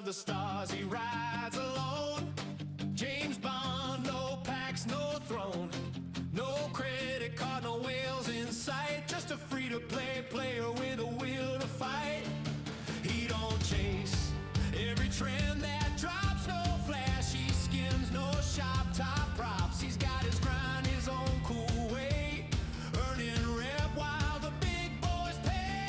of the stars, he rides alone. James Bond, no packs, no throne, no credit card, no whales in sight. Just a free-to-play player with a will to fight. He don't chase every trend that drops, no flashy skins, no shop top props. He's got his grind, his own cool way, earning rep while the big boys pay.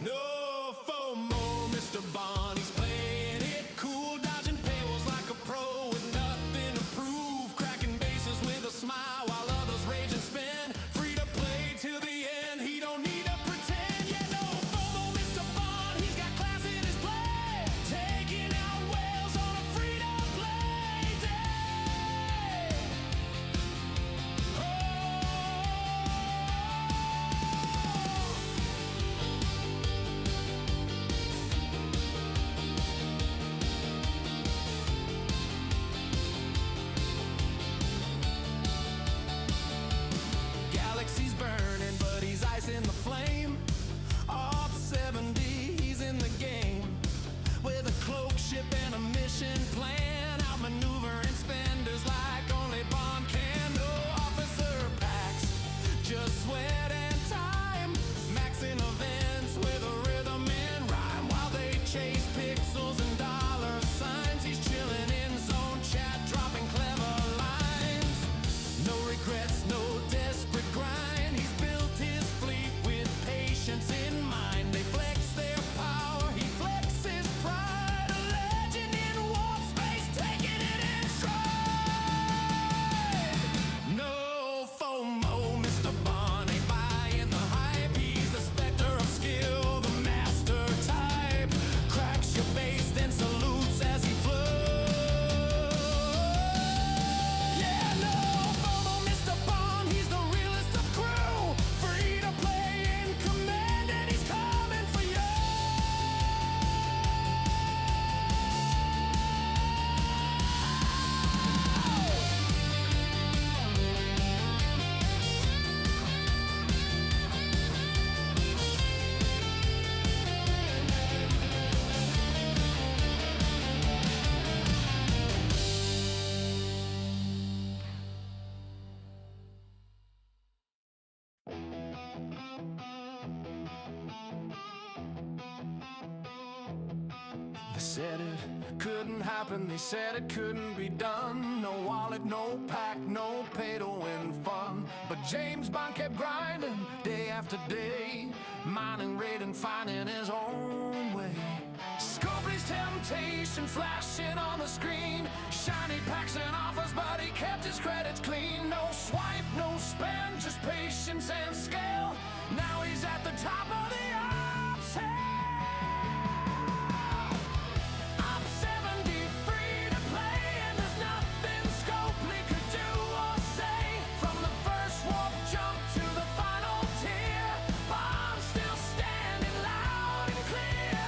No FOMO, Mr. Bond, he's playing it cool, dodging paywalls like a pro with nothing to prove, cracking bases with a smile while others rage and spin. Free to play till the end, he don't need to pretend. Yeah, no FOMO, Mr. Bond, he's got class in his play, taking out whales on a free to play day. Galaxy's burning, but he's ice in the flame. Off 70, he's in the game with a cloak, ship, and a mission plan. Outmaneuvering spenders like only Bond can. No officer packs, just sweat and time. Maxing events with a rhythm and rhyme while they chase pixels and dollar signs. He's chilling in zone chat, dropping clever lines. No regrets, no desperate grind. He's built his fleet with patience in mind. They flex their power, he flexes pride. A legend in warp space, taking it in stride. No FOMO, Mr. Bond ain't buying the hype. He's the specter of skill, the master type. Cracks your base, then salutes as he flows. Yeah, no FOMO, Mr. Bond, he's the realest of crew. Free to play in command, and he's coming for you. They said it couldn't happen, they said it couldn't be done. No wallet, no pack, no pay to win fun. But James Bond kept grinding day after day, mining, raiding, finding his own way. Scopely's temptation flashing on the screen, shiny packs and offers, but he kept his credits clean. No swipe, no spend, just patience and scale. Now he's at the top of the ops hill. Op 70 free to play, and there's nothing Scopely could do or say. From the first warp jump to the final tier, Bond's still standing loud and clear.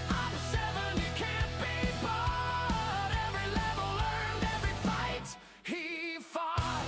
Op 70 can't be bought, every level earned, every fight he fought.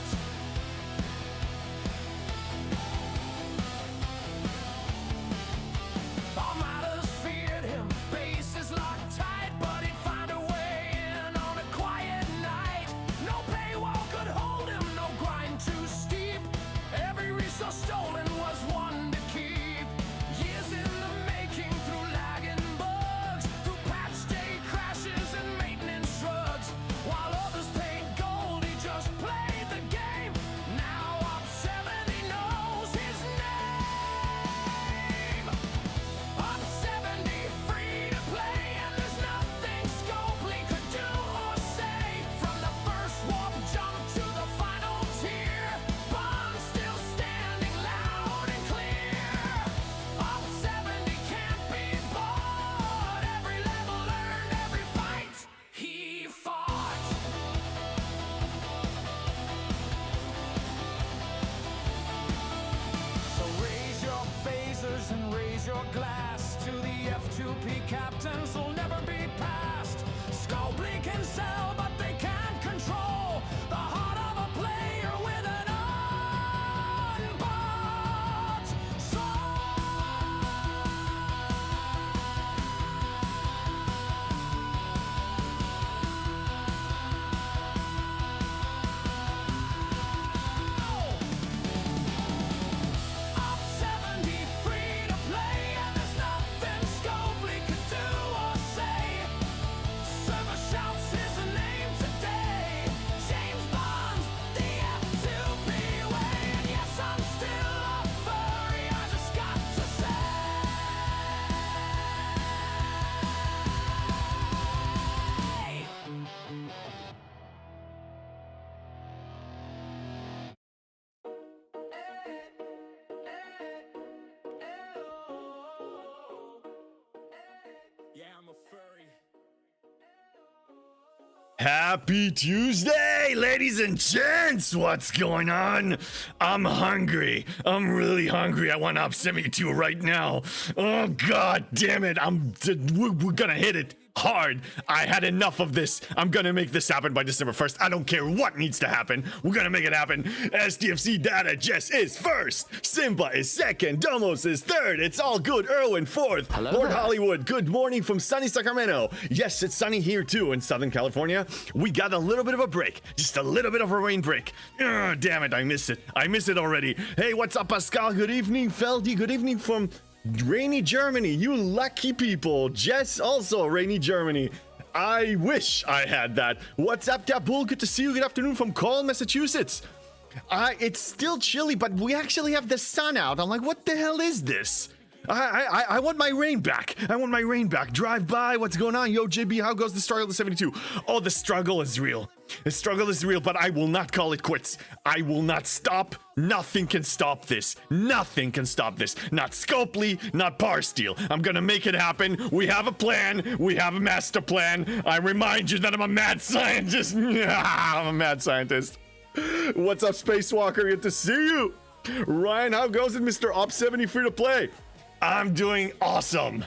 Happy Tuesday, ladies and gents! What's going on? I'm hungry. I'm really hungry. I want Op 72 right now. Oh, god damn it. We're gonna hit it hard. I had enough of this. I'm gonna make this happen by December 1st. I don't care what needs to happen. We're gonna make it happen. SDFC data, Jess is first. Simba is second. Domos is third. It's all good. Erwin fourth. Hello Lord there. Hollywood, good morning from sunny Sacramento. Yes, it's sunny here too in Southern California. We got a little bit of a break. Just a little bit of a rain break. Damn it, I miss it. I miss it already. Hey, what's up, Pascal? Good evening, Feldy. Good evening from rainy Germany. You lucky people. Jess, also rainy Germany. I wish I had that. What's up, Tabul? Good to see you. Good afternoon from Cole, Massachusetts. It's still chilly, but we actually have the sun out. I'm like, what the hell is this? I want my rain back. I want my rain back. Drive by. What's going on? Yo, JB, how goes the struggle to 72? Oh, the struggle is real. The struggle is real, but I will not call it quits. I will not stop. Nothing can stop this. Nothing can stop this. Not Scopely, not Parsteel. I'm gonna make it happen. We have a plan. We have a master plan. I remind you that I'm a mad scientist. I'm a mad scientist. What's up, Spacewalker? Good to see you. Ryan, how goes it, Mr. Op 70 free to play? I'm doing awesome.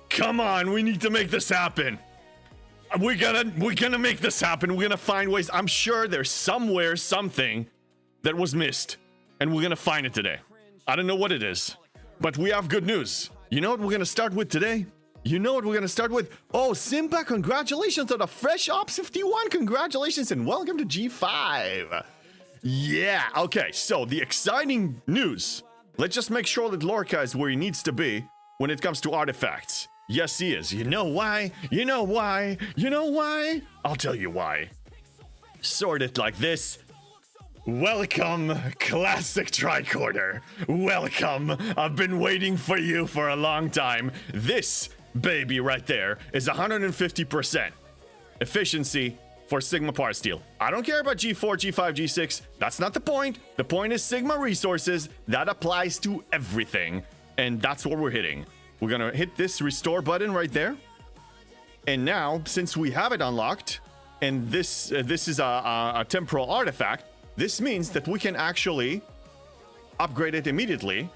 Come on, we need to make this happen. We're gonna make this happen. We're gonna find ways. I'm sure there's somewhere something that was missed, and we're gonna find it today. I don't know what it is, but we have good news. You know what we're gonna start with today? You know what we're gonna start with? Oh, Simba, congratulations on the fresh Ops 51. Congratulations and welcome to G5. Yeah, okay, so the exciting news. Let's just make sure that Lorca is where he needs to be when it comes to artifacts. Yes, he is. You know why? You know why? You know why? I'll tell you why. Sort it like this. Welcome, classic tricorder. Welcome. I've been waiting for you for a long time. This baby right there is 150% efficiency for Sigma Parsteel. I don't care about G4, G5, G6. That's not the point. The point is Sigma resources. That applies to everything. And that's what we're hitting. We're gonna hit this restore button right there. And now, since we have it unlocked, and this is a temporal artifact, this means that we can actually upgrade it immediately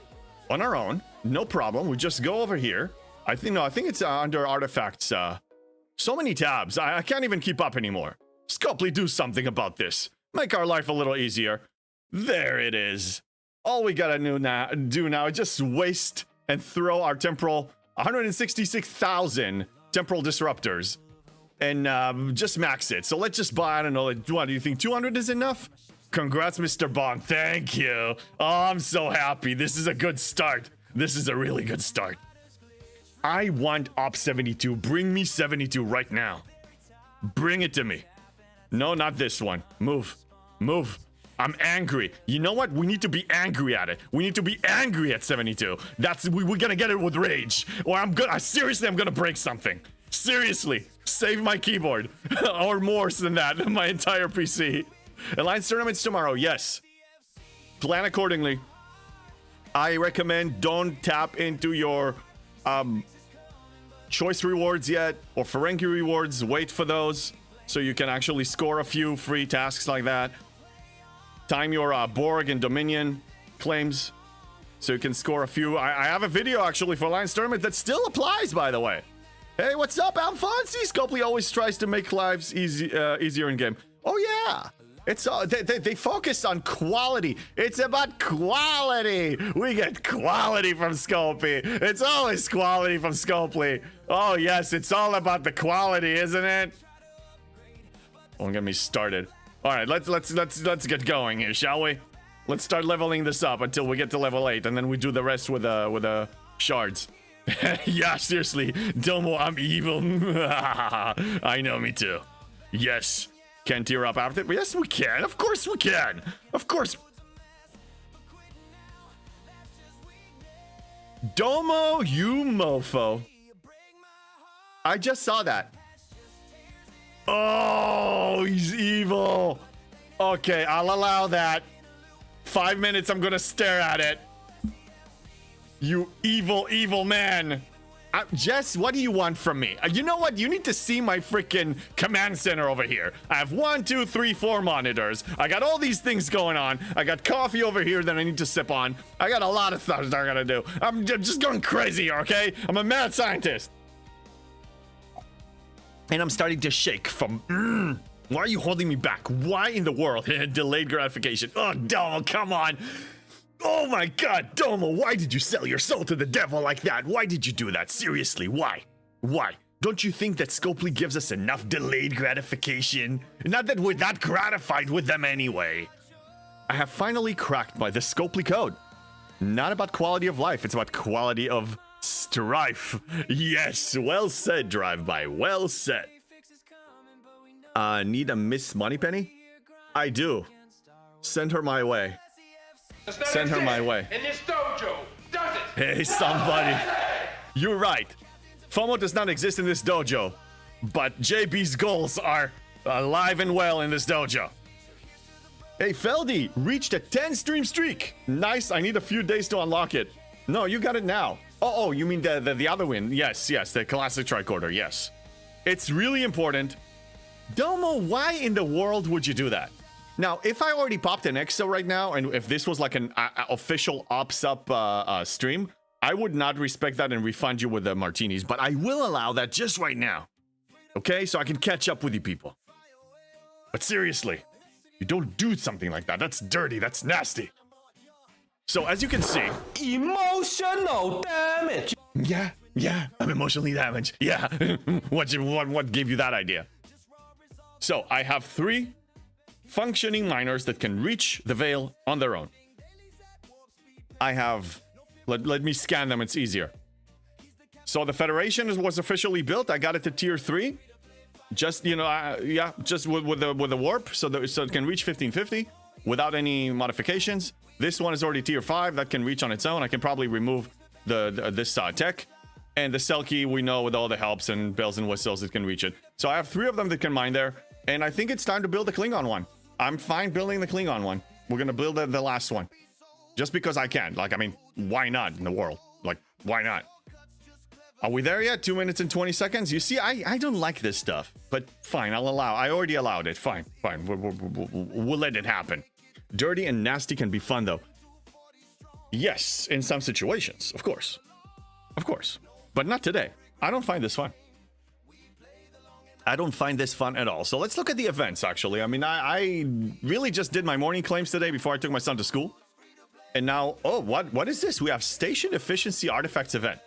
on our own. No problem. We just go over here. I think it's under artifacts. So many tabs. I can't even keep up anymore. Scopely, do something about this. Make our life a little easier. There it is. All we gotta do now is just waste and throw our temporal 166,000 temporal disruptors and just max it. So let's just buy, I don't know, what do you think 200 is enough? Congrats, Mr. Bong. Thank you. Oh, I'm so happy. This is a good start. This is a really good start. I want Op 72. Bring me 72 right now. Bring it to me. No, not this one. Move. Move. I'm angry. You know what? We need to be angry at it. We need to be angry at 72. We're gonna get it with rage. Or I'm gonna break something. Seriously. Save my keyboard. Or more than that. My entire PC. Alliance tournaments tomorrow. Yes. Plan accordingly. I recommend don't tap into your choice rewards yet, or Ferengi rewards. Wait for those so you can actually score a few free tasks like that. Time your Borg and Dominion claims so you can score a few. I have a video actually for Alliance Tournament that still applies, by the way. Hey, what's up, Alfonsi? Scopely always tries to make lives easier in game. Oh yeah. It's they focus on quality. It's about quality. We get quality from Scopely. It's always quality from Scopely. Oh yes, it's all about the quality, isn't it? Don't get me started. All right, let's get going here, shall we? Let's start leveling this up until we get to level 8, and then we do the rest with shards. Yeah, seriously, Domo, I'm evil. I know, me too. Yes. Can tear up after it? Yes, we can. Of course we can. Of course. Domo, you mofo. I just saw that. Oh, he's evil. Okay, I'll allow that. 5 minutes, I'm gonna stare at it. You evil, evil man. Jess, what do you want from me? You know what? You need to see my freaking command center over here. I have 1, 2, 3, 4 monitors. I got all these things going on. I got coffee over here that I need to sip on. I got a lot of stuff that I gotta do. I'm just going crazy here, okay? I'm a mad scientist. And I'm starting to shake from... Why are you holding me back? Why in the world? Delayed gratification. Oh, Domo, come on. Oh my god, Domo, why did you sell your soul to the devil like that? Why did you do that? Seriously, why? Why? Don't you think that Scopely gives us enough delayed gratification? Not that we're that gratified with them anyway. I have finally cracked by the Scopely code. Not about quality of life, it's about quality of strife. Yes, well said, Drive-By, well said. Need a Miss Moneypenny? I do. Send her my way. Send her my way. In this dojo, does it? Hey, somebody. You're right. FOMO does not exist in this dojo, but JB's goals are alive and well in this dojo. Hey, Feldy, reached a 10 stream streak. Nice, I need a few days to unlock it. No, you got it now. Oh, you mean the other win? Yes, the classic tricorder, yes. It's really important. Domo, why in the world would you do that? Now, if I already popped an EXO right now, and if this was like an official ops up stream, I would not respect that and refund you with the martinis, but I will allow that just right now. Okay, so I can catch up with you people. But seriously, you don't do something like that. That's dirty, that's nasty. So as you can see... Emotional damage! Yeah, I'm emotionally damaged. Yeah, what gave you that idea? So I have 3 functioning miners that can reach the veil on their own. I have... Let me scan them, it's easier. So the Federation was officially built. I got it to tier 3. Just, you know, just with the warp, so it can reach 1550 without any modifications. This one is already tier 5. That can reach on its own. I can probably remove this tech. And the Selkie, we know with all the helps and bells and whistles, it can reach it. So I have 3 of them that can mine there. And I think it's time to build the Klingon one. I'm fine building the Klingon one. We're gonna build the last one. Just because I can. Like, I mean, why not in the world? Like, why not? Are we there yet? 2 minutes and 20 seconds? You see, I don't like this stuff. But fine, I'll allow. I already allowed it. Fine. We'll let it happen. Dirty and nasty can be fun, though. Yes, in some situations. Of course. Of course. But not today. I don't find this fun. I don't find this fun at all. So let's look at the events, actually. I mean, I really just did my morning claims today before I took my son to school. And now, oh, what is this? We have Station Efficiency Artifacts event.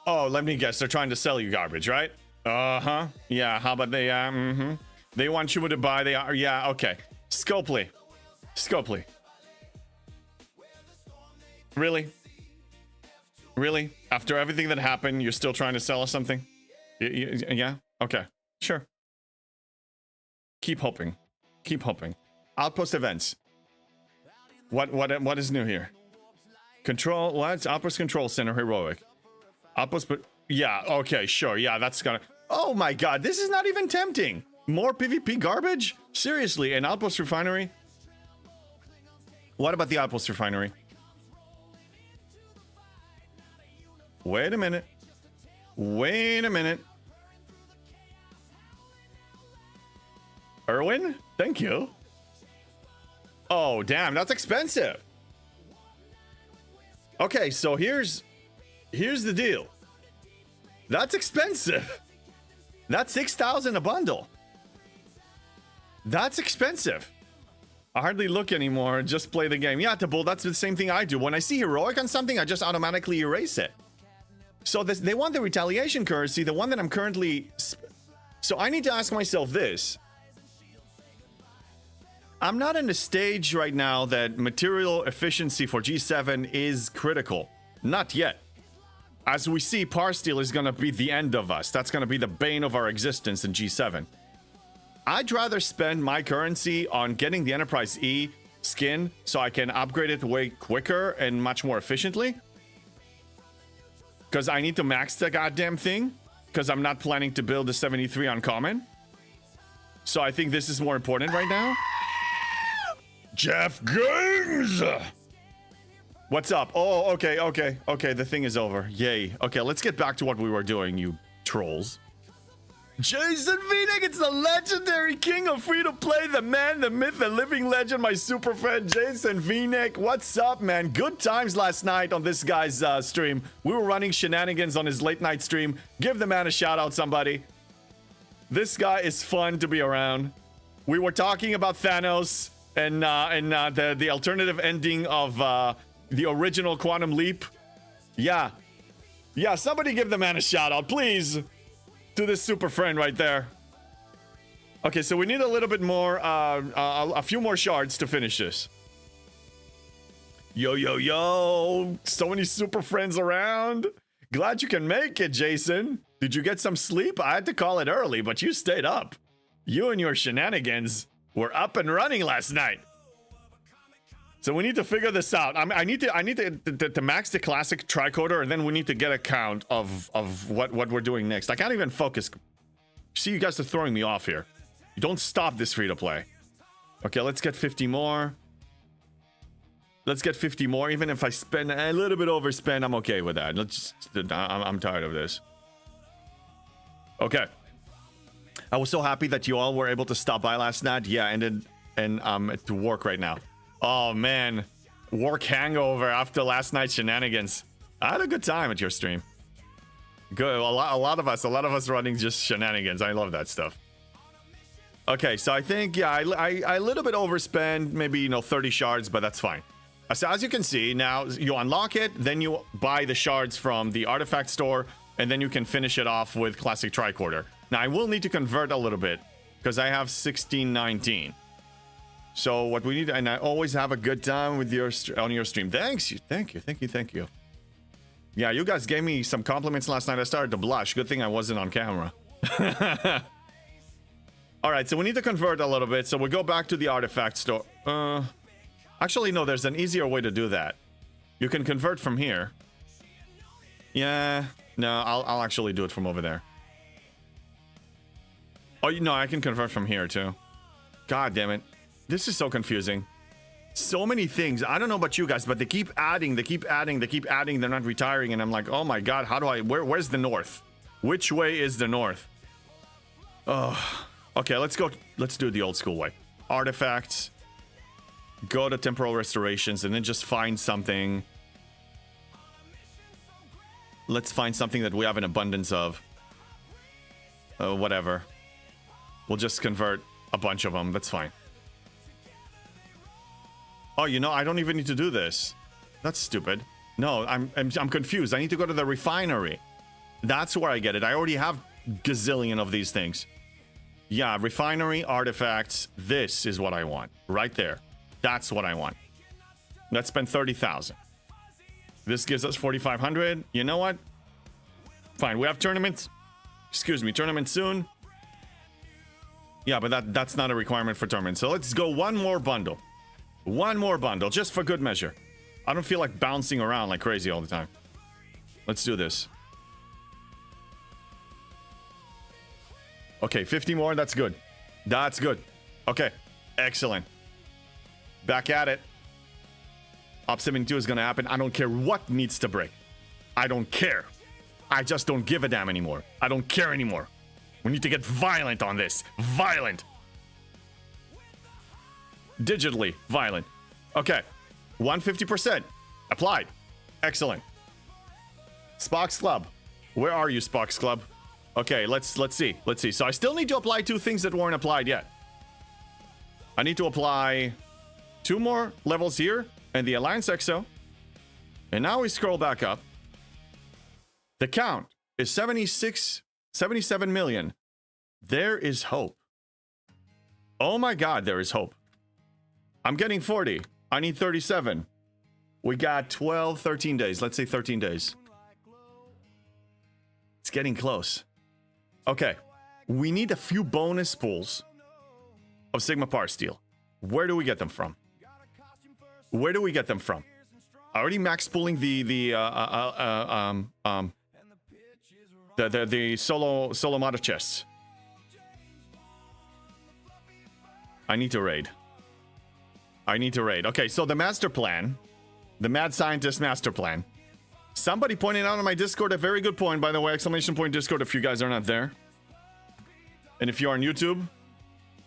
Oh, let me guess. They're trying to sell you garbage, right? Uh-huh. Yeah, how about they, They want you to buy, they are, yeah, okay. Scopely. Really? Really? After everything that happened, you're still trying to sell us something? Yeah? Okay. Sure. Keep hoping. Outpost events. What is new here? Control, what? Outpost Control Center Heroic. Outpost, but yeah, okay, sure. Yeah, that's gonna... Oh my god, this is not even tempting. More PvP garbage? Seriously, an Outpost Refinery? What about the Outpost Refinery? Wait a minute. Erwin? Thank you. Oh, damn, that's expensive. Okay, so here's the deal. That's expensive. That's 6,000 a bundle. That's expensive. I hardly look anymore, just play the game. Yeah, Tabul, that's the same thing I do. When I see heroic on something, I just automatically erase it. So they want the retaliation currency, the one that I'm currently... So I need to ask myself this. I'm not in a stage right now that material efficiency for G7 is critical. Not yet. As we see, Parsteel is going to be the end of us. That's going to be the bane of our existence in G7. I'd rather spend my currency on getting the Enterprise E skin so I can upgrade it way quicker and much more efficiently. Because I need to max the goddamn thing. Because I'm not planning to build a 73 uncommon. So I think this is more important right now. Jeff Games! What's up? Oh, okay. The thing is over. Yay. Okay, let's get back to what we were doing, you trolls. Jason Vinek, it's the legendary king of free-to-play, the man, the myth, the living legend, my super fan, Jason Vinek. What's up, man? Good times last night on this guy's stream. We were running shenanigans on his late-night stream. Give the man a shout-out, somebody. This guy is fun to be around. We were talking about Thanos and the alternative ending of the original Quantum Leap. Yeah, somebody give the man a shout-out, please. To this super friend right there. Okay, so we need a little bit more, a few more shards to finish this. Yo. So many super friends around. Glad you can make it, Jason. Did you get some sleep? I had to call it early, but you stayed up. You and your shenanigans were up and running last night. So we need to figure this out. I need to max the classic tricorder, and then we need to get a count of what we're doing next. I can't even focus. See, you guys are throwing me off here. You don't stop this free to play. Okay, let's get 50 more. Let's get 50 more. Even if I spend a little bit overspend, I'm okay with that. Let's just, I'm tired of this. Okay. I was so happy that you all were able to stop by last night. Yeah, and to work right now. Oh man, work hangover after last night's shenanigans. I had a good time at your stream. Good, a lot of us running just shenanigans. I love that stuff. Okay, so I think I a little bit overspend, maybe 30 shards, but that's fine. So as you can see, now you unlock it, then you buy the shards from the artifact store, and then you can finish it off with classic tricorder. Now I will need to convert a little bit because I have 1619. So what we need, and I always have a good time with on your stream. Thank you. Yeah, you guys gave me some compliments last night. I started to blush. Good thing I wasn't on camera. All right, so we need to convert a little bit. So we go back to the artifact store. Actually, no, there's an easier way to do that. You can convert from here. Yeah, no, I'll actually do it from over there. Oh, no, I can convert from here too. God damn it. This is so confusing. So many things. I don't know about you guys, but they keep adding. They're not retiring. And I'm like, oh my God, how do I... Where's the north? Which way is the north? Oh, okay, let's go. Let's do it the old school way. Artifacts. Go to temporal restorations and then just find something. Let's find something that we have an abundance of. Whatever. We'll just convert a bunch of them. That's fine. Oh, I don't even need to do this. That's stupid. No, I'm confused. I need to go to the refinery. That's where I get it. I already have gazillion of these things. Yeah, refinery, artifacts. This is what I want. Right there. That's what I want. Let's spend 30,000. This gives us 4,500. You know what? Fine. We have tournaments. Excuse me, tournament soon. Yeah, but that's not a requirement for tournament. So let's go one more bundle. One more bundle, just for good measure. I don't feel like bouncing around like crazy all the time. Let's do this. Okay, 50 more, that's good. That's good. Okay, excellent. Back at it. Op 72 is gonna happen. I don't care what needs to break. I don't care. I just don't give a damn anymore. I don't care anymore. We need to get violent on this. Violent. Digitally violent. Okay. 150%. Applied. Excellent. Spock's Club. Where are you, Spock's Club? Okay, let's see. Let's see. So I still need to apply 2 things that weren't applied yet. I need to apply 2 more levels here and the Alliance Exo. And now we scroll back up. The count is 77 million. There is hope. Oh my God, there is hope. I'm getting 40. I need 37. We got 13 days. Let's say 13 days. It's getting close. Okay. We need a few bonus pools of Sigma Power Steel. Where do we get them from? Where do we get them from? I already max pulling the solo mother chests. I need to raid. Okay, so the master plan The mad scientist master plan. Somebody pointed out on my Discord a very good point, by the way, exclamation point Discord if you guys are not there. And if you're on YouTube,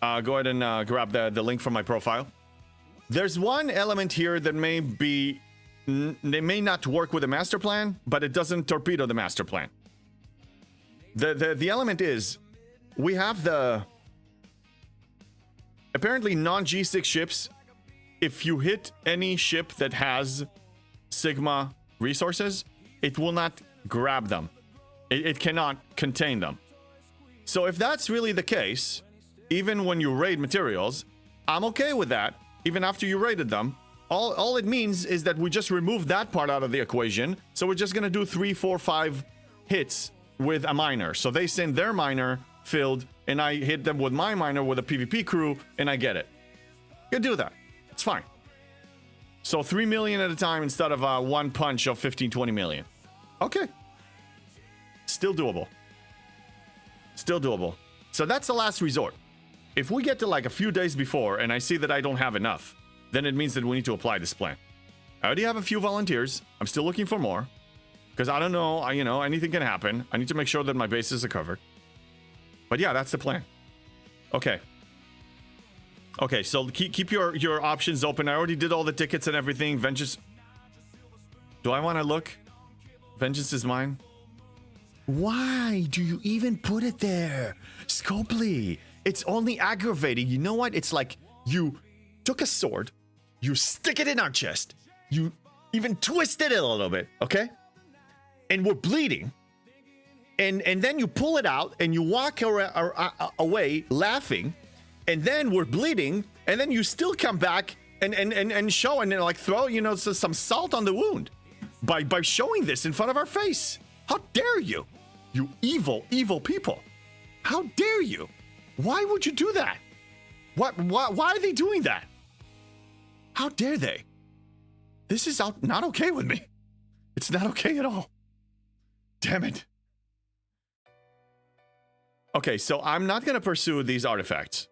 go ahead and grab the link from my profile. There's one element here that may not work with the master plan, but it doesn't torpedo the master plan. The element is, we have the apparently non-G6 ships. If you hit any ship that has Sigma resources, it will not grab them. It cannot contain them. So if that's really the case, even when you raid materials, I'm okay with that. Even after you raided them, all it means is that we just remove that part out of the equation. So we're just gonna do 3, 4, 5 hits with a miner. So they send their miner filled, and I hit them with my miner with a PvP crew, and I get it. You do that. It's fine. So 3 million at a time instead of one punch of 15, 20 million. Okay. Still doable. Still doable. So that's the last resort. If we get to like a few days before and I see that I don't have enough, then it means that we need to apply this plan. I already have a few volunteers. I'm still looking for more. Because I don't know, anything can happen. I need to make sure that my bases are covered. But yeah, that's the plan. Okay. Okay, so keep your options open. I already did all the tickets and everything. Vengeance. Do I want to look? Vengeance is mine. Why do you even put it there? Scopely. It's only aggravating. You know what? It's like you took a sword, you stick it in our chest, you even twisted it a little bit, okay? And we're bleeding. And then you pull it out and you walk away laughing. And then we're bleeding, and then you still come back and show and like throw, some salt on the wound by showing this in front of our face. How dare you? You evil, evil people. How dare you? Why would you do that? Why are they doing that? How dare they? This is not okay with me. It's not okay at all. Damn it. Okay, so I'm not going to pursue these artifacts.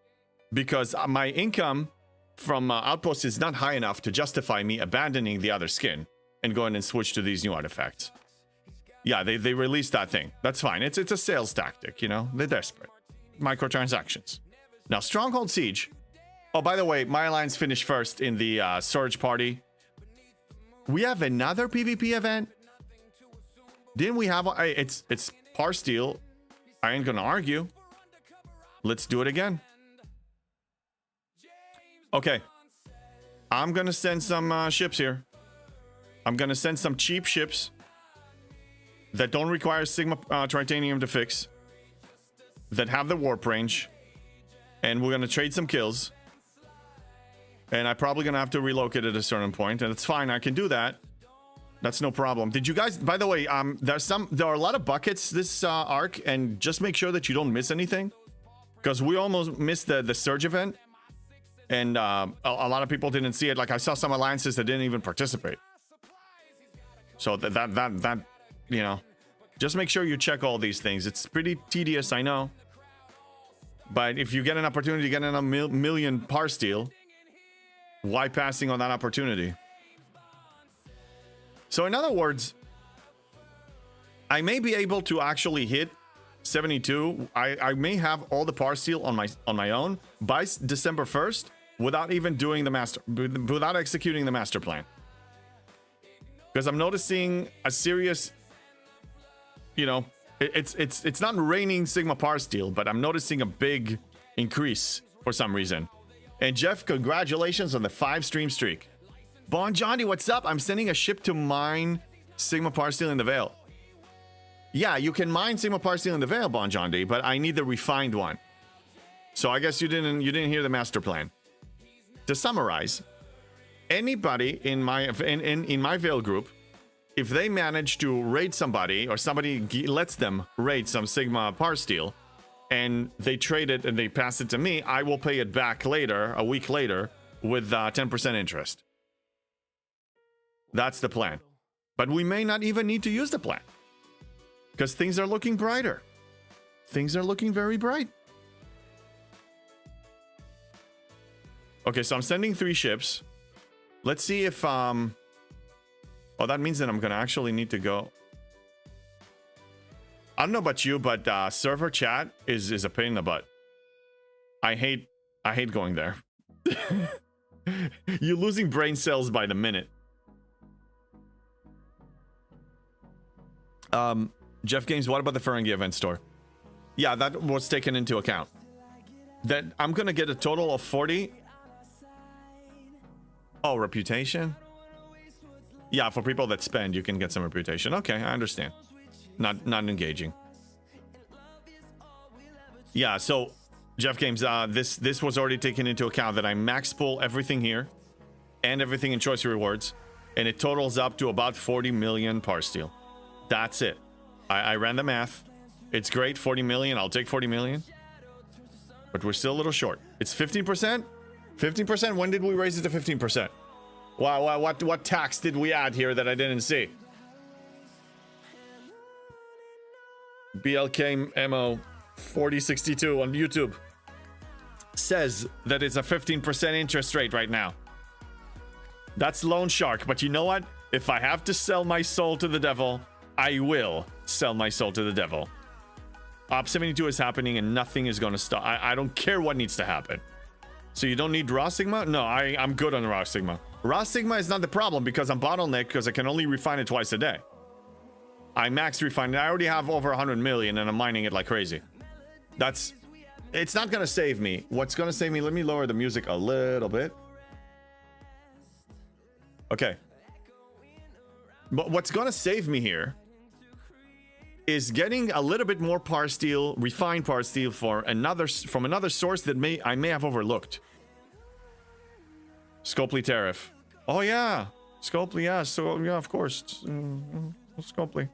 Because my income from Outpost is not high enough to justify me abandoning the other skin and going and switch to these new artifacts. Yeah, they released that thing. That's fine. It's a sales tactic, They're desperate. Microtransactions. Now, Stronghold Siege. Oh, by the way, my alliance finished first in the Surge party. We have another PvP event. Didn't we have... It's par steel. I ain't gonna argue. Let's do it again. Okay, I'm gonna send some ships here. I'm gonna send some cheap ships that don't require Sigma Tritanium to fix, that have the warp range, and we're gonna trade some kills. And I'm probably gonna have to relocate at a certain point, and it's fine. I can do that. That's no problem. Did you guys? By the way, there are a lot of buckets this arc, and just make sure that you don't miss anything, because we almost missed the Surge event. And a lot of people didn't see it. Like I saw some alliances that didn't even participate. So that just make sure you check all these things. It's pretty tedious, I know. But if you get an opportunity to get in a million par steel, why passing on that opportunity? So in other words, I may be able to actually hit 72. I may have all the par steel on my own by December 1st without even doing without executing the master plan. Because I'm noticing a serious, it's not raining Sigma par steel, but I'm noticing a big increase for some reason. And Jeff, congratulations on the 5-stream streak. Bon Johnny, what's up? I'm sending a ship to mine Sigma par steel in the Veil. Yeah, you can mine Sigma par steel in the Veil, Bon John D, but I need the refined one. So I guess you didn't hear the master plan. To summarize, anybody in my Veil group, if they manage to raid somebody or somebody lets them raid some Sigma par steel, and they trade it and they pass it to me, I will pay it back later, a week later, with 10% interest. That's the plan. But we may not even need to use the plan, because things are looking brighter. Things are looking very bright. Okay, so I'm sending 3 ships. Let's see if Oh, that means that I'm gonna actually need to go. I don't know about you, but server chat is a pain in the butt. I hate going there. You're losing brain cells by the minute. Jeff Games, what about the Ferengi event store? Yeah, that was taken into account. That I'm gonna get a total of 40. Oh, reputation? Yeah, for people that spend, you can get some reputation. Okay, I understand. Not engaging. Yeah, so Jeff Games, this was already taken into account that I max pull everything here and everything in choice rewards, and it totals up to about 40 million par steel. That's it. I ran the math. It's great, 40 million. I'll take 40 million. But we're still a little short. It's 15%? 15%? When did we raise it to 15%? Wow, what tax did we add here that I didn't see? BLK MO 4062 on YouTube says that it's a 15% interest rate right now. That's Loan Shark, but you know what? If I have to sell my soul to the devil, I will sell my soul to the devil. Op 72 is happening and nothing is going to stop. I don't care what needs to happen. So you don't need Raw Sigma? No, I'm good on Raw Sigma. Raw Sigma is not the problem because I'm bottlenecked because I can only refine it twice a day. I max refine it. I already have over 100 million and I'm mining it like crazy. It's not going to save me. What's going to save me? Let me lower the music a little bit. Okay. But what's going to save me here is getting a little bit more par steel, refined par steel from another source that I may have overlooked. Scopely tariff. Oh yeah, Scopely. Yeah, so yeah, of course. Scopely.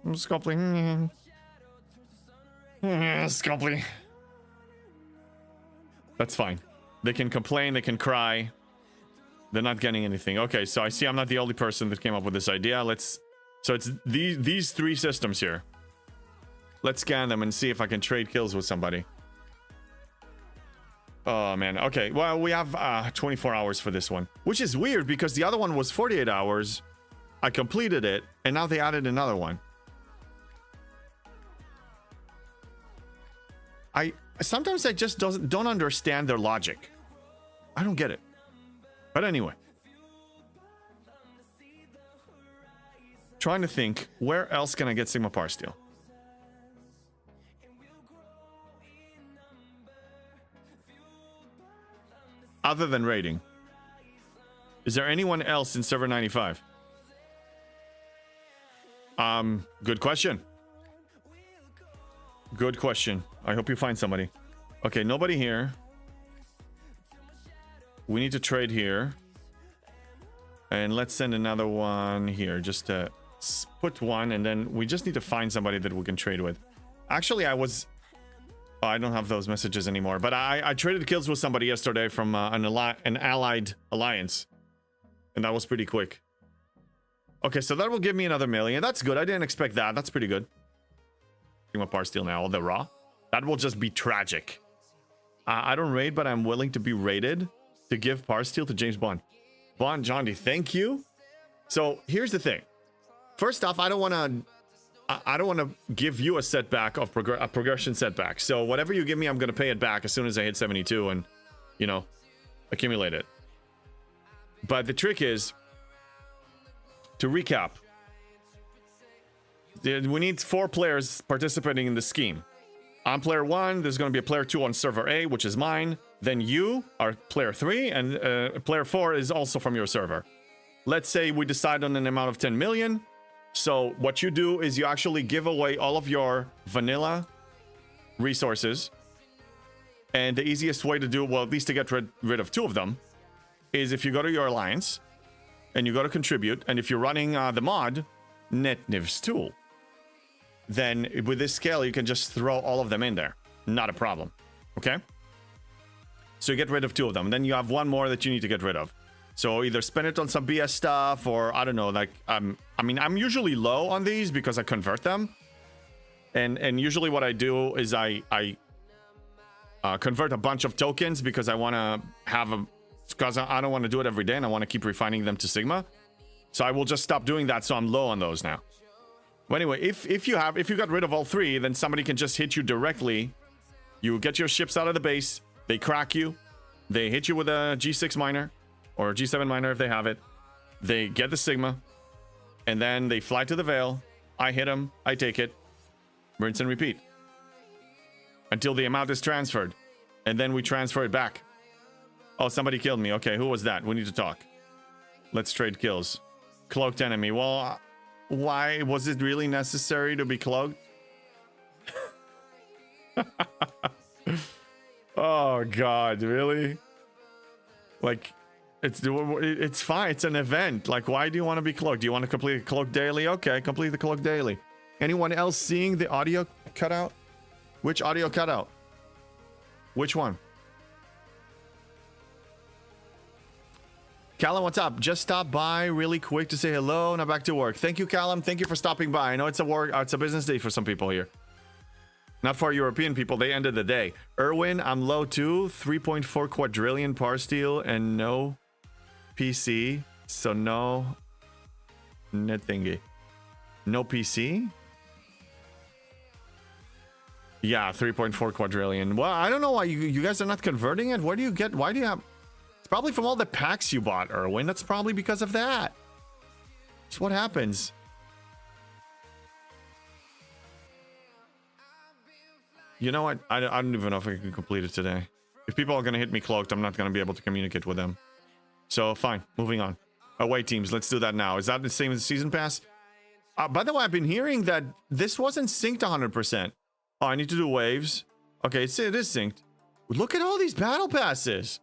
Scopely. That's fine. They can complain. They can cry. They're not getting anything. Okay, so I see I'm not the only person that came up with this idea. So it's these three systems here. Let's scan them and see if I can trade kills with somebody. Oh, man. Okay, well, we have 24 hours for this one. Which is weird because the other one was 48 hours. I completed it, and now they added another one. Sometimes I just don't understand their logic. I don't get it. But anyway. Trying to think, where else can I get Sigma Par Steel? Other than raiding. Is there anyone else in server 95? Good question. Good question. I hope you find somebody. Okay, nobody here. We need to trade here. And let's send another one here. Just to put one, and then we just need to find somebody that we can trade with. Actually, I don't have those messages anymore, but I traded kills with somebody yesterday from an allied alliance, and that was pretty quick. Okay, so that will give me another million. That's good. I didn't expect that. That's pretty good. Sigma Par Steel now, the raw. That will just be tragic. I don't raid, but I'm willing to be raided to give Par Steel to James Bond. Bond Johnny, thank you. So here's the thing. First off, I don't want to give you a setback of a progression setback. So whatever you give me, I'm going to pay it back as soon as I hit 72 and, you know, accumulate it. But the trick is, to recap, we need 4 players participating in the scheme. I'm player 1, there's going to be a player 2 on server A, which is mine. Then you are player 3, and player 4 is also from your server. Let's say we decide on an amount of 10 million. So what you do is you actually give away all of your vanilla resources. And the easiest way to do, well, at least to get rid of 2 of them, is if you go to your alliance and you go to contribute, and if you're running the mod, NetNiv's tool, then with this scale, you can just throw all of them in there. Not a problem. Okay? So you get rid of 2 of them. And then you have 1 more that you need to get rid of. So either spend it on some BS stuff, or I don't know, like, I mean, I'm usually low on these because I convert them. And usually what I do is I convert a bunch of tokens because I want to have because I don't want to do it every day and I want to keep refining them to Sigma. So I will just stop doing that, so I'm low on those now. Well, anyway, if you got rid of all 3, then somebody can just hit you directly. You get your ships out of the base, they crack you, they hit you with a G6 miner, or G7 miner if they have it. They get the Sigma, and then they fly to the Veil. I hit them, I take it, rinse and repeat. Until the amount is transferred. And then we transfer it back. Oh, somebody killed me. Okay, who was that? We need to talk. Let's trade kills. Cloaked enemy. Well, why was it really necessary to be cloaked? Oh god, really? Like, it's fine. It's an event. Like, why do you want to be cloaked? Do you want to complete the cloak daily? Okay, complete the cloak daily. Anyone else seeing the audio cutout? Which audio cutout? Which one? Callum, what's up? Just stopped by really quick to say hello. Now back to work. Thank you, Callum. Thank you for stopping by. I know it's a business day for some people here. Not for European people. They ended the day. Erwin, I'm low too. 3.4 quadrillion par steel and no PC. So no net thingy. No PC? Yeah, 3.4 quadrillion. Well, I don't know why you guys are not converting it. Where do you get? Why do you have? It's probably from all the packs you bought, Erwin. That's probably because of that. That's what happens. You know what? I don't even know if I can complete it today. If people are going to hit me cloaked, I'm not going to be able to communicate with them. So, fine. Moving on. Away teams. Let's do that now. Is that the same as the season pass? By the way, I've been hearing that this wasn't synced 100%. Oh, I need to do waves. Okay, it is synced. Look at all these battle passes.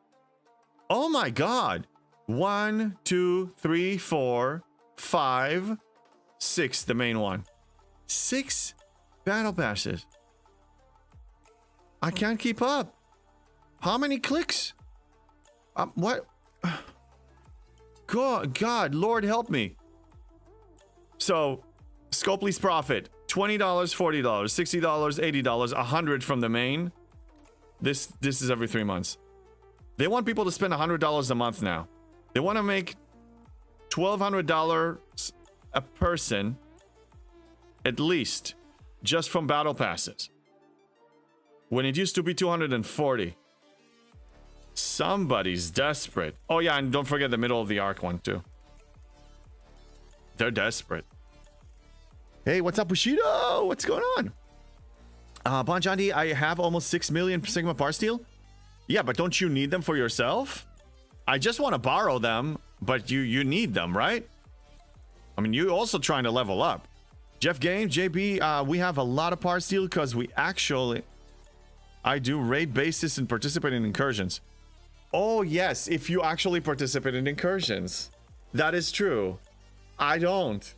Oh my god. 1, 2, 3, 4, 5, 6, the main one. 6 battle passes. I can't keep up. How many clicks? What? God, Lord help me. So, Scopely's profit. $20, $40, $60, $80, $100 from the main. This is every 3 months. They want people to spend $100 a month now. They want to make $1,200 a person, at least, just from battle passes. When it used to be $240. Somebody's desperate. Oh yeah, and don't forget the middle of the arc one too. They're desperate. Hey, what's up, Bushido? What's going on? Bonjandi, I have almost 6 million Sigma par steel. Yeah, but don't you need them for yourself? I just want to borrow them, but you need them, right? I mean, you're also trying to level up. Jeff Games, JB, we have a lot of par steel because we actually... I do raid bases and participate in incursions. Oh, yes, if you actually participate in incursions. That is true. I don't.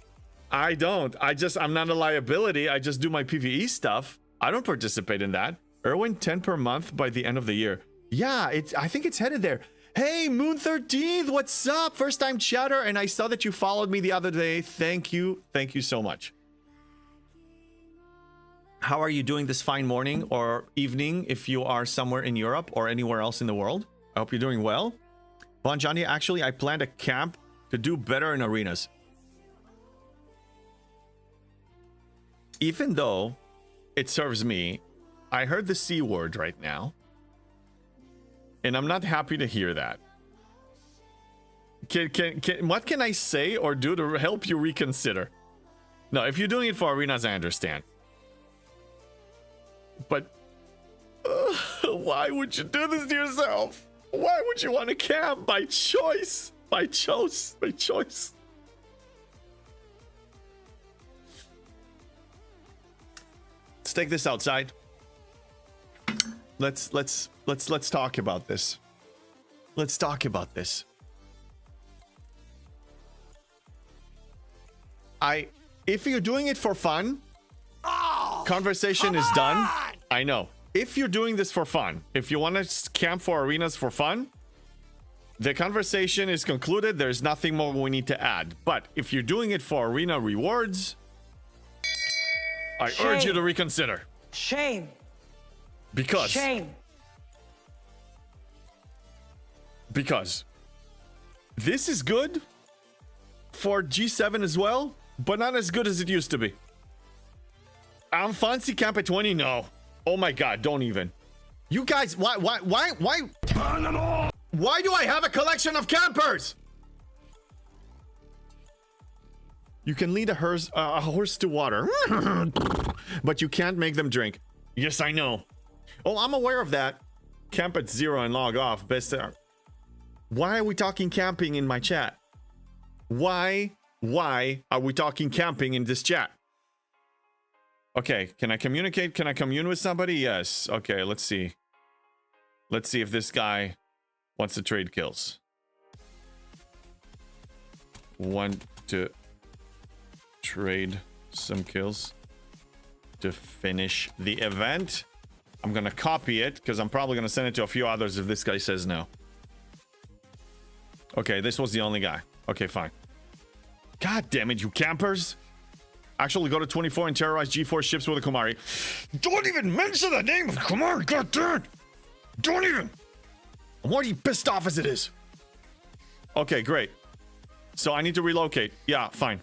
I'm not a liability. I just do my PvE stuff. I don't participate in that. Erwin, 10 per month by the end of the year. Yeah, I think it's headed there. Hey, Moon 13th, what's up? First time chatter, and I saw that you followed me the other day. Thank you. Thank you so much. How are you doing this fine morning or evening if you are somewhere in Europe or anywhere else in the world? I hope you're doing well. Bonjani, actually, I planned a camp to do better in arenas. Even though it serves me, I heard the C word right now. And I'm not happy to hear that. What can I say or do to help you reconsider? No, if you're doing it for arenas, I understand. But why would you do this to yourself? Why would you want to camp? By choice. By choice. Let's take this outside. Let's talk about this. Let's talk about this. If you're doing it for fun, conversation is done. I know. If you're doing this for fun, if you want to camp for arenas for fun, the conversation is concluded. There's nothing more we need to add. But if you're doing it for arena rewards, I urge you to reconsider. Shame. Because. Shame. Because this is good for G7 as well, but not as good as it used to be. I'm fancy camp at 20. No. Oh my god, don't even. You guys, why do I have a collection of campers? You can lead a horse to water, but you can't make them drink. Yes, I know. Oh, I'm aware of that. Camp at 0 and log off. Best. Why are we talking camping in my chat? Why are we talking camping in this chat? Okay, can I communicate? Can I commune with somebody? Yes. Okay, let's see. Let's see if this guy wants to trade kills. Want to trade some kills to finish the event. I'm gonna copy it because I'm probably gonna send it to a few others if this guy says no. Okay, this was the only guy. Okay, fine. God damn it, you campers. Actually go to 24 and terrorize G4 ships with a Kumari. Don't even mention the name of Kumari, god damn it. Don't even. I'm already pissed off as it is. Okay, great. So I need to relocate. Yeah, fine.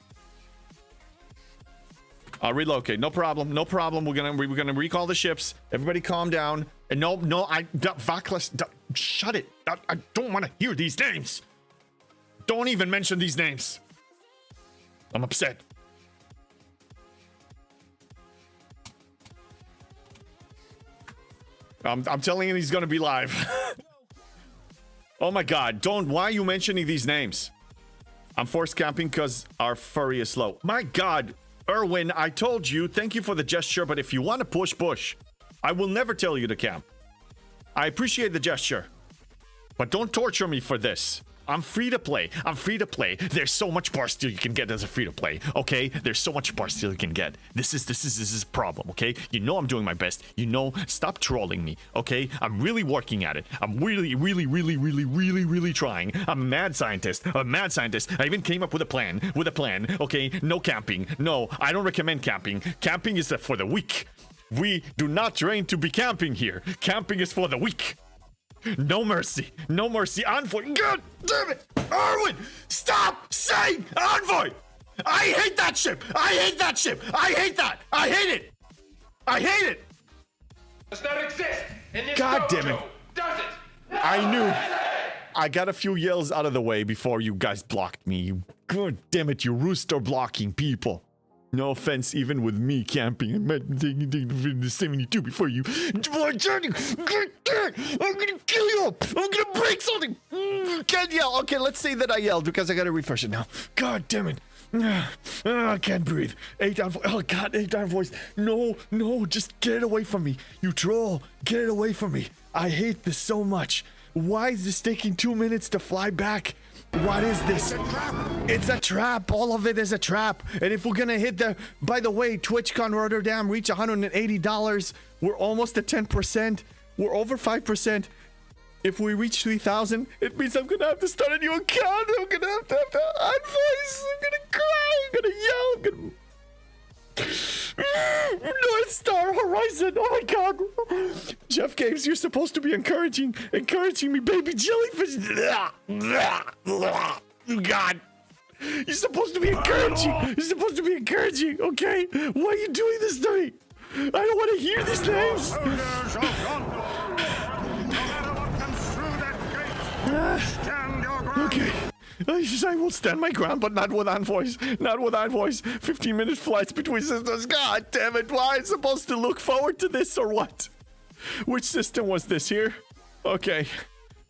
I'll relocate. No problem. No problem. We're gonna recall the ships. Everybody calm down. And no, Vaklas, shut it. I don't want to hear these names. Don't even mention these names. I'm upset. I'm telling him he's gonna be live. Oh my god, don't. Why are you mentioning these names? I'm forced camping because our furry is slow. My god, Erwin, I told you, thank you for the gesture, but if you want to push. I will never tell you to camp. I appreciate the gesture, but don't torture me for this. I'm free to play. I'm free to play. There's so much bar steal you can get as a free to play. Okay, there's so much bar steal you can get. This is a problem. Okay, you know I'm doing my best. You know, stop trolling me. Okay, I'm really working at it. I'm really trying. I'm a mad scientist. I'm a mad scientist. I even came up with a plan. Okay, no camping. No, I don't recommend camping. Camping is for the weak. We do not train to be camping here. Camping is for the weak. No mercy. No mercy. Envoy. God damn it. Erwin, stop saying Envoy. I hate that ship. I hate that ship. I hate that. I hate it. I hate it. Does not exist in this God damn it. dojo, does it? I knew. I got a few yells out of the way before you guys blocked me. God damn it, you rooster blocking people. No offense, even with me camping, I meant taking the 72 before you. I'm gonna kill you. I'm gonna break something. Can't yell. Okay, let's say that I yelled because I gotta refresh it now. God damn it. I can't breathe. 8 down. Oh god, 8 down voice. No, just get it away from me. You troll. Get it away from me. I hate this so much. Why is this taking 2 minutes to fly back? What is this? It's a trap. All of it is a trap. And if we're gonna hit the... By the way, TwitchCon Rotterdam reached $180. We're almost at 10%. We're over 5%. If we reach 3,000, it means I'm gonna have to start a new account. I'm gonna have to voice. I'm gonna cry. I'm gonna yell. I'm gonna... North Star Horizon. Oh my god. Jeff Games, you're supposed to be encouraging me, baby jellyfish. God. You're supposed to be encouraging. Okay? Why are you doing this to me? I don't want to hear these names. Okay. I will stand my ground, but not with envoys. 15-minute flights between systems. God damn it. Why am I supposed to look forward to this or what? Which system was this here? Okay.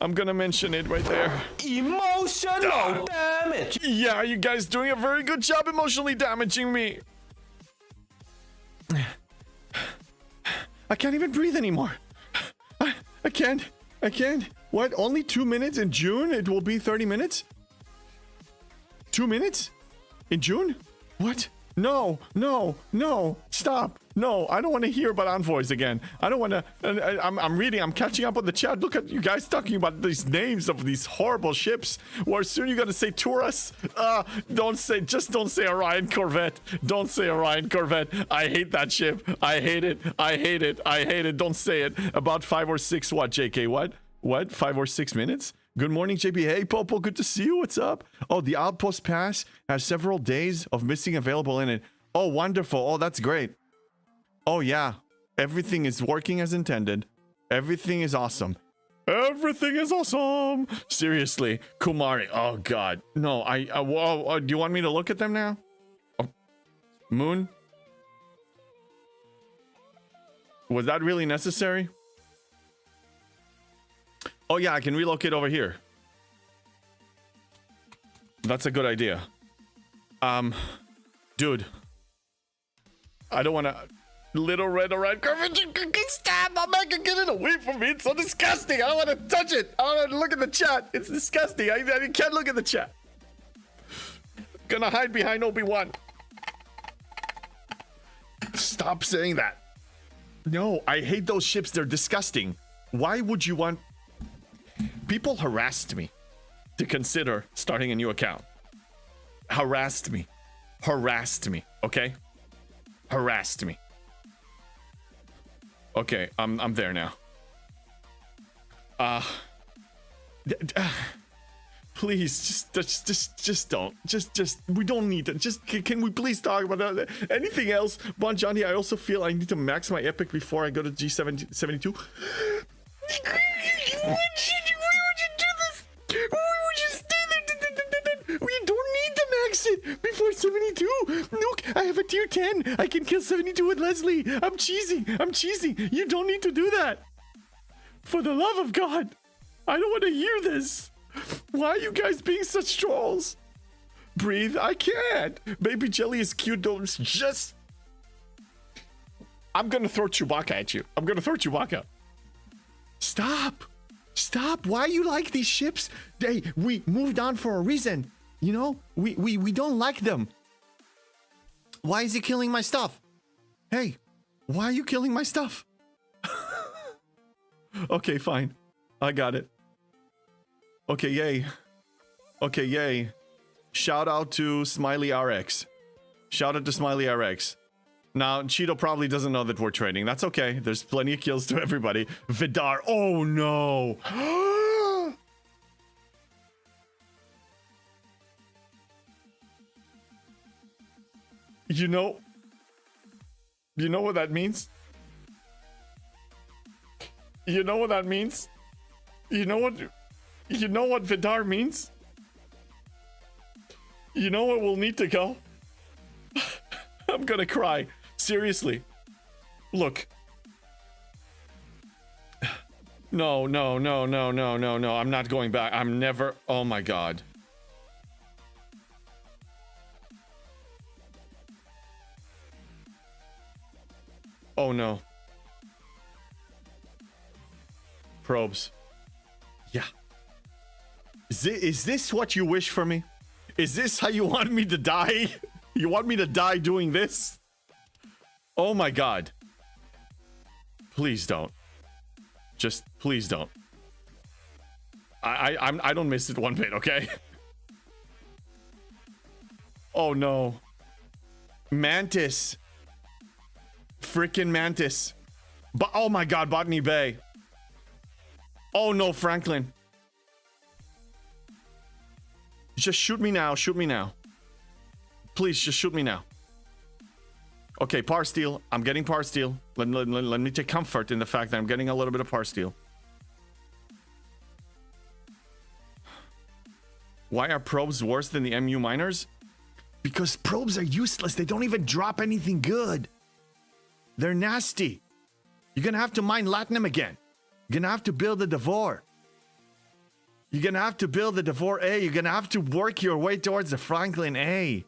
I'm gonna mention it right there. Emotional damage. Yeah, you guys doing a very good job emotionally damaging me. I can't even breathe anymore. I can't. What? Only 2 minutes in June? It will be 30 minutes? 2 minutes? In June? What? No. Stop. No, I don't want to hear about envoys again. I don't want to. I'm catching up on the chat. Look at you guys talking about these names of these horrible ships. Well, soon you're going to say Taurus. Don't say Orion Corvette. Don't say Orion Corvette. I hate that ship. I hate it. Don't say it. About 5 or 6, what, JK? What? 5 or 6 minutes? Good morning, JP. Hey, Popo, good to see you. What's up? Oh, the Outpost Pass has several days of missing available in it. Oh, wonderful. Oh, that's great. Oh, yeah. Everything is working as intended. Everything is awesome. Everything is awesome. Seriously, Kumari. Oh, God. No, do you want me to look at them now? Oh, Moon? Was that really necessary? Oh, yeah, I can relocate over here. That's a good idea. Dude. I don't want to... Little red or red carpet. Stop! I'm not gonna get it away from me. It's so disgusting. I don't want to touch it. I don't want to look at the chat. It's disgusting. I can't look at the chat. Gonna hide behind Obi-Wan. Stop saying that. No, I hate those ships. They're disgusting. Why would you want... People harassed me to consider starting a new account. Harassed me. Harassed me, okay? Harassed me. Okay, I'm there now. Please, just don't. Just, we don't need to. Just, can we please talk about that? Anything else? Bon Johnny, I also feel I need to max my epic before I go to G72. Why would you do this? Why would you stay there? We don't need to max it before 72. Look, I have a tier 10. I can kill 72 with Leslie. I'm cheesy. You don't need to do that. For the love of God. I don't want to hear this. Why are you guys being such trolls? Breathe. I can't. Baby Jelly is cute. Don't just... I'm going to throw Chewbacca at you. Stop. Why you like these ships? Hey, we moved on for a reason. You know, we don't like them. Why is he killing my stuff? Hey, why are you killing my stuff? Okay, fine. I got it. Okay, yay. Shout out to Smiley RX. Now, Cheeto probably doesn't know that we're trading. That's okay. There's plenty of kills to everybody. Vidar. Oh, no. You know what that means? You know what Vidar means? You know what we'll need to go? I'm gonna cry. Seriously. Look. No. I'm not going back. I'm never... Oh my God. Oh no. Probes. Yeah. Is this what you wish for me? Is this how you want me to die? You want me to die doing this? Oh my God. Please don't. Just please don't. I don't miss it one bit, okay? Oh no. Mantis. Freaking Mantis. But oh my God, Botany Bay. Oh no, Franklin. Just shoot me now. Please, just shoot me now. Okay, par steal. I'm getting par steal. Let me take comfort in the fact that I'm getting a little bit of par steal. Why are probes worse than the MU miners? Because probes are useless. They don't even drop anything good. They're nasty. You're gonna have to mine Latinum again. You're gonna have to build a Devore. You're gonna have to build the Devore A. You're gonna have to work your way towards the Franklin A.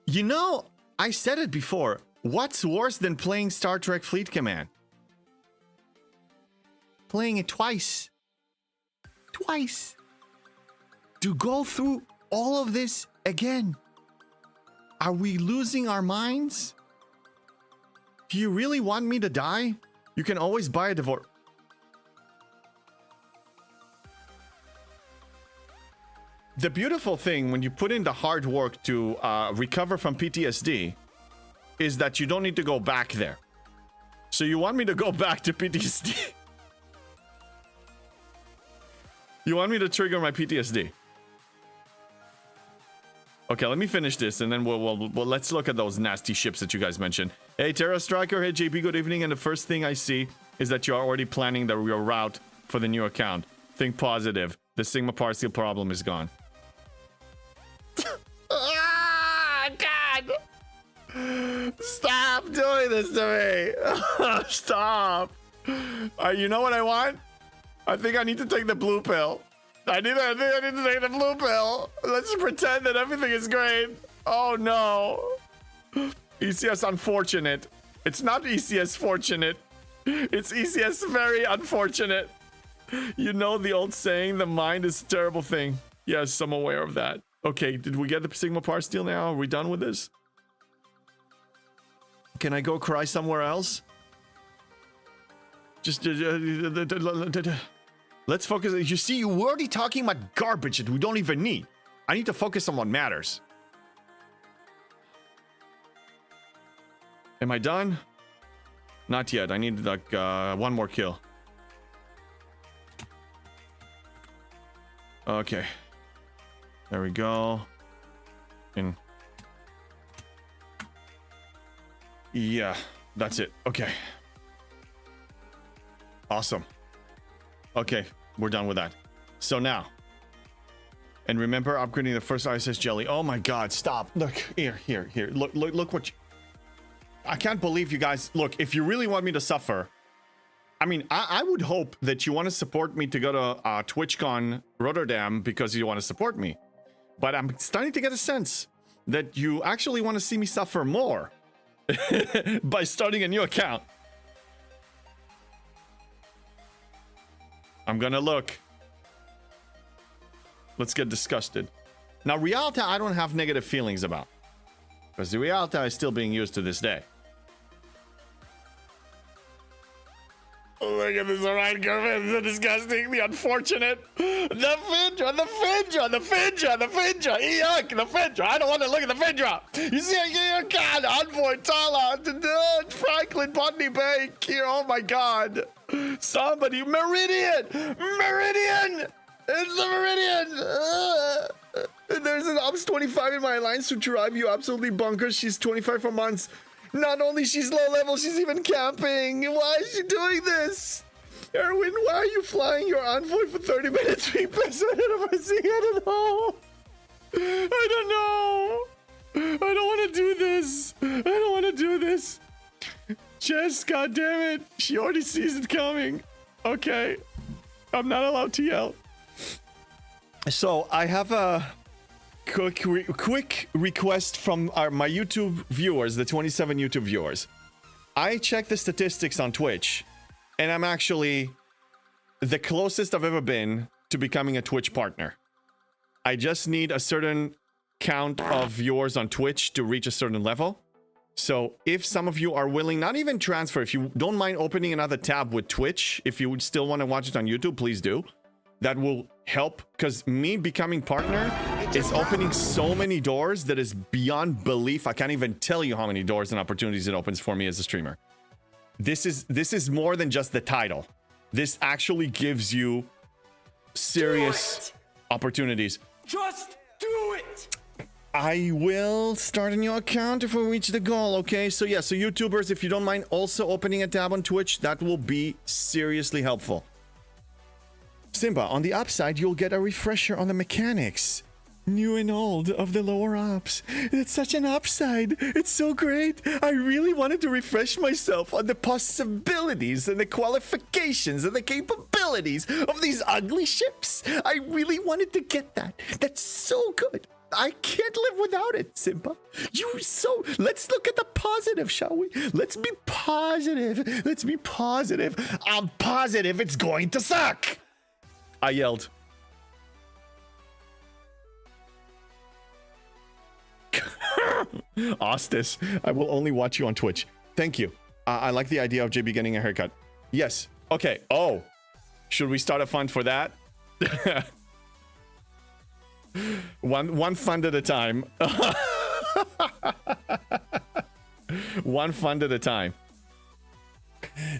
You know, I said it before. What's worse than playing Star Trek Fleet Command? Playing it twice. To go through all of this again. Are we losing our minds? Do you really want me to die? You can always buy a Devore. The beautiful thing when you put in the hard work to recover from PTSD is that you don't need to go back there. So you want me to go back to PTSD? You want me to trigger my PTSD? Okay, let me finish this, and then we'll let's look at those nasty ships that you guys mentioned. Hey, Terra Striker. Hey, JP. Good evening. And the first thing I see is that you are already planning your route for the new account. Think positive. The Sigma partial problem is gone. Ah, God! Stop doing this to me! Stop! You know what I want? I think I need to take the blue pill. I think I need to take the blue pill. Let's pretend that everything is great. Oh no. ECS unfortunate. It's not ECS fortunate. It's ECS very unfortunate. You know the old saying, the mind is a terrible thing. Yes, I'm aware of that. Okay, did we get the Sigma Par Steel now? Are we done with this? Can I go cry somewhere else? Just let's focus. You see, we're already talking about garbage that we don't even need. I need to focus on what matters. Am I done? Not yet. I need like one more kill. Okay. There we go. And yeah, that's it. Okay. Awesome. Okay, we're done with that. So now, and remember upgrading the first ISS jelly. Oh my God, stop. Look, here. Look what you... I can't believe you guys... Look, if you really want me to suffer, I mean, I would hope that you want to support me to go to TwitchCon Rotterdam because you want to support me. But I'm starting to get a sense that you actually want to see me suffer more by starting a new account. I'm gonna look. Let's get disgusted. Now, Realta, I don't have negative feelings about. Because the Realta is still being used to this day. Look at this Orion Corvette. It's so disgusting. The unfortunate. The Findra. Yuck, the Findra. I don't want to look at the Findra. You see, God, Envoy, Tala, Franklin, Putney Bay. Here, oh my God. Somebody, Meridian. It's the Meridian. There's an Ops 25 in my alliance to drive you absolutely bonkers. She's 25 for months. Not only she's low level, she's even camping. Why is she doing this? Erwin, why are you flying your Envoy for 30 minutes? I don't know. I don't know. I don't want to do this. Jess, goddammit. She already sees it coming. Okay. I'm not allowed to yell. So, I have a quick request from my YouTube viewers, the 27 YouTube viewers. I checked the statistics on Twitch, and I'm actually the closest I've ever been to becoming a Twitch partner. I just need a certain count of viewers on Twitch to reach a certain level. So if some of you are willing, not even transfer, if you don't mind opening another tab with Twitch, if you would still want to watch it on YouTube, please do. That will help, because me becoming partner is opening so many doors that is beyond belief. I can't even tell you how many doors and opportunities it opens for me as a streamer. This is more than just the title. This actually gives you serious opportunities. Just do it! I will start a new account if we reach the goal, okay? So yeah, so YouTubers, if you don't mind also opening a tab on Twitch, that will be seriously helpful. Simba, on the upside, you'll get a refresher on the mechanics. New and old of the lower ops. It's such an upside. It's so great. I really wanted to refresh myself on the possibilities and the qualifications and the capabilities of these ugly ships. I really wanted to get that. That's so good. I can't live without it, Simba. Let's look at the positive, shall we? Let's be positive. I'm positive it's going to suck. I yelled. Ostis, I will only watch you on Twitch. Thank you. I like the idea of JB getting a haircut. Yes. Okay. Oh, should we start a fund for that? One fund at a time. One fund at a time.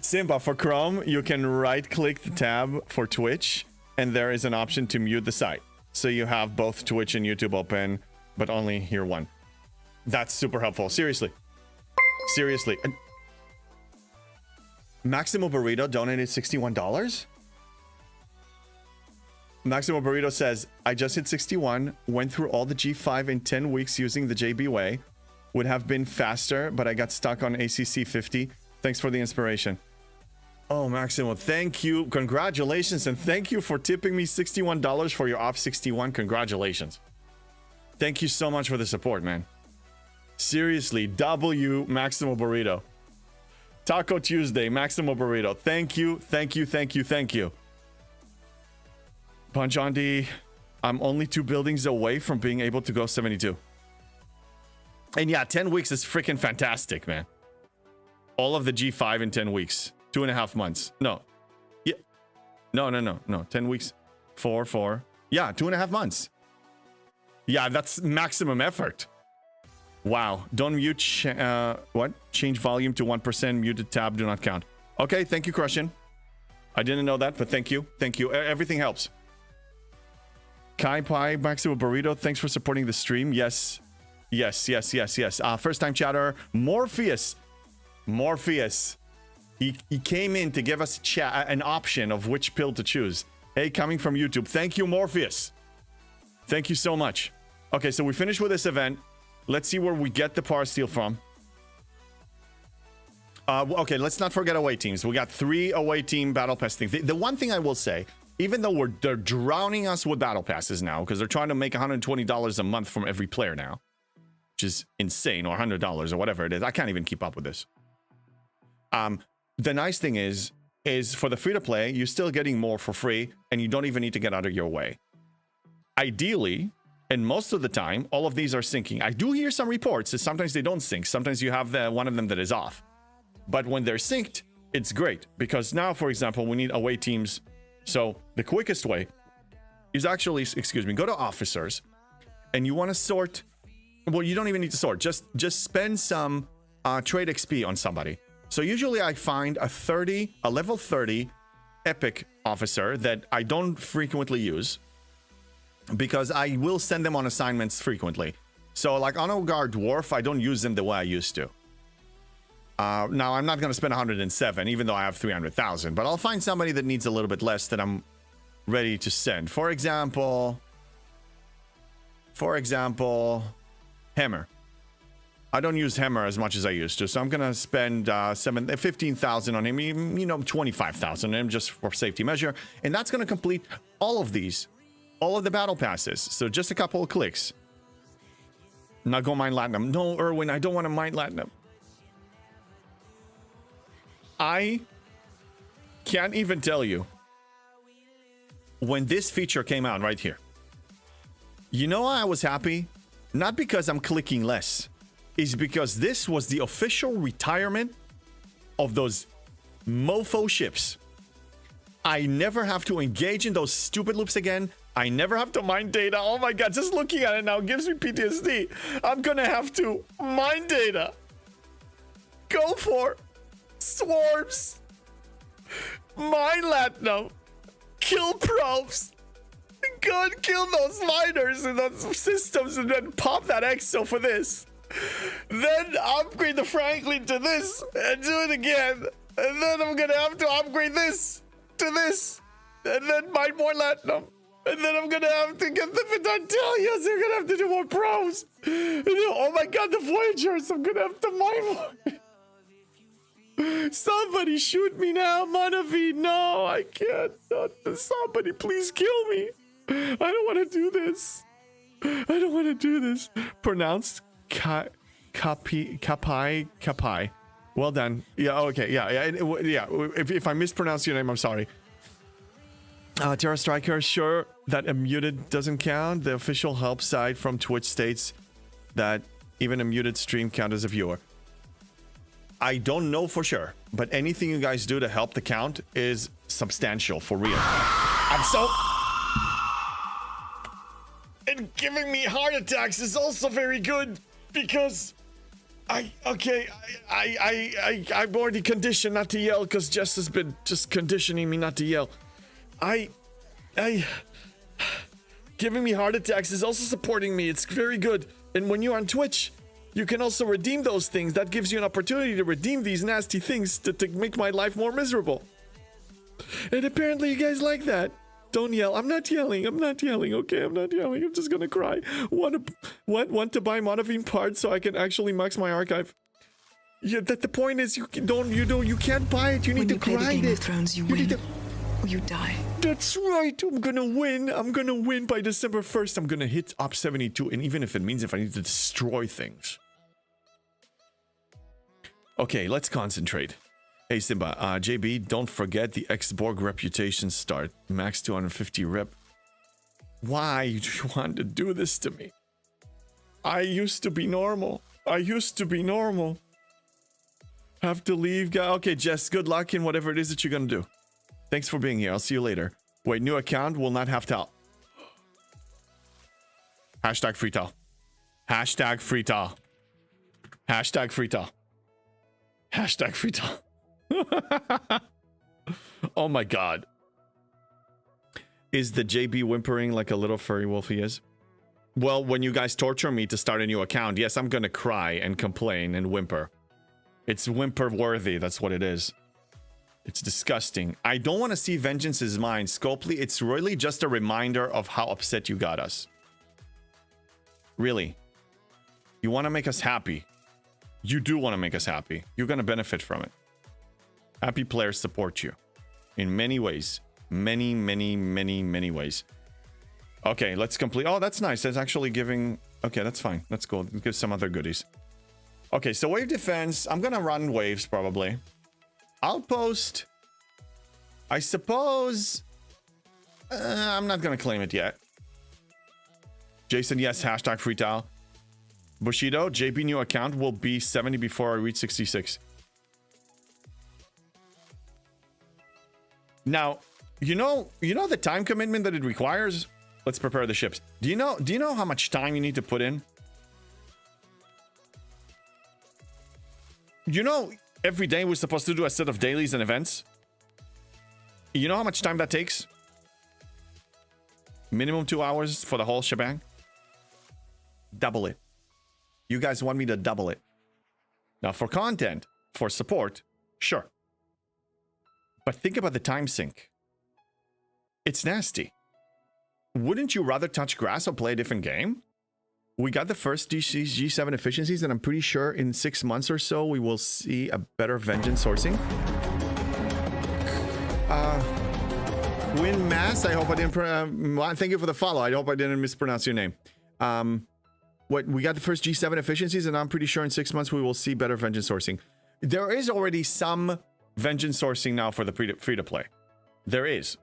Simba, for Chrome, you can right-click the tab for Twitch and there is an option to mute the site. So you have both Twitch and YouTube open, but only hear one. That's super helpful. Seriously. Seriously. Maximo Burrito donated $61. Maximo Burrito says, I just hit 61, went through all the G5 in 10 weeks using the JB way. Would have been faster, but I got stuck on ACC 50. Thanks for the inspiration. Oh, Maximo, thank you. Congratulations, and thank you for tipping me $61 for your Op 61. Congratulations. Thank you so much for the support, man. Seriously, W Maximo Burrito. Taco Tuesday, Maximo Burrito. Thank you, thank you, thank you, thank you. Punch on D. I'm only 2 buildings away from being able to go 72. And yeah, 10 weeks is freaking fantastic, man. All of the G5 in 10 weeks. 2.5 months. No. Yeah. No. 10 weeks. 4. Yeah, 2.5 months. Yeah, that's maximum effort. Wow. Don't mute. What? Change volume to 1%. Muted tab. Do not count. Okay, thank you, Crushin. I didn't know that, but thank you. Thank you. Everything helps. Kai Pai, Maximo Burrito, thanks for supporting the stream. Yes. First time chatter, Morpheus. He came in to give us an option of which pill to choose. Hey, coming from YouTube. Thank you, Morpheus. Thank you so much. Okay, so we finished with this event. Let's see where we get the power steal from. Okay, let's not forget away teams. We got 3 away team battle pass things. The one thing I will say, even though they're drowning us with battle passes now, because they're trying to make $120 a month from every player now, which is insane, or $100 or whatever it is. I can't even keep up with this. The nice thing is for the free-to-play, you're still getting more for free, and you don't even need to get out of your way. Ideally, and most of the time, all of these are syncing. I do hear some reports that sometimes they don't sync. Sometimes you have one of them that is off. But when they're synced, it's great. Because now, for example, we need away teams. So the quickest way is actually, go to officers, and you want to sort. Well, you don't even need to sort. Just spend some trade XP on somebody. So usually I find a level 30 epic officer that I don't frequently use, because I will send them on assignments frequently. So like Honor Guard Dwarf, I don't use them the way I used to. Now I'm not going to spend 107, even though I have 300,000, but I'll find somebody that needs a little bit less that I'm ready to send. For example, Hammer. I don't use Hammer as much as I used to, so I'm gonna spend 15,000 on him, 25,000 on him just for safety measure, and that's gonna complete all of the battle passes. So just a couple of clicks. Now go mine Latinum. No, Erwin, I don't want to mine Latinum. I can't even tell you when this feature came out right here. You know why I was happy? Not because I'm clicking less. Is because this was the official retirement of those mofo ships. I never have to engage in those stupid loops again. I never have to mine data. Oh my god, just looking at it now gives me PTSD. I'm gonna have to mine data. Go for swarms. Mine Latinum. Kill probes. Go and kill those miners in those systems and then pop that exo for this. Then upgrade the Franklin to this and do it again. And then I'm gonna have to upgrade this to this. And then mine more Latinum. And then I'm gonna have to get the Vitantelias. I'm gonna have to do more pros. And then, oh my god, the Voyagers. I'm gonna have to mine more. Somebody shoot me now, Manavi. No, I can't. Somebody please kill me. I don't want to do this. I don't want to do this. Pronounced Kapai. Well done. Yeah, okay. Yeah. If I mispronounce your name, I'm sorry. Terra Striker, sure that a muted doesn't count. The official help site from Twitch states that even a muted stream counts as a viewer. I don't know for sure, but anything you guys do to help the count is substantial, for real. I'm so... And giving me heart attacks is also very good, because I'm already conditioned not to yell, because Jess has been just conditioning me not to yell. Giving me heart attacks is also supporting me. It's very good. And when you're on Twitch, you can also redeem those things. That gives you an opportunity to redeem these nasty things to make my life more miserable. And apparently you guys like that. Don't yell. I'm not yelling. I'm not yelling. Okay, I'm not yelling. I'm just gonna cry. Want to buy Monavine parts so I can actually max my archive. Yeah, that the point is you can't buy it. You need to grind it. When you play the Game of Thrones, you win or you die. That's right. I'm gonna win. I'm gonna win by December 1st. I'm gonna hit up 72, and even if it means if I need to destroy things. Okay, let's concentrate. Hey Simba, JB, don't forget the X-Borg reputation start. Max 250 rep. Why do you want to do this to me? I used to be normal. Have to leave, guy. Okay, Jess, good luck in whatever it is that you're gonna do. Thanks for being here. I'll see you later. Wait, new account will not have to. Hashtag free towel. Hashtag free towel. Hashtag free towel. Hashtag free towel. Oh my god. Is the JB whimpering like a little furry wolf he is? Well, when you guys torture me to start a new account, yes, I'm gonna cry and complain and whimper. It's whimper worthy, that's what it is. It's disgusting. I don't want to see Vengeance is Mine. Scopely, it's really just a reminder of how upset you got us. Really. You want to make us happy. You do want to make us happy. You're going to benefit from it. Happy players support you. In many ways. Many, many, many, many ways. Okay, let's complete. Oh, that's nice. That's actually giving... Okay, that's fine. That's cool. Give some other goodies. Okay, so wave defense. I'm going to run waves, probably. Outpost. I suppose... I'm not going to claim it yet. Jason, yes. Hashtag free towel. Bushido, JB new account will be 70 before I reach 66. Now, you know the time commitment that it requires? Let's prepare the ships. Do you know how much time you need to put in? You know, every day we're supposed to do a set of dailies and events. You know how much time that takes? Minimum 2 hours for the whole shebang. Double it. You guys want me to double it. Now for content, for support, sure. But think about the time sink. It's nasty. Wouldn't you rather touch grass or play a different game? We got the first G7 efficiencies, and I'm pretty sure in 6 months or so, we will see a better Vengeance sourcing. Win Mass, I hope I didn't... thank you for the follow. I hope I didn't mispronounce your name. We got the first G7 efficiencies, and I'm pretty sure in 6 months we will see better Vengeance sourcing. There is already some Vengeance sourcing now for the free-to-play. There is.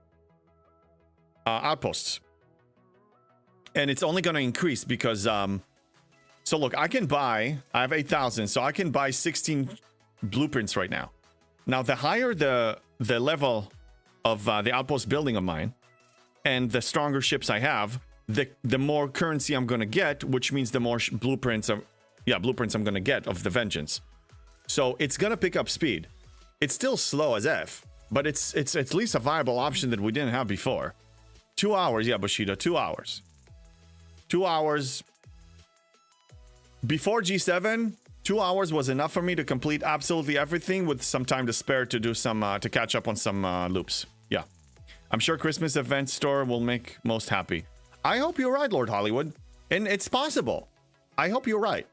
Outposts. And it's only going to increase because... so look, I have 8,000, so I can buy 16 blueprints right now. Now, the higher the level of the outpost building of mine, and the stronger ships I have, the more currency I'm going to get, which means the more blueprints I'm going to get of the Vengeance. So it's going to pick up speed. It's still slow as F, but it's at least a viable option that we didn't have before. 2 hours, yeah, Bushido, 2 hours. 2 hours. Before G7, 2 hours was enough for me to complete absolutely everything with some time to spare to do some, to catch up on some loops. Yeah. I'm sure Christmas event store will make most happy. I hope you're right, Lord Hollywood. And it's possible. I hope you're right.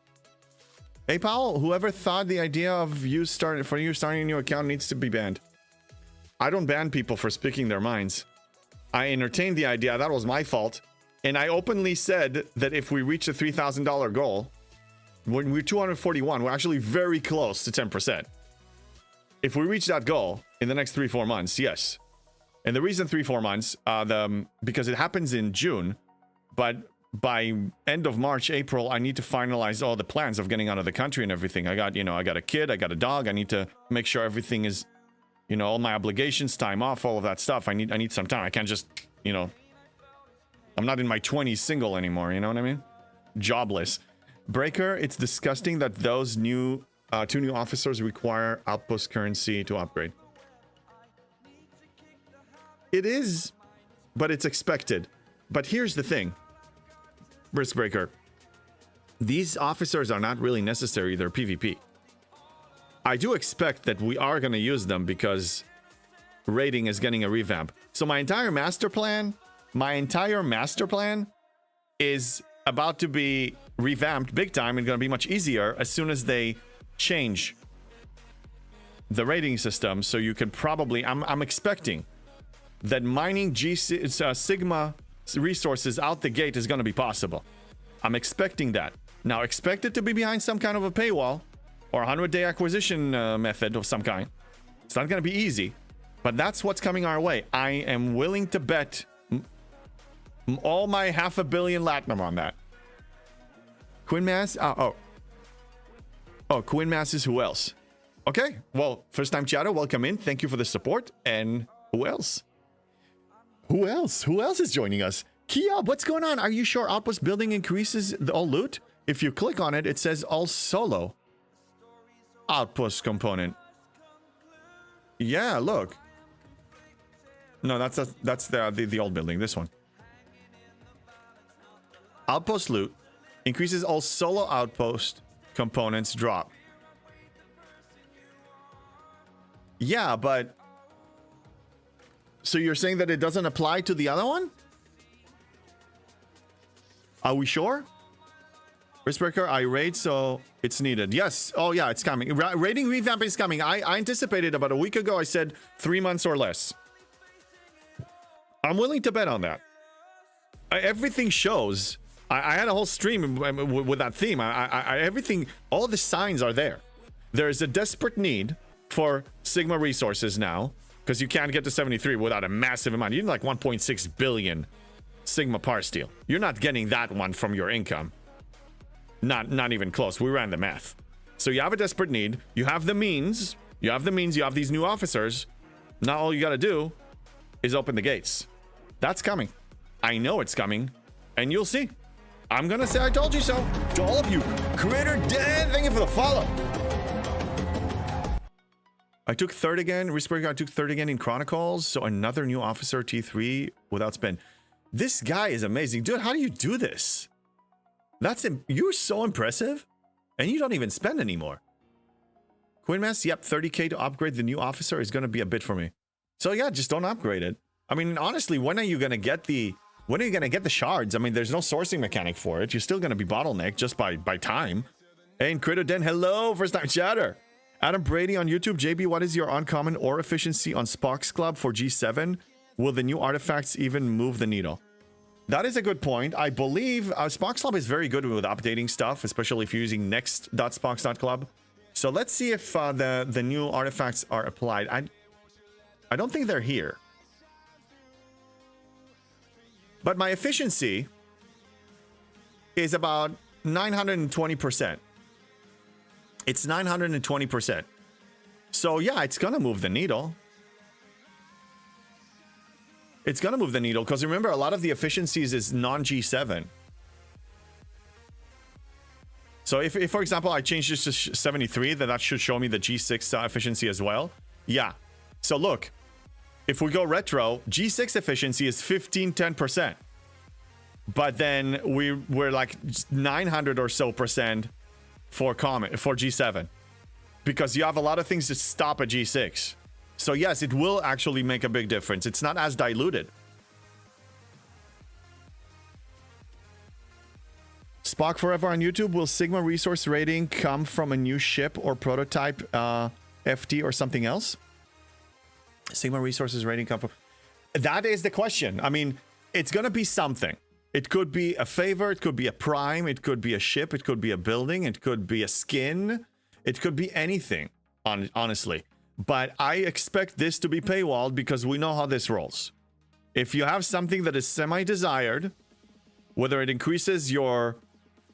Hey, Powell, whoever thought the idea of you starting a new account needs to be banned. I don't ban people for speaking their minds. I entertained the idea. That was my fault. And I openly said that if we reach the $3,000 goal, when we're 241, we're actually very close to 10%. If we reach that goal in the next 3-4 months, yes. And the reason 3-4 months, because it happens in June, but by end of March, April, I need to finalize all the plans of getting out of the country and everything. I got a kid, I got a dog. I need to make sure everything is, all my obligations, time off, all of that stuff. I need some time. I can't just, I'm not in my 20s single anymore. You know what I mean? Jobless. Breaker, it's disgusting that those two new officers require outpost currency to upgrade. It is but it's expected. But here's the thing, Risk Breaker. These officers are not really necessary. They're PvP. I do expect that we are going to use them because raiding is getting a revamp. So my entire master plan is about to be revamped big time and going to be much easier as soon as they change the rating system. So you can probably, I'm expecting that mining Sigma resources out the gate is going to be possible. I'm expecting that. Now, expect it to be behind some kind of a paywall or a 100-day acquisition method of some kind. It's not going to be easy, but that's what's coming our way. I am willing to bet all my $500 million latinum on that. Quinn Mass? Oh, Quinn Mass is who else? Okay, well, first time chatter, welcome in. Thank you for the support. And who else? Who else is joining us? Kia, what's going on? Are you sure Outpost building increases the all loot? If you click on it, it says all solo Outpost component. Yeah, look. No, that's the old building. This one. Outpost loot increases all solo outpost components drop. Yeah, but so you're saying that it doesn't apply to the other one? Are we sure? Riskbreaker, I raid, so it's needed. Yes. Oh, yeah, it's coming. Raiding revamp is coming. I anticipated about a week ago. I said 3 months or less. I'm willing to bet on that. Everything shows. I had a whole stream with that theme. Everything, all the signs are there. There is a desperate need for Sigma resources now, because you can't get to 73 without a massive amount. You need like 1.6 billion Sigma par steel. You're not getting that one from your income. Not even close. We ran the math. So you have a desperate need. You have the means. You have these new officers. Now all you got to do is open the gates. That's coming. I know it's coming. And you'll see. I'm going to say I told you so to all of you. Critter Dan, thank you for the follow. I took third again. Riskbreaker, I took third again in Chronicles. So another new officer, T3, without spend. This guy is amazing. Dude, how do you do this? You're so impressive. And you don't even spend anymore. Quinmass, yep, 30k to upgrade the new officer is going to be a bit for me. So yeah, just don't upgrade it. I mean, honestly, when are you going to get the shards? I mean, there's no sourcing mechanic for it. You're still going to be bottlenecked just by time. Hey, and Critter Den, hello, first time chatter. Adam Brady on YouTube. JB, what is your uncommon ore efficiency on Spock's Club for G7? Will the new artifacts even move the needle? That is a good point. I believe Spock's Club is very good with updating stuff, especially if you're using next.spox.club. So let's see if the new artifacts are applied. I don't think they're here. But my efficiency is about 920%. It's 920%. So yeah, it's gonna move the needle. It's gonna move the needle because remember, a lot of the efficiencies is non-G7. So if for example, I change this to 73, then that should show me the G6 efficiency as well. Yeah. So look, if we go retro, G6 efficiency is 10%. But then we're like 900 or so percent for G7. Because you have a lot of things that stop at G6. So yes, it will actually make a big difference. It's not as diluted. Spock Forever on YouTube. Will Sigma resource rating come from a new ship or prototype FT or something else? Sigma resources rating come from... That is the question. I mean, it's going to be something. It could be a favor. It could be a prime. It could be a ship. It could be a building. It could be a skin. It could be anything, honestly. But I expect this to be paywalled because we know how this rolls. If you have something that is semi-desired, whether it increases your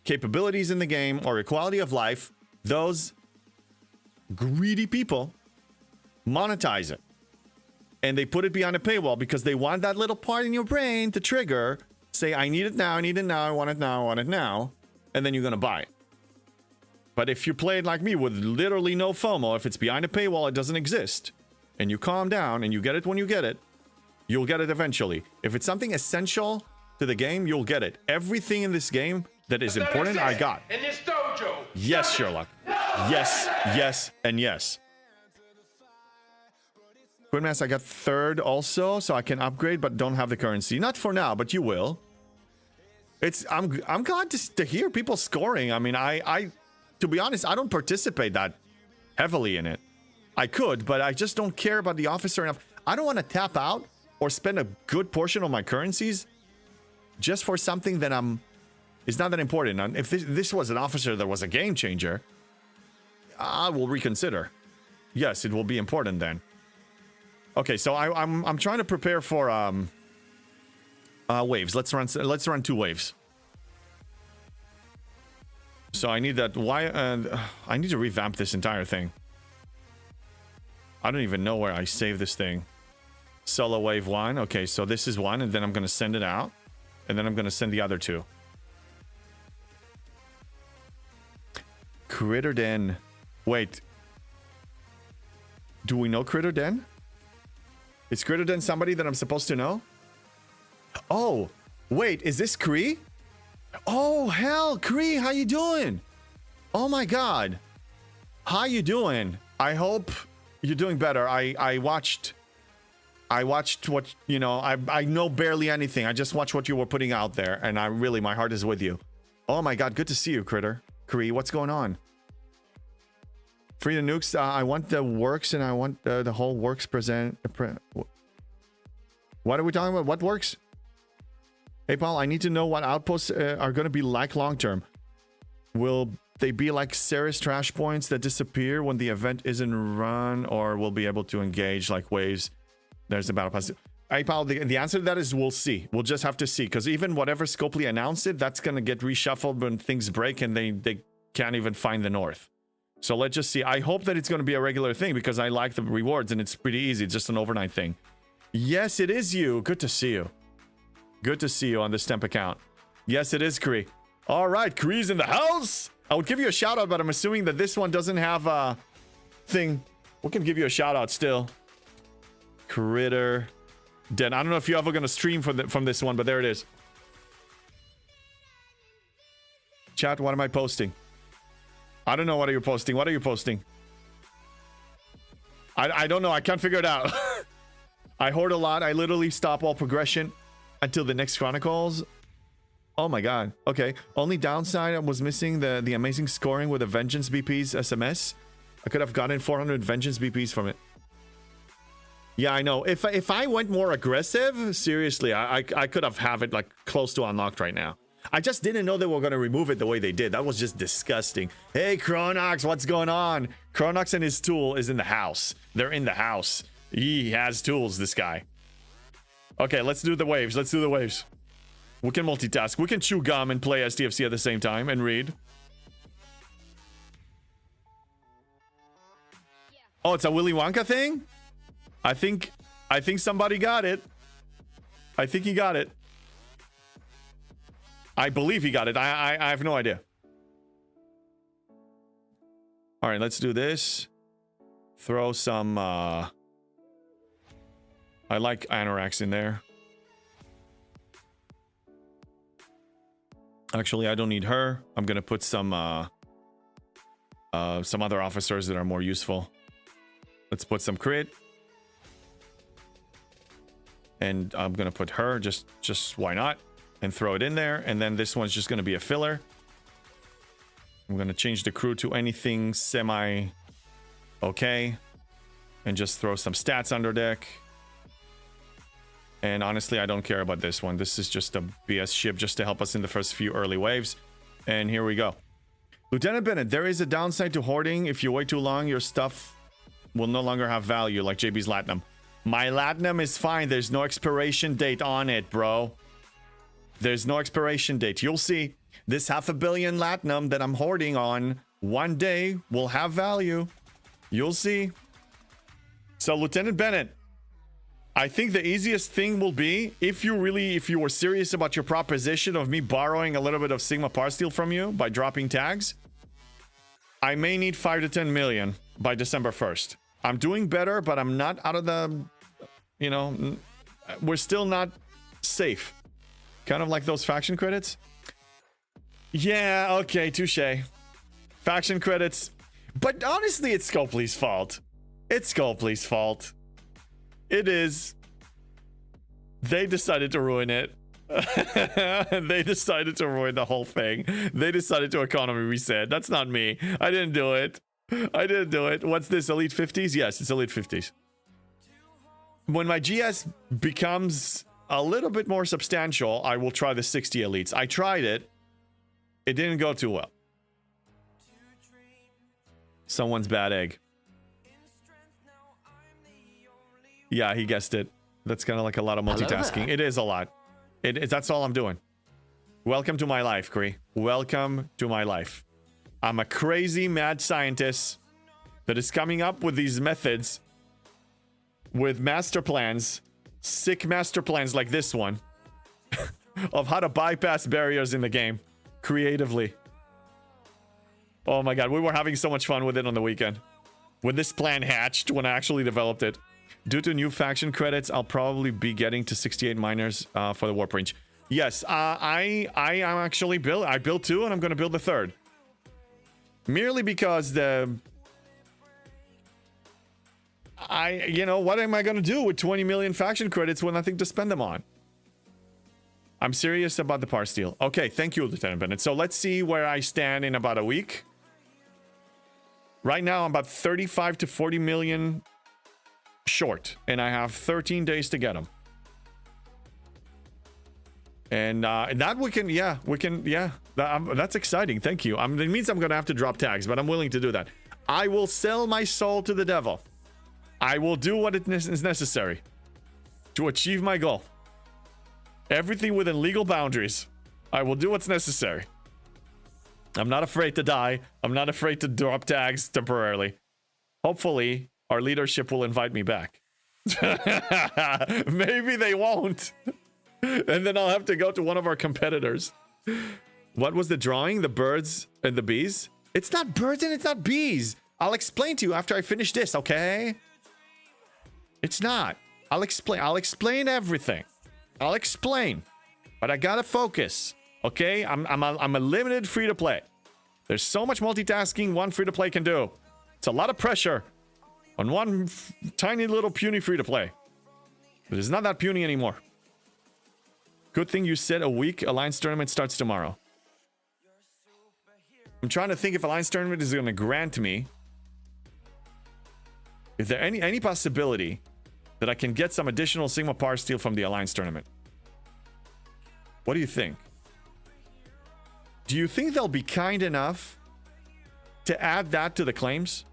capabilities in the game or your quality of life, those greedy people monetize it. And they put it behind a paywall because they want that little part in your brain to trigger, say, I need it now, I need it now, I want it now, I want it now, and then you're going to buy it. But if you play it like me with literally no FOMO, if it's behind a paywall, it doesn't exist, and you calm down and you get it when you get it, You'll get it eventually. If it's something essential to the game, you'll get it. Everything in this game that is important, I got. In this dojo. Yes, Sherlock. Yes, yes, and yes. Quidmass, I got third also, so I can upgrade, but don't have the currency. Not for now, but you will. I'm glad to hear people scoring. I mean, I to be honest, I don't participate that heavily in it. I could, but I just don't care about the officer enough. I don't want to tap out or spend a good portion of my currencies just for something that is not that important. And if this was an officer that was a game changer, I will reconsider. Yes, it will be important then. Okay, so I'm trying to prepare for waves. Let's run 2 waves. So I need that. I need to revamp this entire thing. I don't even know where I save this thing. Solo wave 1. Okay, so this is 1, and then I'm gonna send it out, and then I'm gonna send the other 2. Critter Den. Wait. Do we know Critter Den? Is Critter Den somebody that I'm supposed to know? Oh, wait, is this Kree? Oh, hell, Kree, how you doing? Oh my god. How you doing? I hope you're doing better. I watched what, you know, I know barely anything. I just watched what you were putting out there, and my heart is with you. Oh my god, good to see you, Kree, what's going on? Free the nukes. I want the works, and I want the whole works present. What are we talking about? What works? Hey, Paul, I need to know what outposts are going to be like long term. Will they be like Ceres trash points that disappear when the event isn't run, or will be able to engage like waves? There's the battle pass. Hey, Paul, the answer to that is we'll see. We'll just have to see, because even whatever Scopely announced it, that's going to get reshuffled when things break and they can't even find the north. So let's just see. I hope that it's going to be a regular thing, because I like the rewards and it's pretty easy. It's just an overnight thing. Yes, it is you. Good to see you. Good to see you on this temp account. Yes, it is Kree. All right, Kree's in the house. I would give you a shout out, but I'm assuming that this one doesn't have a thing. We can give you a shout out still. Critter Den. I don't know if you're ever going to stream from this one, but there it is. Chat, what am I posting? I don't know what you're posting. What are you posting? I don't know. I can't figure it out. I hoard a lot. I literally stop all progression until the next Chronicles. Oh my god. Okay. Only downside, I was missing the amazing scoring with the Vengeance BP's SMS. I could have gotten 400 Vengeance BPs from it. Yeah, I know. If I went more aggressive, seriously, I could have it like close to unlocked right now. I just didn't know they were going to remove it the way they did. That was just disgusting. Hey, Chronox, what's going on? Chronox and his tool is in the house. They're in the house. He has tools, this guy. Okay, let's do the waves. Let's do the waves. We can multitask. We can chew gum and play STFC at the same time and read. Oh, it's a Willy Wonka thing? I think somebody got it. I think he got it. I believe he got it. I have no idea. All right, let's do this. Throw some I like Anoraks in there. Actually, I don't need her. I'm gonna put some other officers that are more useful. Let's put some crit. And I'm gonna put her, just why not? And throw it in there. And then this one's just gonna be a filler. I'm gonna change the crew to anything semi okay. And just throw some stats under deck. And honestly, I don't care about this one. This is just a BS ship just to help us in the first few early waves. And here we go. Lieutenant Bennett, there is a downside to hoarding. If you wait too long, your stuff will no longer have value, like JB's Latinum. My Latinum is fine. There's no expiration date on it, bro. There's no expiration date. You'll see. This 500 million Latinum that I'm hoarding on one day will have value. You'll see. So, Lieutenant Bennett, I think the easiest thing will be, if you were serious about your proposition of me borrowing a little bit of Sigma Parsteel from you by dropping tags, I may need 5 to 10 million by December 1st. I'm doing better, but I'm not out of the, you know, we're still not safe. Kind of like those faction credits. Yeah, okay, touche. Faction credits. But honestly, it's Scopely's fault. It's Scopely's fault. It is. They decided to ruin it. They decided to ruin the whole thing. They decided to economy reset. That's not me. I didn't do it. I didn't do it. What's this? Elite 50s? Yes, it's Elite 50s. When my GS becomes a little bit more substantial, I will try the 60 elites. I tried it. It didn't go too well. Someone's bad egg. Yeah, he guessed it. That's kind of like a lot of multitasking. It is a lot. That's all I'm doing. Welcome to my life, Kree. Welcome to my life. I'm a crazy mad scientist that is coming up with these methods with master plans, sick master plans like this one, of how to bypass barriers in the game creatively. Oh my god, we were having so much fun with it on the weekend. When this plan hatched, when I actually developed it. Due to new faction credits, I'll probably be getting to 68 miners for the warp range. Yes, I am actually I built 2 and I'm going to build the 3rd. Merely because you know, what am I going to do with 20 million faction credits with nothing to spend them on? I'm serious about the parse deal. Okay, thank you, Lieutenant Bennett. So let's see where I stand in about a week. Right now, I'm about 35 to 40 million short, and I have 13 days to get them. And that we can, that's exciting. Thank you. It means I'm going to have to drop tags, but I'm willing to do that. I will sell my soul to the devil. I will do what is necessary to achieve my goal. Everything within legal boundaries. I will do what's necessary. I'm not afraid to die. I'm not afraid to drop tags temporarily. Hopefully, our leadership will invite me back. Maybe they won't. And then I'll have to go to one of our competitors. What was the drawing? The birds and the bees? It's not birds and it's not bees. I'll explain to you after I finish this, okay? It's not. I'll explain. I'll explain everything. I'll explain. But I gotta focus, okay? I'm a limited free-to-play. There's so much multitasking one free-to-play can do. It's a lot of pressure on one tiny little puny free-to-play. But it's not that puny anymore. Good thing you said a week. Alliance tournament starts tomorrow. I'm trying to think if Alliance tournament is going to grant me. Is there any possibility that I can get some additional Sigma Power Steel from the Alliance tournament? What do you think? Do you think they'll be kind enough to add that to the claims?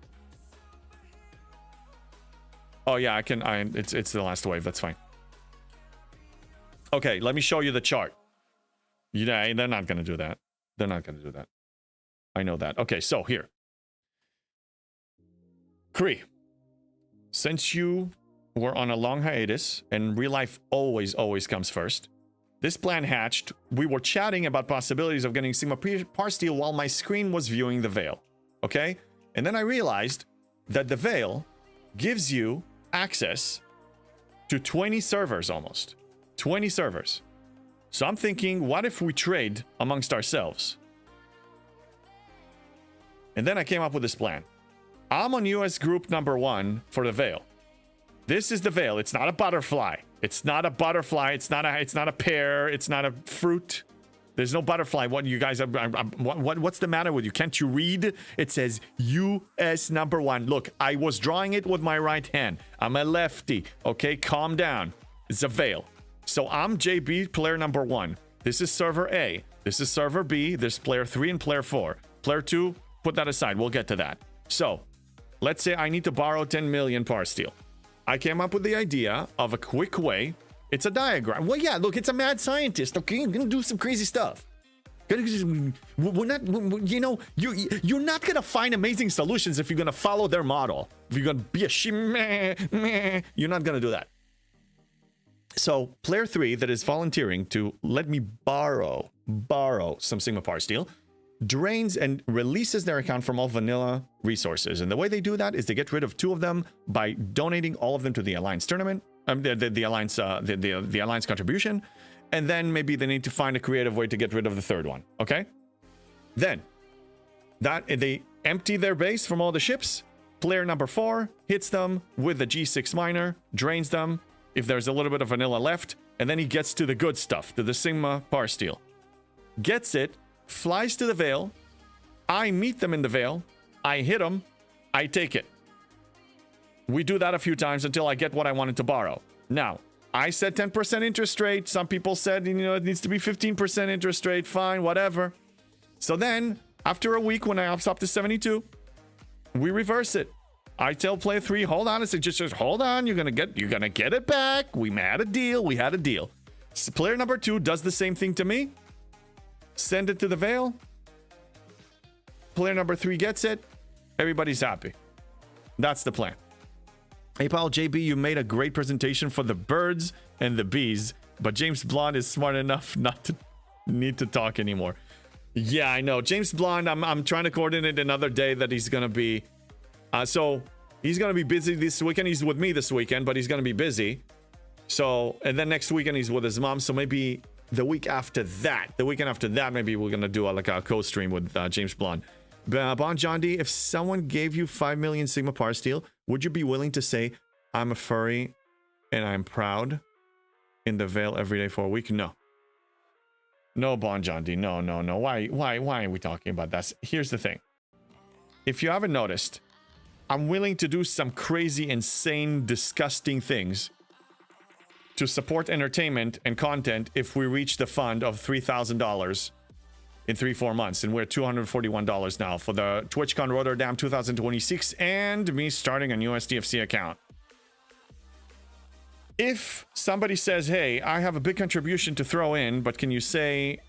Oh yeah, I can. It's the last wave. That's fine. Okay, let me show you the chart. Yeah, they're not going to do that. They're not going to do that. I know that. Okay, so here. Kree, since you were on a long hiatus, and real life always comes first, this plan hatched. We were chatting about possibilities of getting Sigma Power Steel while my screen was viewing the Veil. Okay? And then I realized that the Veil gives you access to 20 servers almost. 20 servers. So I'm thinking, what if we trade amongst ourselves? And then I came up with this plan. I'm on US group number 1 for the Veil. This is the Veil. It's not a butterfly. It's not a butterfly. It's not a pear. It's not a fruit. There's no butterfly. What you guys are, what's the matter with you? Can't you read? It says US number 1. Look, I was drawing it with my right hand. I'm a lefty. Okay, calm down. It's a Veil. So I'm JB, player number 1. This is server A. This is server B. There's player 3 and player 4. Player 2, put that aside. We'll get to that. So let's say I need to borrow 10 million Power Steel. I came up with the idea of a quick way. It's a diagram. Well, yeah, look, it's a mad scientist. Okay, I'm gonna do some crazy stuff. We're not, you know, you're not gonna find amazing solutions if you're gonna follow their model. If you're gonna be a you're not gonna do that. So player 3 that is volunteering to let me borrow some Sigma Power Steel drains and releases their account from all vanilla resources. And the way they do that is they get rid of 2 of them by donating all of them to the Alliance tournament, the Alliance, the Alliance contribution. And then maybe they need to find a creative way to get rid of the 3rd one. Okay. Then they empty their base from all the ships. Player number 4 hits them with the G6 miner, drains them if there's a little bit of vanilla left, and then he gets to the good stuff, to the Sigma Power Steel. Gets it, flies to the Veil. I meet them in the Veil. I hit them. I take it. We do that a few times until I get what I wanted to borrow. Now, I said 10% interest rate. Some people said, it needs to be 15% interest rate. Fine, whatever. So then, after a week when I ups up to 72, we reverse it. I tell player 3, hold on a second, just hold on, you're gonna get it back. We had a deal. So player number 2 does the same thing to me. Send it to the Veil. Player number 3 gets it. Everybody's happy. That's the plan. Hey pal, JB, you made a great presentation for the birds and the bees, but James Blonde is smart enough not to need to talk anymore. Yeah, I know. James Blonde, I'm trying to coordinate another day that he's gonna be. So he's gonna be busy this weekend. He's with me this weekend, but he's gonna be busy. So, and then next weekend he's with his mom. So maybe the weekend after that, maybe we're gonna do a co-stream with James Blonde. Bon Jondi, if someone gave you 5 million Sigma Power Steel, would you be willing to say, I'm a furry and I'm proud in the Veil every day for a week? No. No, Bon Jondi. No. Why are we talking about that? Here's the thing. If you haven't noticed, I'm willing to do some crazy, insane, disgusting things to support entertainment and content if we reach the fund of $3,000 in 3-4 months. And we're at $241 now for the TwitchCon Rotterdam 2026 and me starting a new SDFC account. If somebody says, hey, I have a big contribution to throw in, but can you say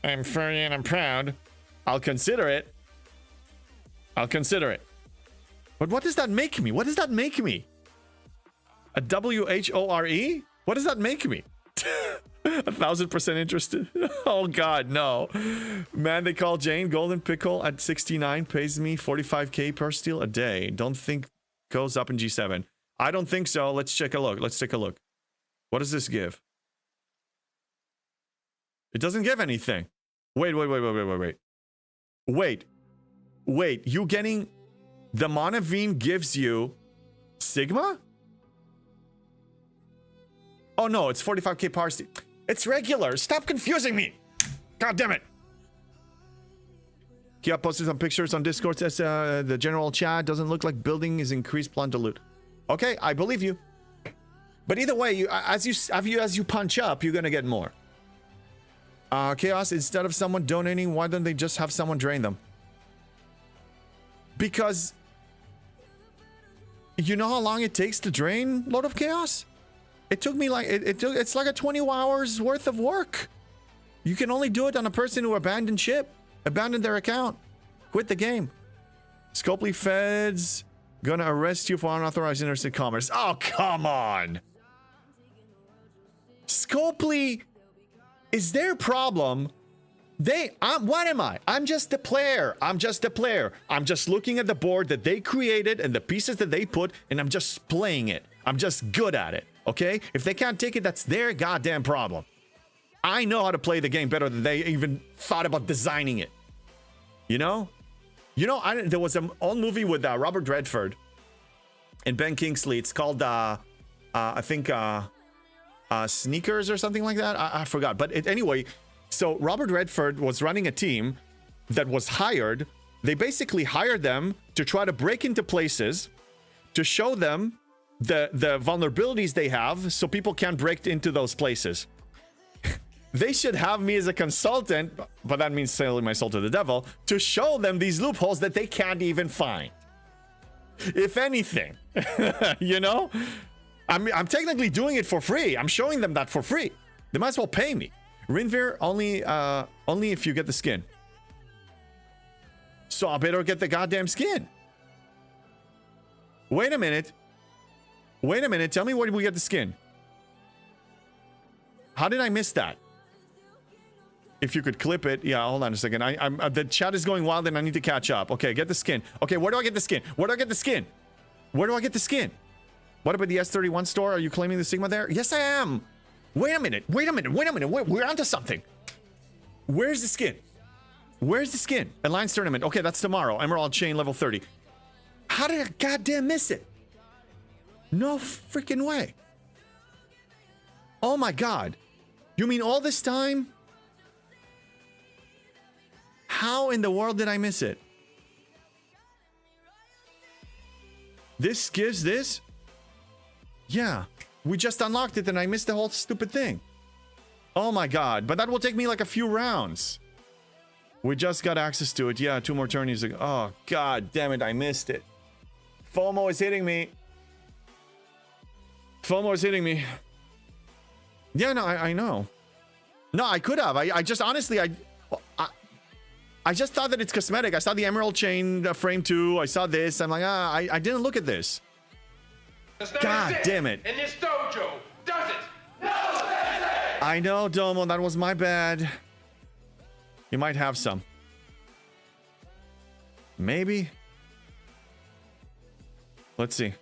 I'm furry and I'm proud, I'll consider it. But what does that make me? A WHORE? What does that make me? 1,000% interested. Oh god, no. Man, they call Jane Golden Pickle at 69 pays me 45k per steel a day. Don't think goes up in G7. I don't think so. Let's take a look. What does this give? It doesn't give anything. Wait. You getting the Monavine gives you Sigma? Oh no, it's 45k power steel. It's regular. Stop confusing me. God damn it. Kia posted some pictures on Discord. Says the general chat doesn't look like building is increased plan to loot. Okay, I believe you. But either way, as you punch up, you're gonna get more. Chaos, instead of someone donating, why don't they just have someone drain them? Because you know how long it takes to drain Lord of Chaos? It took me like it's like a 20 hours worth of work. You can only do it on a person who abandoned their account, quit the game. Scopely Feds gonna arrest you for unauthorized interstate commerce. Oh, come on. Scopely is their problem. What am I? I'm just a player. I'm just looking at the board that they created and the pieces that they put, and I'm just playing it. I'm just good at it. Okay? If they can't take it, that's their goddamn problem. I know how to play the game better than they even thought about designing it. You know? There was an old movie with Robert Redford and Ben Kingsley. It's called, I think, Sneakers or something like that. I forgot. But anyway, so Robert Redford was running a team that was hired. They basically hired them to try to break into places to show them the vulnerabilities they have so people can't break into those places. They should have me as a consultant, but that means selling my soul to the devil, to show them these loopholes that they can't even find. If anything, you know? I'm technically doing it for free. I'm showing them that for free. They might as well pay me. Rinvir, only if you get the skin. So I better get the goddamn skin. Wait a minute. Tell me where we get the skin. How did I miss that? If you could clip it. Yeah, hold on a second. I'm the chat is going wild and I need to catch up. Okay, get the skin. Okay, where do I get the skin? Where do I get the skin? Where do I get the skin? What about the S31 store? Are you claiming the Sigma there? Yes, I am. Wait a minute. Wait a minute. Wait a minute. We're onto something. Where's the skin? Where's the skin? Alliance tournament. Okay, that's tomorrow. Emerald chain level 30. How did I goddamn miss it? No freaking way. Oh my god. You mean all this time? How in the world did I miss it? This gives this? Yeah. We just unlocked it and I missed the whole stupid thing. Oh my god. But that will take me like a few rounds. We just got access to it. Yeah, 2 more tourneys ago. Oh god damn it, I missed it. FOMO is hitting me. FOMO is hitting me. Yeah, no, I know. No, I could have. I just honestly, I just thought that it's cosmetic. I saw the emerald chain frame 2. I saw this. I'm like, I didn't look at this. God damn it. In this dojo, does it? No, sensei! I know, Domo. That was my bad. You might have some. Maybe. Let's see.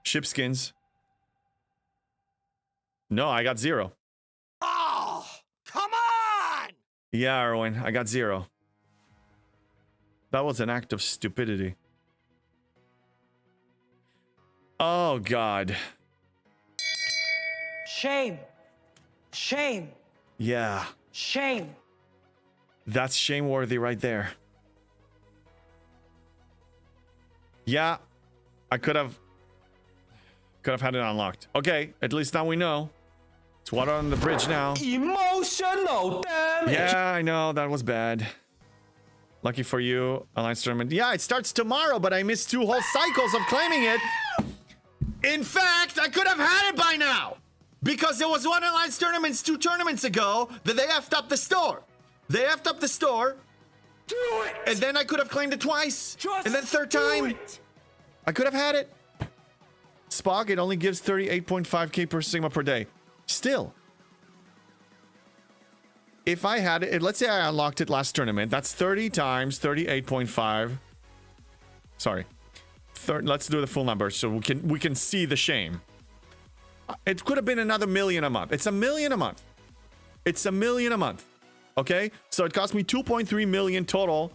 Ship skins. No, I got 0. Oh, come on! Yeah, Erwin, I got 0. That was an act of stupidity. Oh, God. Shame. Shame. Yeah. Shame. That's shame-worthy right there. Yeah, I could have had it unlocked. Okay, at least now we know. It's water on the bridge now. Emotional damage. Yeah, I know, that was bad. Lucky for you, Alliance Tournament. Yeah, it starts tomorrow, but I missed 2 whole cycles of claiming it. In fact, I could have had it by now. Because there was one Alliance Tournaments 2 tournaments ago that they effed up the store. They effed up the store. Do it. And then I could have claimed it twice. Just and then third do time. it. I could have had it. Spock, it only gives 38.5k per Sigma per day. Still. If I had it, let's say I unlocked it last tournament. That's 30 times 38.5. Sorry. Let's do the full number so we can see the shame. It could have been another million a month. It's $1 million a month. It's $1 million a month. Okay? So it cost me 2.3 million total.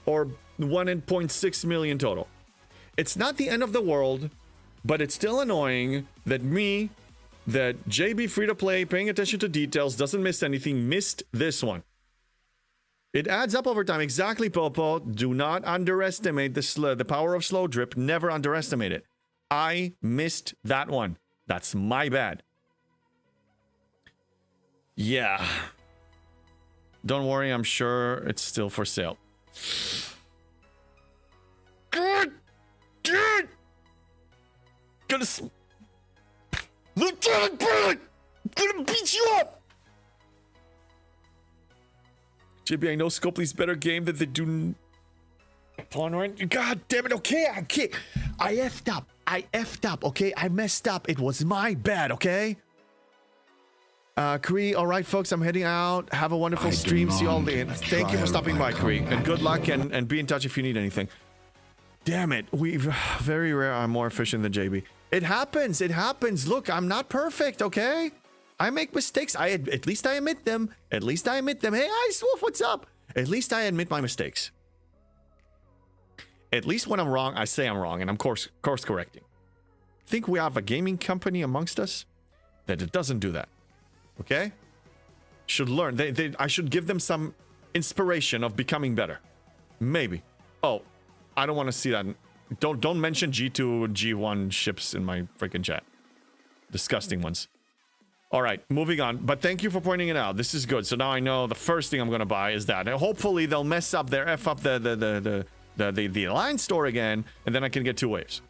Or 1.6 million total. It's not the end of the world, but it's still annoying that JB free-to-play, paying attention to details, doesn't miss anything, missed this one. It adds up over time. Exactly, Popo. Do not underestimate the power of slow drip. Never underestimate it. I missed that one. That's my bad. Yeah. Don't worry, I'm sure it's still for sale. Good. Good. Lieutenant Burley! I'm gonna beat you up! JB, I know Scopely's better game than they do Pawn Rent. God damn it, okay? I effed up, okay? I messed up. It was my bad, okay? Kree, all right, folks, I'm heading out. Have a wonderful stream. See you all later. Thank you for stopping by, Kree. And good luck, and be in touch if you need anything. Damn it. Very rare. I'm more efficient than JB. It happens. It happens. Look, I'm not perfect, okay? I make mistakes. At least I admit them. At least I admit them. Hey, Ice Wolf, what's up? At least I admit my mistakes. At least when I'm wrong, I say I'm wrong, and I'm course correcting. Think we have a gaming company amongst us that it doesn't do that. Okay? Should learn. I should give them some inspiration of becoming better. Maybe. Oh, I don't want to see that. Don't mention G2 G1 ships in my freaking chat. Disgusting ones. All right, moving on. But thank you for pointing it out. This is good. So now I know the first thing I'm gonna buy is that. And hopefully they'll mess up their F up the Alliance store again, and then I can get 2 waves.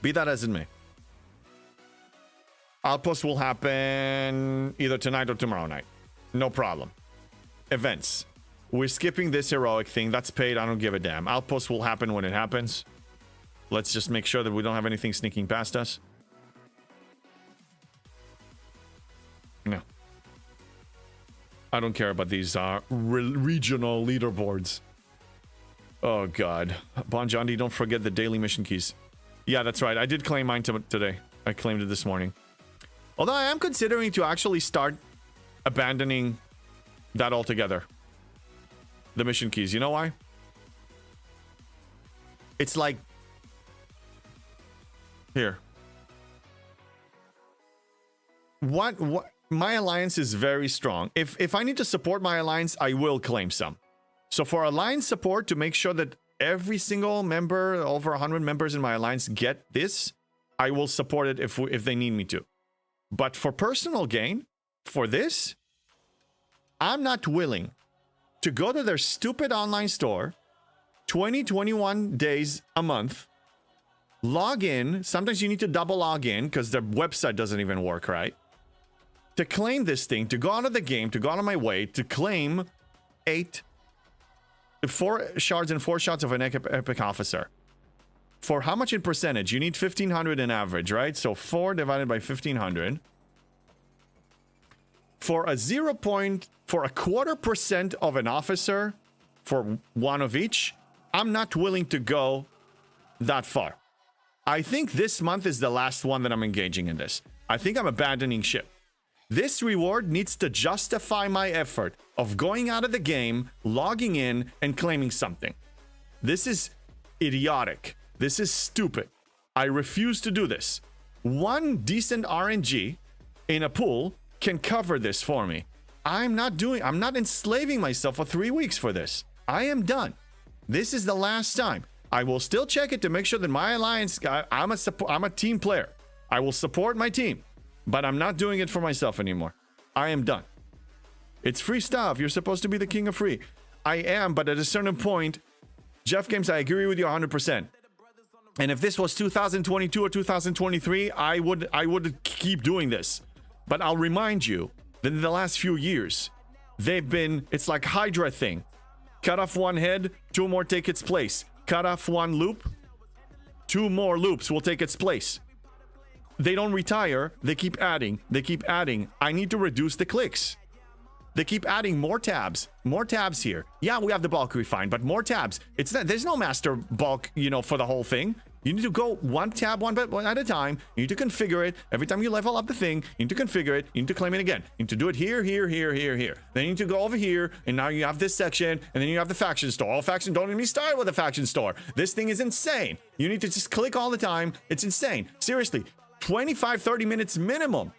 Be that as it may. Outpost will happen either tonight or tomorrow night. No problem. Events. We're skipping this heroic thing. That's paid. I don't give a damn. Outpost will happen when it happens. Let's just make sure that we don't have anything sneaking past us. No. I don't care about these regional leaderboards. Oh, God. Bon Jondi, don't forget the daily mission keys. Yeah, that's right. I did claim mine today. I claimed it this morning. Although I am considering to actually start abandoning that altogether. The mission keys. You know why? It's like... Here. What my alliance is very strong. If I need to support my alliance, I will claim some. So for alliance support, to make sure that every single member, over 100 members in my alliance, get this, I will support it if they need me to. But for personal gain, for this, I'm not willing to go to their stupid online store 21 days a month, log in. Sometimes you need to double log in because their website doesn't even work right. To claim this thing, to go out of the game, to go out of my way, to claim 4 shards and 4 shots of an epic officer. For how much in percentage? You need 1,500 in average, right? So 4 divided by 1,500. For a 0.25% of an officer, for one of each, I'm not willing to go that far. I think this month is the last one that I'm engaging in this. I think I'm abandoning ship. This reward needs to justify my effort of going out of the game, logging in, and claiming something. This is idiotic. This is stupid. I refuse to do this. One decent RNG in a pool can cover this for me. I'm not enslaving myself for 3 weeks for this. I am done. This is the last time. I will still check it to make sure that my alliance, I'm a team player. I will support my team, but I'm not doing it for myself anymore. I am done. It's free stuff. You're supposed to be the king of free. I am, but at a certain point, Jeff Games, I agree with you 100%. And if this was 2022 or 2023, I would keep doing this. But I'll remind you that in the last few years, it's like Hydra thing. Cut off one head, 2 more take its place. Cut off one loop, 2 more loops will take its place. They don't retire. They keep adding. They keep adding. I need to reduce the clicks. They keep adding more tabs. More tabs here. Yeah, we have the bulk refined, but more tabs. There's no master bulk, for the whole thing. You need to go one tab one at a time. You need to configure it. Every time you level up the thing, you need to configure it. You need to claim it again. You need to do it here, here, here, here, here. Then you need to go over here, and now you have this section, and then you have the faction store. All factions don't even start with a faction store. This thing is insane. You need to just click all the time. It's insane. Seriously, 25-30 minutes minimum,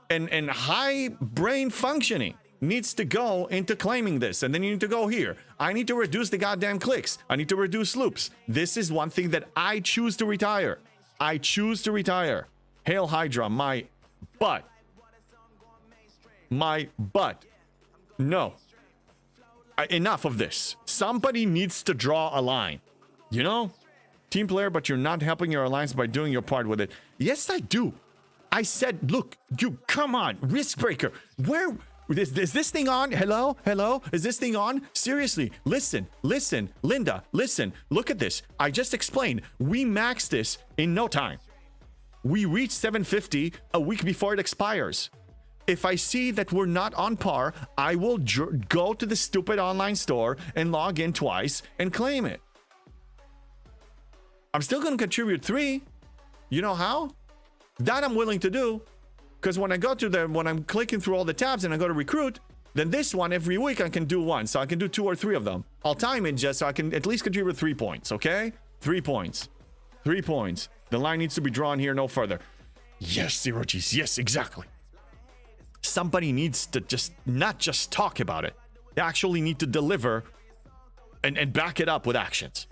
and high brain functioning needs to go into claiming this. And then you need to go here. I need to reduce the goddamn clicks. I need to reduce loops. This is one thing that I choose to retire. I choose to retire. Hail Hydra, my butt. My butt. No. Enough of this. Somebody needs to draw a line. Team player, but you're not helping your alliance by doing your part with it. Yes, I do. I said, look, you, come on, risk breaker. Where... Is this thing on? Hello? Hello? Is this thing on? Seriously, listen, Linda, listen. Look at this. I just explained. We maxed this in no time. We reached 750 a week before it expires. If I see that we're not on par, I will go to the stupid online store and log in twice and claim it. I'm still going to contribute 3. You know how? That I'm willing to do. Because when I'm clicking through all the tabs and I go to recruit, then this one every week I can do 1. So I can do 2 or 3 of them. I'll time it just so I can at least contribute 3 points, okay? 3 points. 3 points. The line needs to be drawn here no further. Yes, Zero G's. Yes, exactly. Somebody needs to not just talk about it. They actually need to deliver and back it up with actions.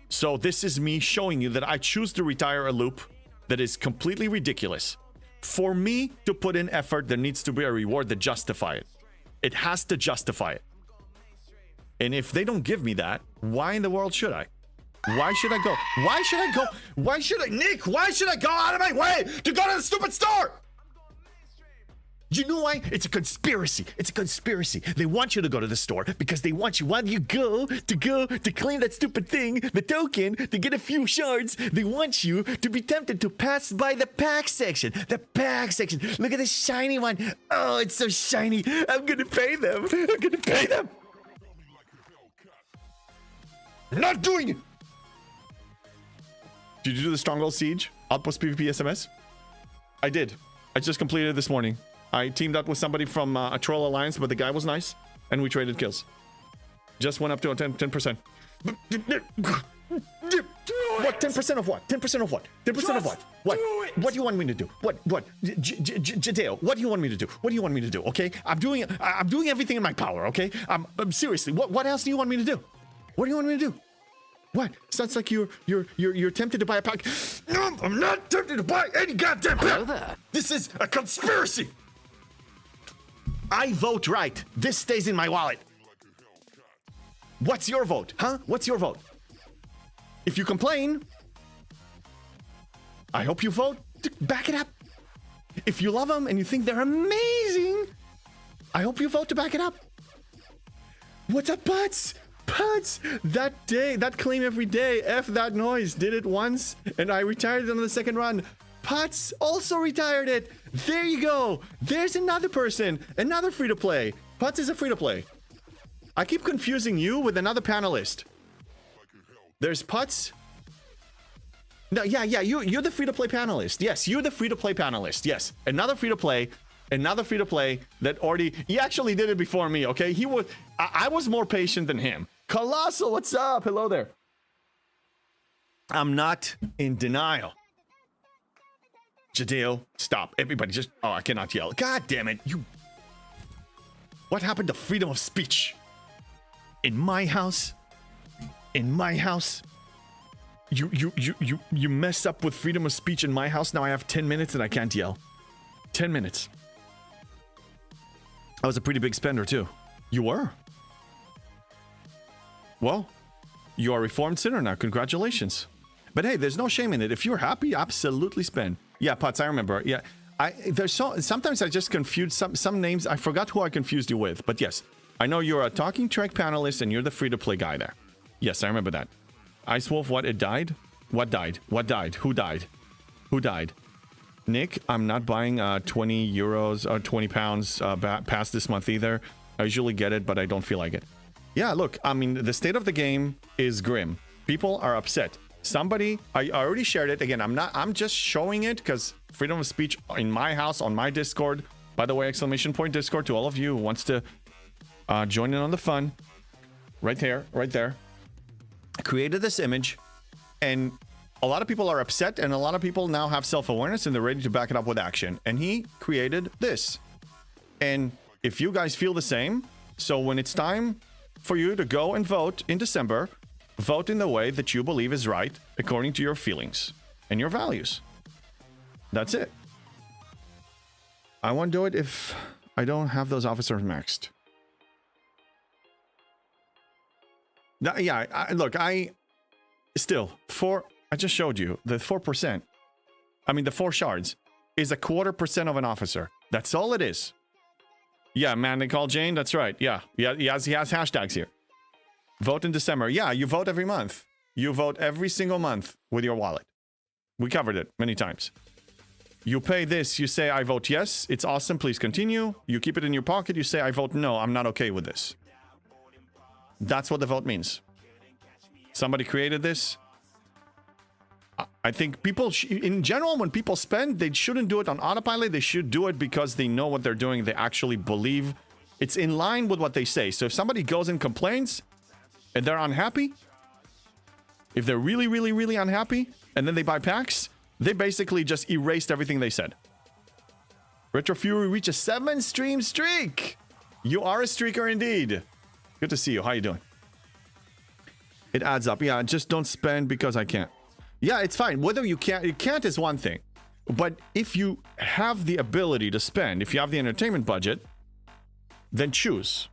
So this is me showing you that I choose to retire a loop that is completely ridiculous. For me to put in effort, there needs to be a reward that justify it. It has to justify it. And if they don't give me that, why in the world should I? Why should I go? Why should I go? Why should I, Nick? Why should I go out of my way to go to the stupid store? You know why? It's a conspiracy. It's a conspiracy. They want you to go to the store because they want you, while you go to claim that stupid thing, the token, to get a few shards. They want you to be tempted to pass by the pack section. The pack section. Look at the shiny one. Oh, it's so shiny. I'm gonna pay them. I'm gonna pay them. I'm not doing it. Did you do the Stronghold Siege? Outpost PvP SMS? I did. I just completed it this morning. I teamed up with somebody from a Troll Alliance, but the guy was nice, and we traded kills. Just went up to a 10%. What? 10% of what? 10% of what? 10% of what? What? What do you want me to do? What? Jadeo, what do you want me to do? What do you want me to do? Okay? I'm doing everything in my power, okay? Seriously, what else do you want me to do? What do you want me to do? What? Sounds like you're tempted to buy a pack. No, I'm not tempted to buy any goddamn pack. This is a conspiracy. I vote right. This stays in my wallet. What's your vote? Huh? What's your vote? If you complain, I hope you vote to back it up. If you love them and you think they're amazing, I hope you vote to back it up. What's up, Putz? Putz! That day, that claim every day, F that noise, did it once, and I retired it on the second run. Putz also retired it. There you go. There's another person, another free-to-play. Putz is a free-to-play. I keep confusing you with another panelist. There's Putz. No, yeah, you're the free-to-play panelist. Yes, you're the free-to-play panelist. Yes, another free-to-play that already, he actually did it before me, okay? I was more patient than him. Colossal, what's up? Hello there. I'm not in denial. Jadeo, stop. Everybody just, oh, I cannot yell. God damn it, you. What happened to freedom of speech? In my house, you mess up with freedom of speech in my house. Now I have 10 minutes and I can't yell. 10 minutes. I was a pretty big spender too. You were? Well, you are a reformed sinner now. Congratulations. But hey, there's no shame in it. If you're happy, absolutely spend. Yeah, Potts, I remember. Yeah, sometimes I just confuse some names. I forgot who I confused you with. But yes, I know you're a talking track panelist and you're the free-to-play guy there. Yes, I remember that. Ice Wolf, what? It died? What died? What died? Who died? Who died? Nick, I'm not buying 20 euros or 20 pounds past this month either. I usually get it, but I don't feel like it. Yeah, look, I mean, the state of the game is grim. People are upset. Somebody, I already shared it. Again, I'm just showing it because freedom of speech in my house, on my Discord. By the way, exclamation point Discord to all of you who wants to join in on the fun. Right there. I created this image and a lot of people are upset and a lot of people now have self-awareness and they're ready to back it up with action. And he created this. And if you guys feel the same, so when it's time for you to go and vote in December, vote in the way that you believe is right according to your feelings and your values. That's it. I won't do it if I don't have those officers maxed. Yeah, look, I just showed you the 4%. I mean, the 4 shards is 1/4% of an officer. That's all it is. Yeah, man, they call Jane. That's right. Yeah, he has hashtags here. Vote in December. Yeah, you vote every month. You vote every single month with your wallet. We covered it many times. You pay this. You say, I vote yes. It's awesome. Please continue. You keep it in your pocket. You say, I vote no. I'm not okay with this. That's what the vote means. Somebody created this. I think people, in general, when people spend, they shouldn't do it on autopilot. They should do it because they know what they're doing. They actually believe it's in line with what they say. So if somebody goes and complains and they're unhappy, if they're really, really, really unhappy, and then they buy packs, they basically just erased everything they said. Retro Fury reached a 7-stream streak. You are a streaker indeed. Good to see you. How you doing? It adds up. Yeah, just don't spend because I can't. Yeah, it's fine. Whether you can't is one thing. But if you have the ability to spend, if you have the entertainment budget, then choose.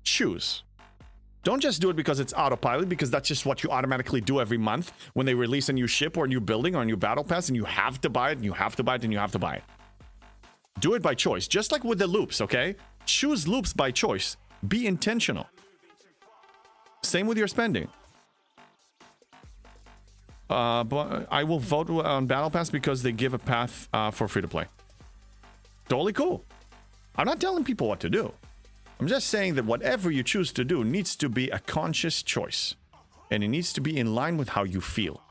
Choose. Don't just do it because it's autopilot, because that's just what you automatically do every month when they release a new ship or a new building or a new battle pass and you have to buy it and you have to buy it and you have to buy it. Do it by choice, just like with the loops, okay? Choose loops by choice. Be intentional. Same with your spending. But I will vote on Battle Pass because they give a path for free-to-play. Totally cool. I'm not telling people what to do. I'm just saying that whatever you choose to do needs to be a conscious choice. And it needs to be in line with how you feel.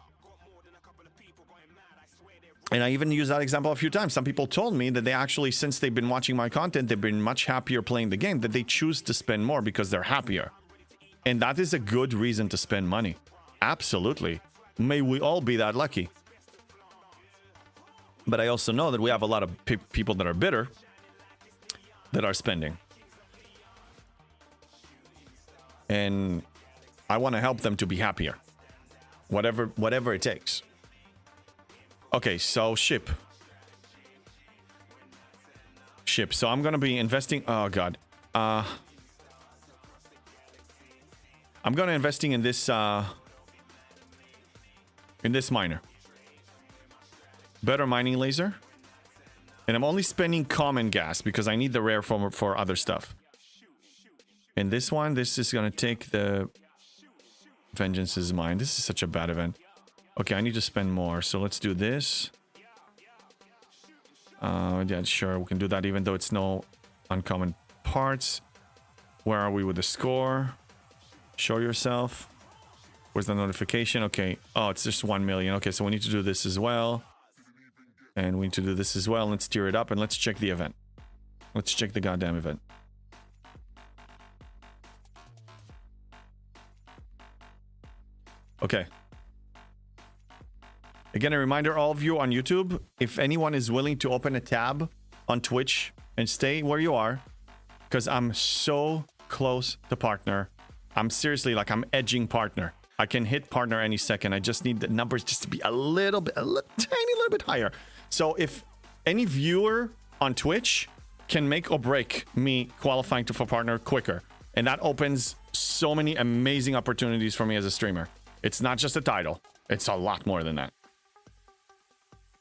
And I even used that example a few times. Some people told me that they actually, since they've been watching my content, they've been much happier playing the game, that they choose to spend more because they're happier. And that is a good reason to spend money. Absolutely. May we all be that lucky. But I also know that we have a lot of people that are bitter that are spending. And I want to help them to be happier. Whatever it takes. Okay, so ship. So I'm going to be investing... Oh, God. I'm going to investing in this miner. Better mining laser. And I'm only spending common gas because I need the rare for other stuff. And this one, this is going to take the... Vengeance is mine. This is such a bad event. Okay, I need to spend more, so let's do this. Yeah, sure, we can do that even though it's no uncommon parts. Where are we with the score? Show yourself. Where's the notification? Okay. Oh, it's just 1 million. Okay, so we need to do this as well. And we need to do this as well. Let's steer it up and let's check the event. Let's check the goddamn event. Okay. Again, a reminder, all of you on YouTube, if anyone is willing to open a tab on Twitch and stay where you are, because I'm so close to partner. I'm seriously, like, I'm edging partner. I can hit partner any second. I just need the numbers just to be a little bit, tiny little bit higher. So if any viewer on Twitch can make or break me qualifying for partner quicker, and that opens so many amazing opportunities for me as a streamer. It's not just a title. It's a lot more than that.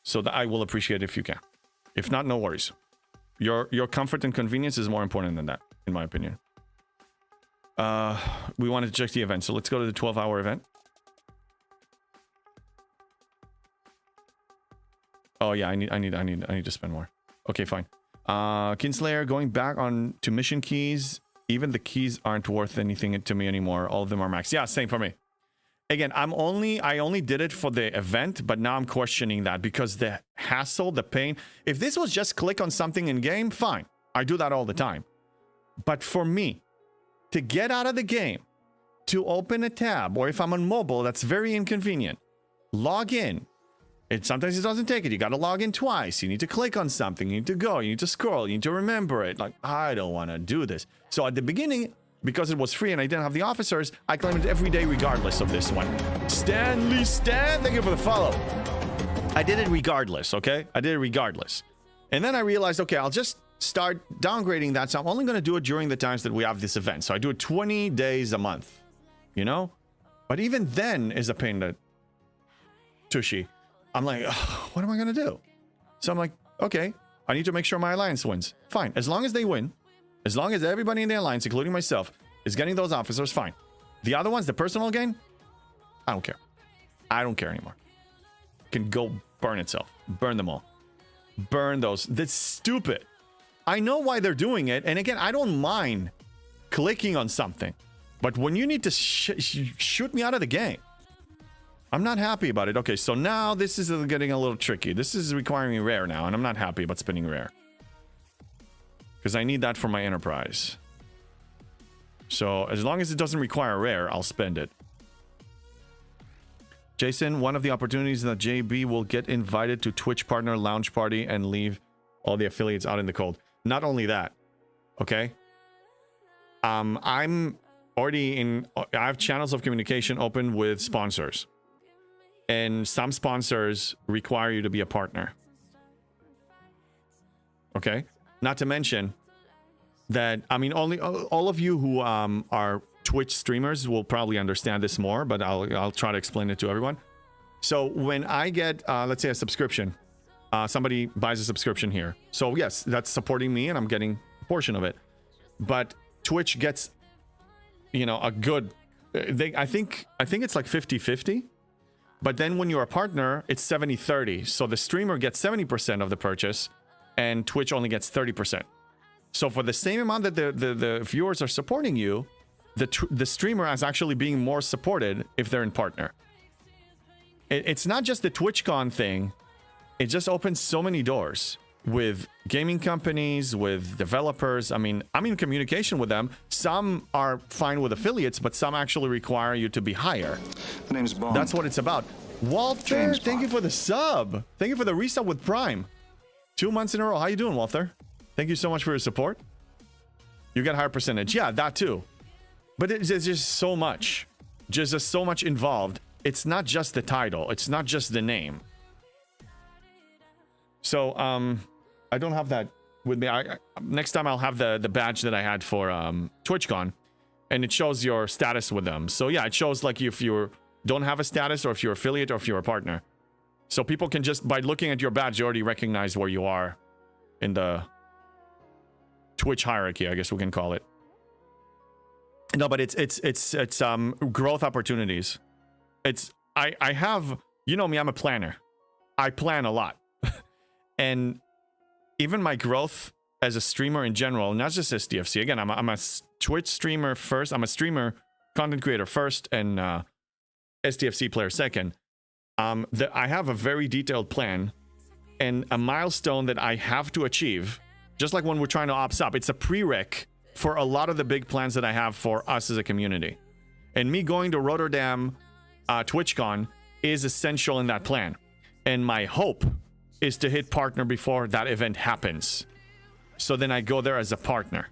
So that I will appreciate if you can. If not, no worries. Your comfort and convenience is more important than that, in my opinion. We wanted to check the event, so let's go to the 12-hour event. Oh yeah, I need to spend more. Okay, fine. Kinslayer, going back on to mission keys. Even the keys aren't worth anything to me anymore. All of them are max. Yeah, same for me. Again, I only did it for the event, but now I'm questioning that because the hassle, the pain. If this was just click on something in game, fine. I do that all the time. But for me, to get out of the game, to open a tab, or if I'm on mobile, that's very inconvenient. Log in. Sometimes it doesn't take it. You got to log in twice. You need to click on something. You need to go. You need to scroll. You need to remember it. Like, I don't want to do this. So at the beginning, because it was free and I didn't have the officers, I claimed it every day regardless of this one. Stanley Stan, thank you for the follow. I did it regardless, okay? I did it regardless. And then I realized, okay, I'll just start downgrading that. So I'm only going to do it during the times that we have this event. So I do it 20 days a month, you know? But even then is a pain to Tushy. I'm like, what am I going to do? So I'm like, okay, I need to make sure my alliance wins. Fine. As long as they win, as long as everybody in the alliance, including myself, is getting those officers, fine. The other ones, the personal gain, I don't care. I don't care anymore. It can go burn itself. Burn them all. Burn those. That's stupid. I know why they're doing it. And again, I don't mind clicking on something. But when you need to shoot me out of the game, I'm not happy about it. Okay, so now this is getting a little tricky. This is requiring rare now, and I'm not happy about spending rare. Because I need that for my enterprise. So as long as it doesn't require rare, I'll spend it. Jason, one of the opportunities that JB will get invited to Twitch partner launch party and leave all the affiliates out in the cold. Not only that, okay? I'm already in... I have channels of communication open with sponsors. And some sponsors require you to be a partner. Okay? Not to mention that, I mean, all of you who are Twitch streamers will probably understand this more, but I'll try to explain it to everyone. So when I get, let's say, a subscription somebody buys a subscription here. So yes, that's supporting me and I'm getting a portion of it. But Twitch gets, you know, a good, I think it's like 50-50. But then when you're a partner, it's 70-30. So the streamer gets 70% of the purchase and Twitch only gets 30%. So for the same amount that the viewers are supporting you, the streamer is actually being more supported if they're in partner. It's not just the TwitchCon thing. It just opens so many doors with gaming companies, with developers. I mean, I'm in communication with them. Some are fine with affiliates, but some actually require you to be higher. The name's Bond. That's what it's about. Walther, James thank you for the sub. Thank you for the resub with Prime. 2 months in a row. How you doing, Walther? Thank you so much for your support. You get higher percentage. Yeah, that too. But it's just so much. Just so much involved. It's not just the title. It's not just the name. So, I don't have that with me. Next time I'll have the badge that I had for TwitchCon, and it shows your status with them. So yeah, it shows like if you don't have a status, or if you're affiliate, or if you're a partner. So people can just, by looking at your badge, you already recognize where you are in the Twitch hierarchy, I guess we can call it. No, but it's growth opportunities. I have, you know me, I'm a planner. I plan a lot. And even my growth as a streamer in general, not just SDFC. Again, I'm a Twitch streamer first. I'm a streamer, content creator first, and SDFC player second. I have a very detailed plan and a milestone that I have to achieve. Just like when we're trying to ops up, it's a prereq for a lot of the big plans that I have for us as a community. And me going to Rotterdam TwitchCon is essential in that plan. And my hope is to hit partner before that event happens. So then I go there as a partner.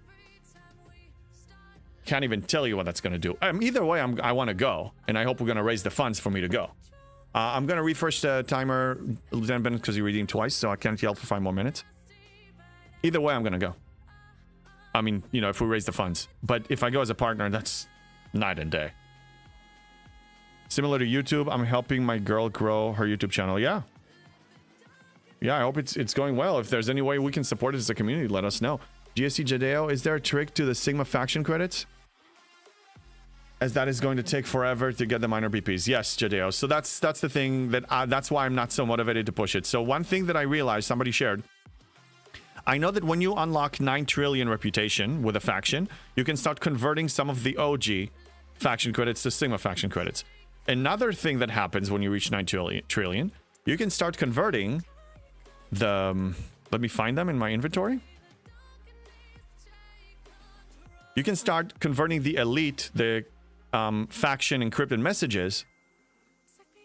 Can't even tell you what that's going to do. Either way, I want to go. And I hope we're going to raise the funds for me to go. I'm going to refresh the timer, Lieutenant Bennett, because you redeemed twice. So I can't yell for 5 more minutes. Either way, I'm going to go. I mean, you know, if we raise the funds. But if I go as a partner, that's night and day. Similar to YouTube, I'm helping my girl grow her YouTube channel. Yeah. Yeah, I hope it's going well. If there's any way we can support it as a community, let us know. GSC Jadeo, is there a trick to the Sigma faction credits? As that is going to take forever to get the minor BPs. Yes, Jadeo. So that's the thing that's why I'm not so motivated to push it. So one thing that I realized, somebody shared, I know that when you unlock 9 trillion reputation with a faction, you can start converting some of the OG faction credits to Sigma faction credits. Another thing that happens when you reach 9 trillion, you can start converting the... let me find them in my inventory. You can start converting the elite, the faction encrypted messages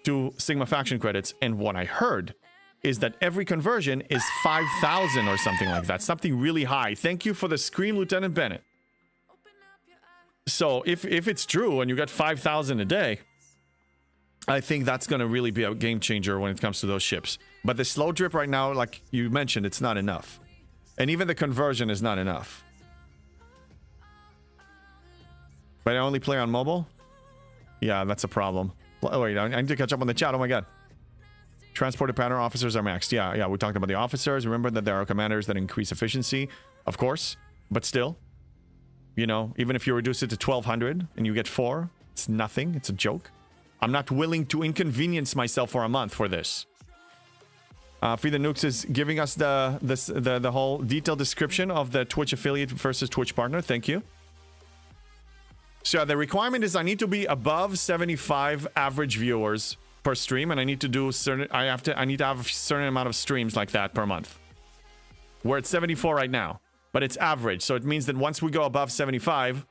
to Sigma faction credits. And what I heard is that every conversion is 5,000 or something like that. Something really high. Thank you for the screen, Lieutenant Bennett. So if it's true and you get 5,000 a day, I think that's going to really be a game changer when it comes to those ships. But the slow drip right now, like you mentioned, it's not enough. And even the conversion is not enough. But I only play on mobile? Yeah, that's a problem. Oh, wait, I need to catch up on the chat. Oh my god. Transported pattern officers are maxed. Yeah, we talked about the officers. Remember that there are commanders that increase efficiency, of course. But still, you know, even if you reduce it to 1,200 and you get 4, it's nothing. It's a joke. I'm not willing to inconvenience myself for a month for this. Free the Nukes is giving us the whole detailed description of the Twitch affiliate versus Twitch partner. Thank you. So the requirement is I need to be above 75 average viewers per stream, and I need to do certain. I need to have a certain amount of streams like that per month. We're at 74 right now, but it's average, so it means that once we go above 75,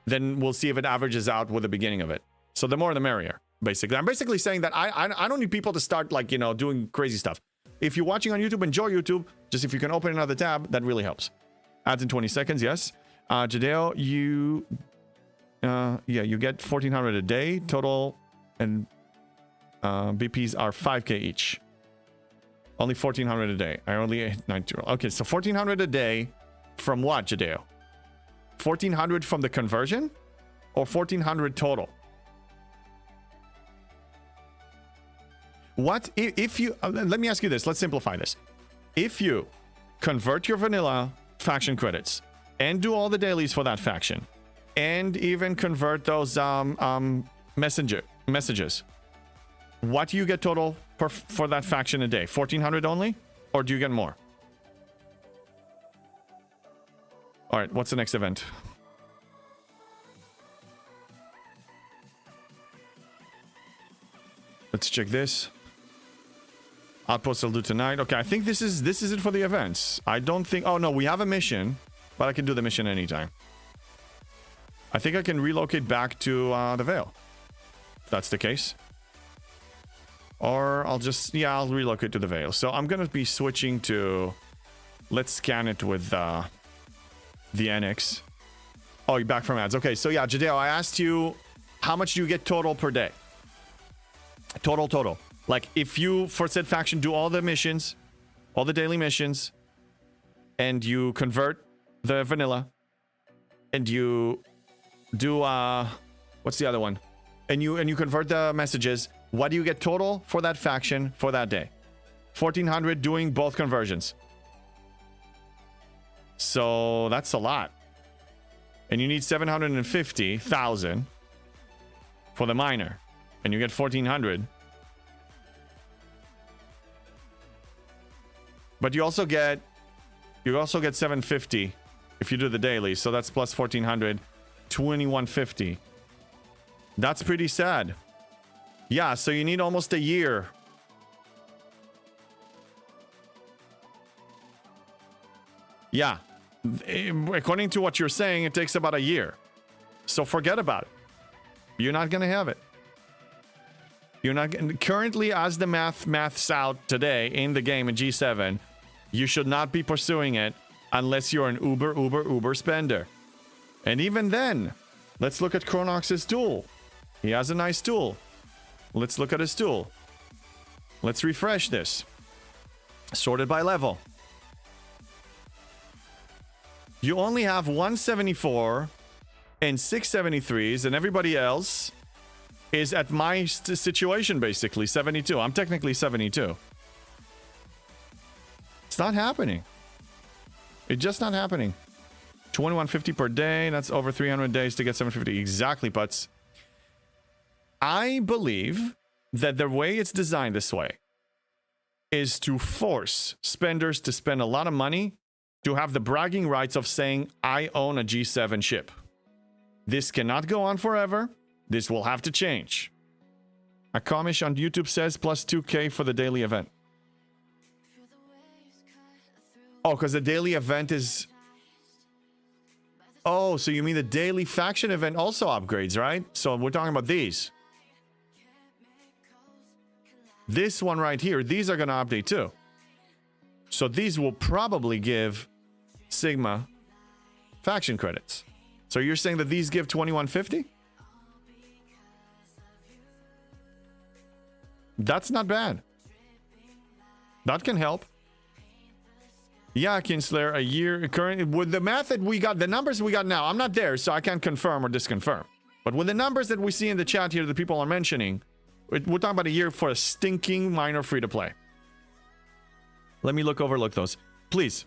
then we'll see if it averages out with the beginning of it. So the more the merrier, basically. I'm basically saying that I don't need people to start, like, you know, doing crazy stuff. If you're watching on YouTube, enjoy YouTube. Just if you can open another tab, that really helps. Ads in 20 seconds, yes. Jadeo, you get 1,400 a day total, and BPs are 5k each. Only 1,400 a day. I only 90. Okay, so 1,400 a day from what, Jadeo? 1,400 from the conversion, or 1,400 total? What if you let me ask you this, let's simplify this. If you convert your vanilla faction credits and do all the dailies for that faction and even convert those messages, what do you get total for that faction a day? 1400 only, or do you get more? All right, what's the next event? Let's check this. Outposts will do tonight. Okay, I think this is it for the events. I don't think... Oh, no, we have a mission, but I can do the mission anytime. I think I can relocate back to the Vale, if that's the case. Or I'll just... Yeah, I'll relocate to the Vale. So I'm going to be switching to... Let's scan it with the NX. Oh, you're back from ads. Okay, so yeah, Jadeo, I asked you, how much do you get total per day? Total. Like, if you, for said faction, do all the missions, all the daily missions, and you convert the vanilla, and you do, what's the other one? And you convert the messages, what do you get total for that faction for that day? 1400 doing both conversions. So, that's a lot. And you need 750,000 for the minor. And you get 1400. But you also get 750 if you do the daily, so that's plus 1400, 2150. That's pretty sad. Yeah, so you need almost a year. Yeah. According to what you're saying, it takes about a year. So forget about it. You're not going to have it. You're not currently, as the maths out today in the game in G7, you should not be pursuing it unless you're an uber spender. And even then, let's look at Chronox's tool. He has a nice tool. Let's look at his tool. Let's refresh this. Sorted by level. You only have 174 and 673s, and everybody else is at my situation, basically 72. I'm technically 72. It's not happening. It's just not happening. 2150 per day. That's over 300 days to get 750. Exactly, Putz. I believe that the way it's designed this way is to force spenders to spend a lot of money to have the bragging rights of saying, I own a G7 ship. This cannot go on forever. This will have to change. Akamish on YouTube says plus 2k for the daily event. Oh, because the daily event is... Oh, so you mean the daily faction event also upgrades, right? So we're talking about these. This one right here, these are going to update too. So these will probably give Sigma faction credits. So you're saying that these give 2150? That's not bad. That can help. Yeah, Kinsler, a year current with the math that we got, the numbers we got now. I'm not there, so I can't confirm or disconfirm. But with the numbers that we see in the chat here, that people are mentioning, we're talking about a year for a stinking minor free to play. Let me overlook those, please.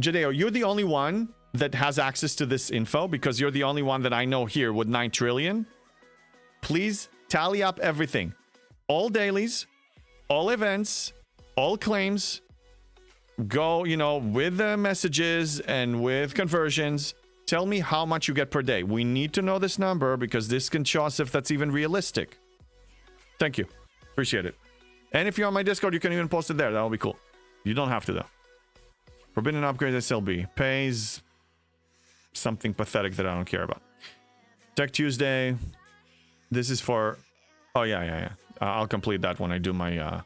Jadeo, you're the only one that has access to this info because you're the only one that I know here with 9 trillion. Please tally up everything. All dailies, all events, all claims. Go, with the messages and with conversions. Tell me how much you get per day. We need to know this number because this can show us if that's even realistic. Thank you. Appreciate it. And if you're on my Discord, you can even post it there. That'll be cool. You don't have to, though. Forbidden upgrade SLB. Pays something pathetic that I don't care about. Tech Tuesday. This is for... Oh, yeah. I'll complete that when I do my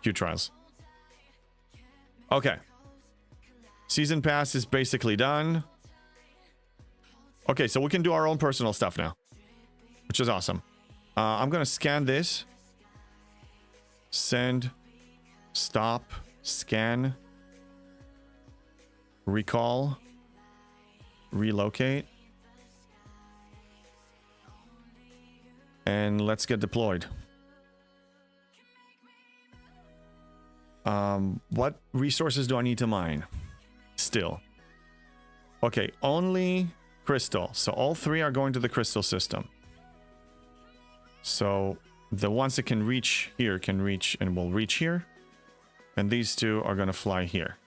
Q trials. Okay. Season pass is basically done. Okay, so we can do our own personal stuff now, which is awesome. I'm going to scan this. Send. Stop. Scan. Recall. Relocate. And let's get deployed. What resources do I need to mine? Still. Okay, only crystal. So all 3 are going to the crystal system. So the ones that can reach here can reach and will reach here. And these 2 are going to fly here.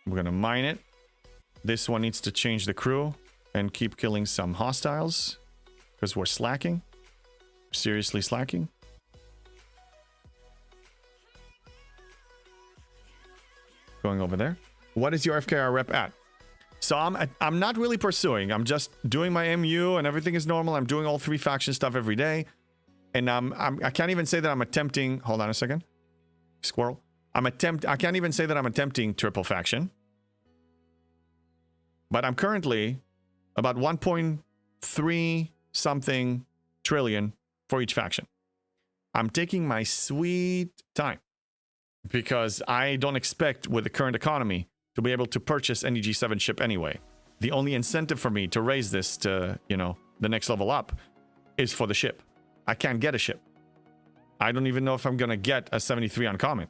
We're going to mine it. This one needs to change the crew and keep killing some hostiles because we're slacking. Seriously slacking. Going over there. What is your FKR rep at? So I'm not really pursuing. I'm just doing my MU and everything is normal. I'm doing all 3 faction stuff every day. And I can't even say that I'm attempting. Hold on a second. Squirrel. I can't even say that I'm attempting triple faction. But I'm currently about 1.3 something trillion for each faction. I'm taking my sweet time because I don't expect with the current economy to be able to purchase any G7 ship anyway. The only incentive for me to raise this to, you know, the next level up is for the ship. I can't get a ship. I don't even know if I'm going to get a 73 uncommon.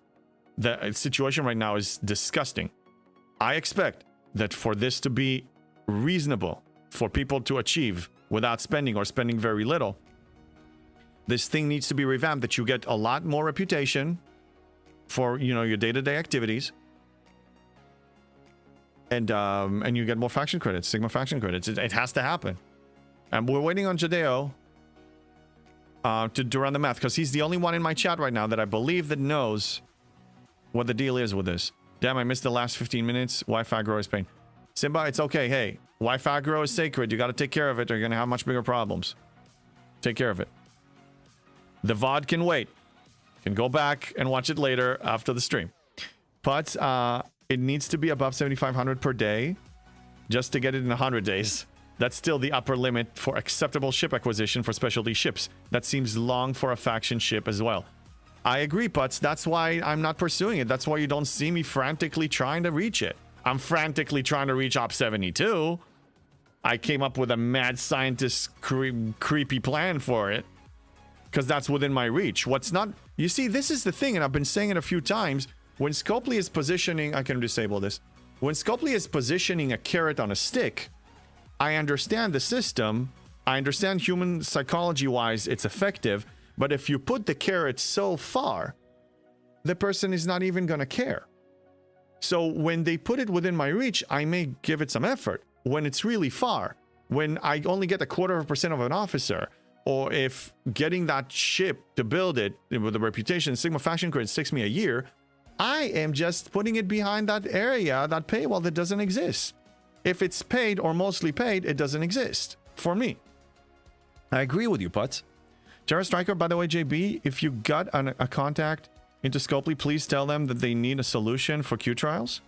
The situation right now is disgusting. I expect that for this to be reasonable for people to achieve without spending or spending very little, this thing needs to be revamped, that you get a lot more reputation for, you know, your day-to-day activities. And you get more faction credits, Sigma faction credits. It has to happen. And we're waiting on Jadeo to run the math, because he's the only one in my chat right now that I believe that knows what the deal is with this. Damn, I missed the last 15 minutes. Wi-Fi grow is pain. Simba, it's okay. Hey, Wi-Fi grow is sacred. You got to take care of it or you're going to have much bigger problems. Take care of it. The VOD can wait. You can go back and watch it later after the stream. But it needs to be above 7,500 per day just to get it in 100 days. That's still the upper limit for acceptable ship acquisition for specialty ships. That seems long for a faction ship as well. I agree, Putz. That's why I'm not pursuing it. That's why you don't see me frantically trying to reach it. I'm frantically trying to reach Op 72. I came up with a mad scientist creepy plan for it because that's within my reach. What's not... You see, this is the thing, and I've been saying it a few times. When Scopely is positioning... I can disable this. When Scopely is positioning a carrot on a stick, I understand the system. I understand human psychology-wise it's effective. But if you put the carrot so far, the person is not even going to care. So when they put it within my reach, I may give it some effort. When it's really far, when I only get 0.25% of an officer, or if getting that ship to build it with the reputation, Sigma faction credits takes me a year, I am just putting it behind that area, that paywall that doesn't exist. If it's paid or mostly paid, it doesn't exist for me. I agree with you, Putz. Terra Striker, by the way, JB, if you got a contact into Scopely, please tell them that they need a solution for Q trials.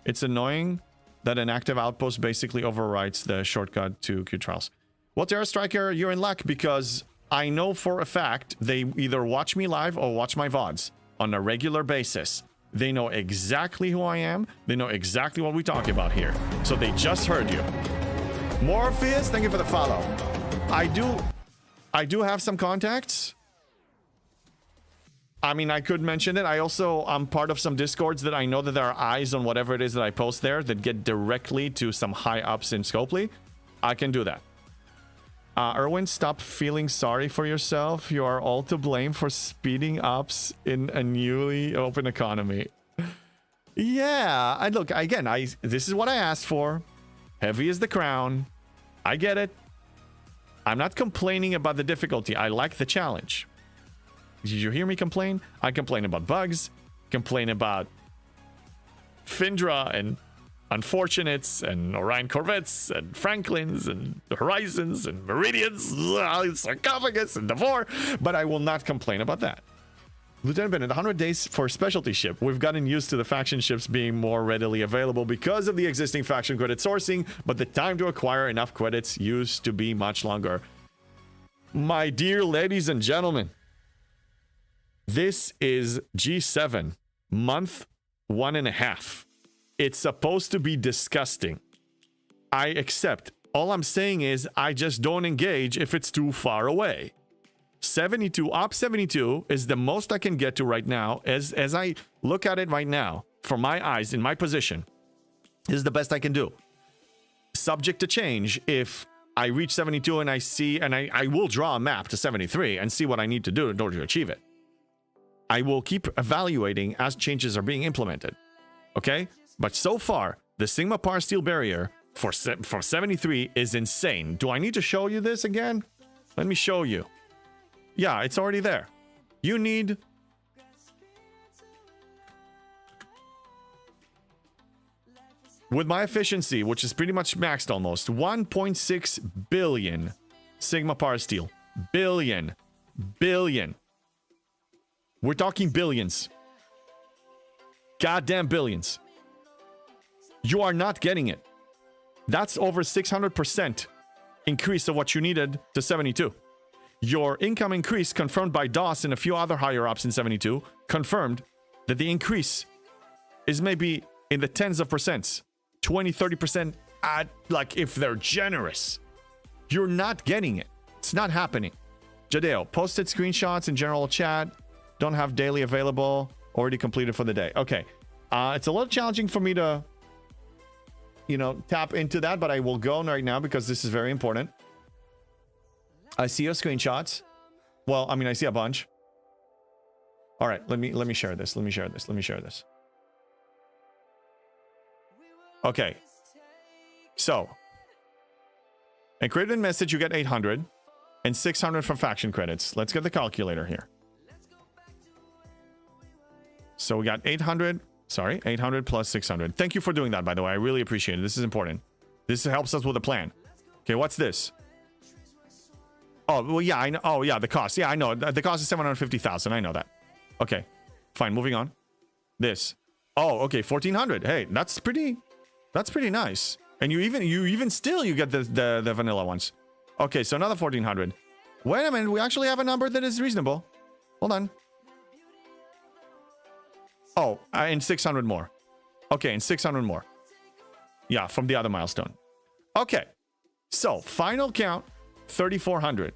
It's annoying that an active outpost basically overwrites the shortcut to Q trials. Well, Terra Striker, you're in luck because I know for a fact they either watch me live or watch my VODs on a regular basis. They know exactly who I am. They know exactly what we talk about here. So they just heard you. Morpheus, thank you for the follow. I do have some contacts. I mean, I could mention it. I'm part of some discords that I know that there are eyes on whatever it is that I post there that get directly to some high ups in Scopely. I can do that. Erwin, stop feeling sorry for yourself. You are all to blame for speeding ups in a newly open economy. Yeah, look, again, this is what I asked for. Heavy is the crown. I get it. I'm not complaining about the difficulty. I like the challenge. Did you hear me complain? I complain about bugs, complain about Findra and Unfortunates and Orion Corvettes and Franklins and Horizons and Meridians, Sarcophagus and Devore, but I will not complain about that. Lieutenant Bennett, 100 days for specialty ship. We've gotten used to the faction ships being more readily available because of the existing faction credit sourcing, but the time to acquire enough credits used to be much longer. My dear ladies and gentlemen, this is G7, month 1.5. It's supposed to be disgusting. I accept. All I'm saying is I just don't engage if it's too far away. 72, op 72 is the most I can get to right now. As I look at it right now, from my eyes, in my position, is the best I can do. Subject to change if I reach 72 and I see, and I will draw a map to 73 and see what I need to do in order to achieve it. I will keep evaluating as changes are being implemented. Okay? But so far, the Sigma Par Steel Barrier for 73 is insane. Do I need to show you this again? Let me show you. Yeah, it's already there. You need... With my efficiency, which is pretty much maxed almost, 1.6 billion Sigma Par Steel. Billion. We're talking billions. Goddamn billions. You are not getting it. That's over 600% increase of what you needed to 72. Your income increase confirmed by DOS and a few other higher ups in 72 confirmed that the increase is maybe in the tens of percents. 20, 30% at, like, if they're generous. You're not getting it. It's not happening. Jadeo, posted screenshots in general chat. Don't have daily available. Already completed for the day. Okay. It's a little challenging for me to, you know, tap into that, but I will go right now because this is very important. I see your screenshots. Well, I mean, I see a bunch. All right, let me share this. Let me share this. Okay. So, encrypted message, you get 800 and 600 for faction credits. Let's get the calculator here. So we got 800 plus 600. Thank you for doing that, by the way. I really appreciate it. This is important. This helps us with a plan. Okay, what's this? Oh, well, yeah, I know. Oh, yeah, the cost. Yeah, I know. The cost is 750,000. I know that. Okay, fine. Moving on. This. Oh, okay, 1,400. Hey, that's pretty nice. And you get the vanilla ones. Okay, so another 1,400. Wait a minute. We actually have a number that is reasonable. Hold on. Oh, and 600 more. Okay, and 600 more. Yeah, from the other milestone. Okay, so final count, 3,400.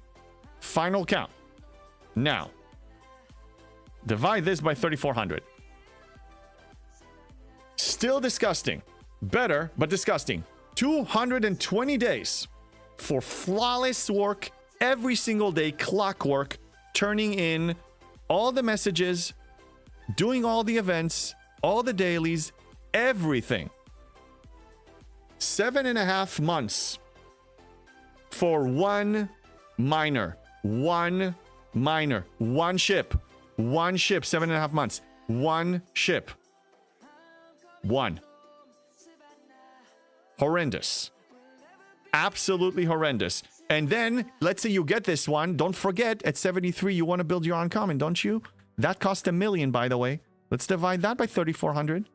Final count. Now, divide this by 3,400. Still disgusting. Better, but disgusting. 220 days for flawless work every single day, clockwork, turning in all the messages, doing all the events, all the dailies, everything. 7.5 months for one miner. One ship. 7.5 months. One ship. One. Horrendous. Absolutely horrendous. And then, let's say you get this one. Don't forget, at 73, you want to build your uncommon, don't you? That cost $1 million, by the way. Let's divide that by 3,400.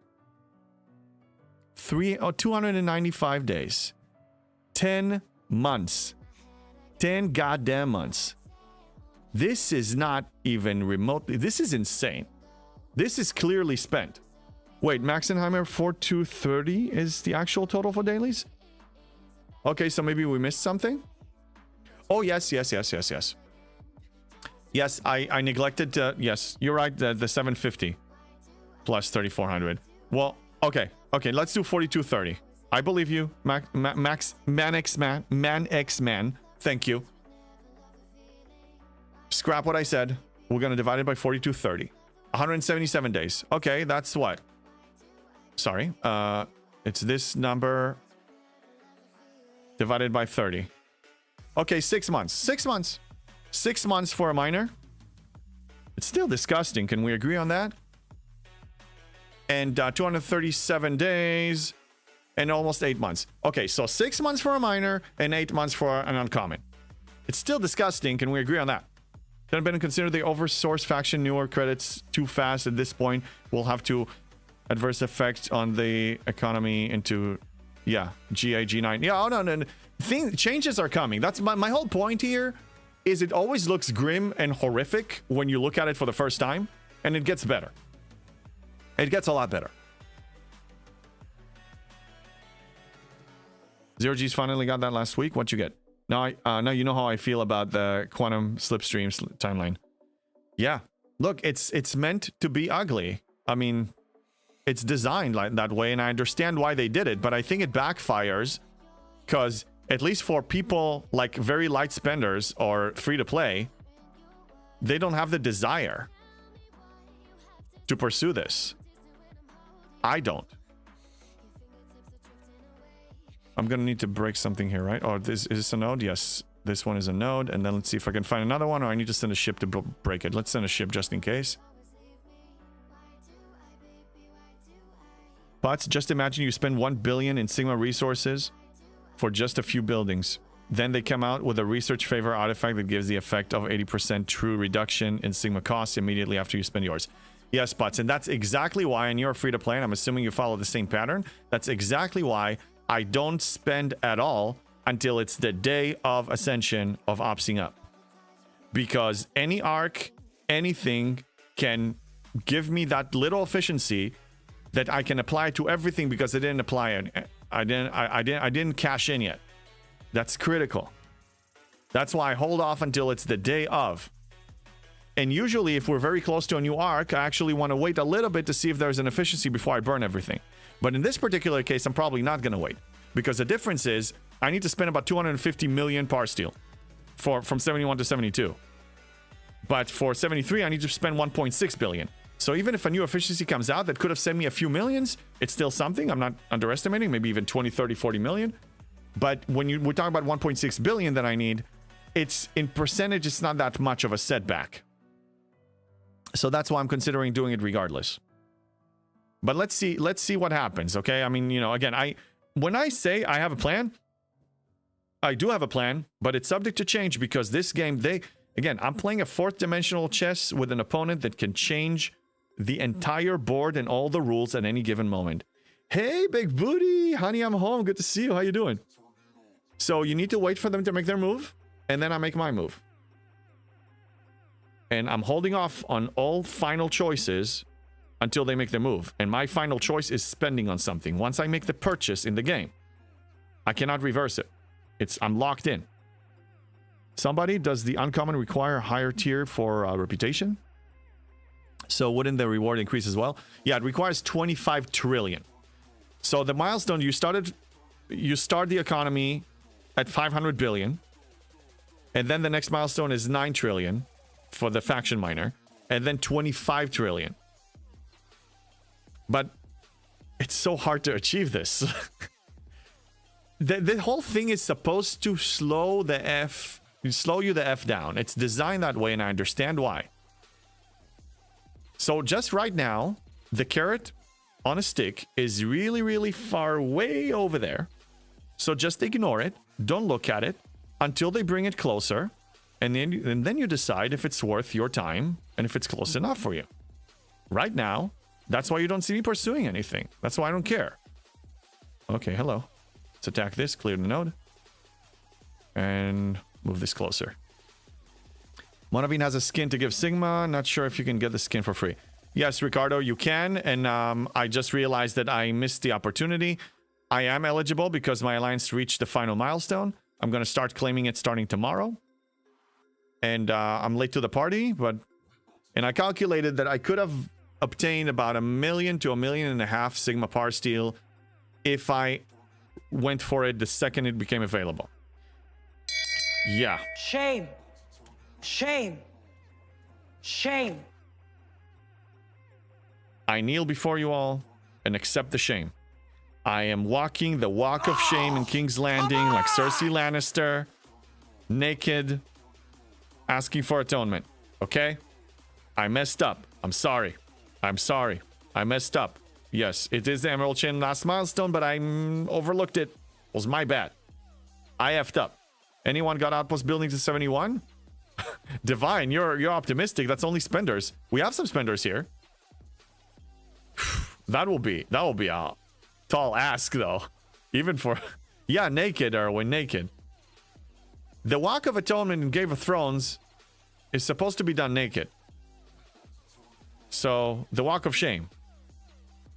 295 days. 10 months. 10 goddamn months. This is not even remotely... This is insane. This is clearly spent. Wait, Maxenheimer 4230 is the actual total for dailies? Okay, so maybe we missed something? Oh, yes. Yes, I neglected to... Yes, you're right, the 750 plus 3,400. Well, okay, let's do 4230. I believe you, Man. Thank you. Scrap what I said. We're going to divide it by 4230. 177 days. Okay, that's what? Sorry. It's this number divided by 30. Okay, 6 months. 6 months. 6 months for a miner. It's still disgusting. Can we agree on that? And 237 days and almost 8 months. Okay, so 6 months for a miner and 8 months for an uncommon. It's still disgusting. Can we agree on that? Then been consider the oversourced faction newer credits too fast at this point. We'll have to adverse effect on the economy into, yeah, G9. Yeah, oh, no. Changes are coming. That's my whole point here. Is it always looks grim and horrific when you look at it for the first time, and it gets better. It gets a lot better. Zero G's finally got that last week. What you get? Now you know how I feel about the quantum slipstream timeline. Yeah, look, it's meant to be ugly. I mean, it's designed like that way, and I understand why they did it, but I think it backfires because at least for people like very light spenders or free to play, they don't have the desire to pursue this. I don't. I'm gonna need to break something here, right? Oh, is this a node? Yes, this one is a node. And then let's see if I can find another one, or I need to send a ship to break it. Let's send a ship just in case. But just imagine you spend 1 billion in Sigma resources for just a few buildings. Then they come out with a research favor artifact that gives the effect of 80% true reduction in Sigma costs immediately after you spend yours. Yes, Butts, and that's exactly why, and you're free to play, and I'm assuming you follow the same pattern. That's exactly why I don't spend at all until it's the day of Ascension of opsing up. Because any arc, anything can give me that little efficiency that I can apply to everything because I didn't apply it. I didn't cash in yet. That's critical. That's why I hold off until it's the day of. And usually if we're very close to a new arc, I actually want to wait a little bit to see if there's an efficiency before I burn everything. But in this particular case, I'm probably not going to wait. Because the difference is, I need to spend about 250 million par steel from 71 to 72. But for 73, I need to spend 1.6 billion. So even if a new efficiency comes out that could have sent me a few millions, it's still something. I'm not underestimating, maybe even 20, 30, 40 million. But when we're talking about 1.6 billion that I need, it's in percentage, it's not that much of a setback. So that's why I'm considering doing it regardless. But let's see what happens, okay? I mean, you know, again, when I say I have a plan, I do have a plan, but it's subject to change because this game, again, I'm playing a fourth dimensional chess with an opponent that can change the entire board and all the rules at any given moment. Hey, big booty, honey, I'm home. Good to see you. How you doing? So you need to wait for them to make their move, and then I make my move. And I'm holding off on all final choices until they make their move. And my final choice is spending on something. Once I make the purchase in the game, I cannot reverse it. I'm locked in. Somebody, does the uncommon require higher tier for reputation? So wouldn't the reward increase as well? Yeah, it requires 25 trillion. So the milestone, you start the economy at 500 billion. And then the next milestone is 9 trillion for the faction miner. And then 25 trillion. But it's so hard to achieve this. The whole thing is supposed to slow you the F down. It's designed that way, and I understand why. So just right now, the carrot on a stick is really, really far way over there. So just ignore it. Don't look at it until they bring it closer. And then you decide if it's worth your time and if it's close enough for you. Right now, that's why you don't see me pursuing anything. That's why I don't care. Okay, hello. Let's attack this, clear the node. And move this closer. Monavine has a skin to give Sigma. Not sure if you can get the skin for free. Yes, Ricardo, you can. And I just realized that I missed the opportunity. I am eligible because my alliance reached the final milestone. I'm going to start claiming it starting tomorrow. And I'm late to the party, and I calculated that I could have obtained about 1 million to 1.5 million Sigma par steel if I went for it the second it became available. Yeah. Shame. Shame. Shame. I kneel before you all and accept the shame. I am walking the walk of shame in King's Landing like Cersei Lannister, naked, asking for atonement. Okay? I messed up. I'm sorry. I'm sorry. I messed up. Yes, it is the Emerald Chain last milestone, but I overlooked it. It was my bad. I effed up. Anyone got outpost building to 71? Divine, you're optimistic. That's only spenders. We have some spenders here. That will be a tall ask though. Even for yeah, naked, Erwin, naked. The Walk of Atonement in Game of Thrones is supposed to be done naked. So, the Walk of Shame.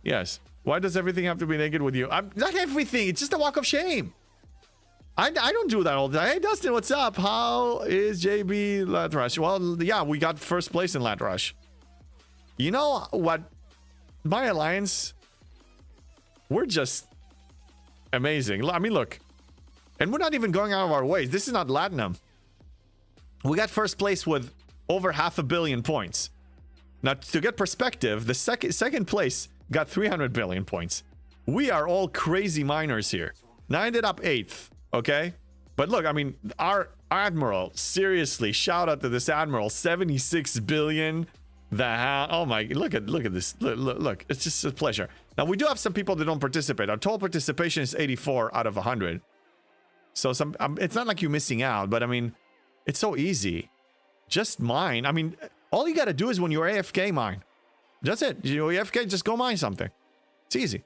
Yes. Why does everything have to be naked with you? Not everything. It's just a Walk of Shame. I don't do that all the time. Hey, Dustin, what's up? How is JB Lat Rush? Well, yeah, we got first place in Lat Rush. You know what? My alliance, we're just amazing. I mean, look. And we're not even going out of our ways. This is not Latinum. We got first place with over 500 million points. Now, to get perspective, the second place got 300 billion points. We are all crazy miners here. Now, I ended up 8th. Okay, but look, I mean, our admiral, seriously, shout out to this admiral, 76 billion. Oh my, look at this. Look, it's just a pleasure. Now we do have some people that don't participate. Our total participation is 84 out of 100. So it's not like you're missing out, but I mean, it's so easy. Just mine. I mean, all you got to do is when you're AFK, mine. That's it. You're AFK, just go mine something. It's easy.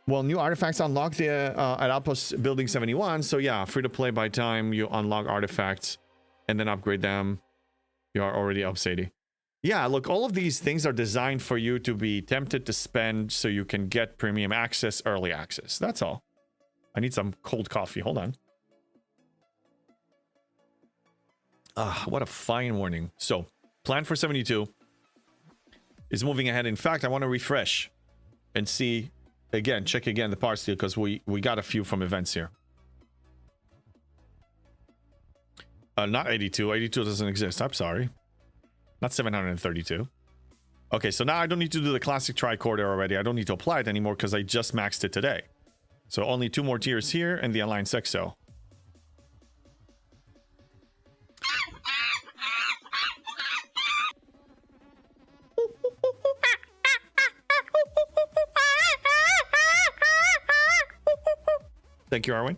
Well, new artifacts unlocked at Outpost Building 71. So yeah, free to play by time you unlock artifacts and then upgrade them. You are already up, Sadie. Yeah, look, all of these things are designed for you to be tempted to spend so you can get premium access, early access. That's all. I need some cold coffee. Hold on. Ah, what a fine morning. So, plan for 72 is moving ahead. In fact, I want to refresh and see... Again, check again the parts deal because we got a few from events here. Not 82. 82 doesn't exist. I'm sorry. Not 732. Okay, so now I don't need to do the classic tricorder already. I don't need to apply it anymore because I just maxed it today. So only 2 more tiers here and the Alliance Exo. Thank you, Arwin.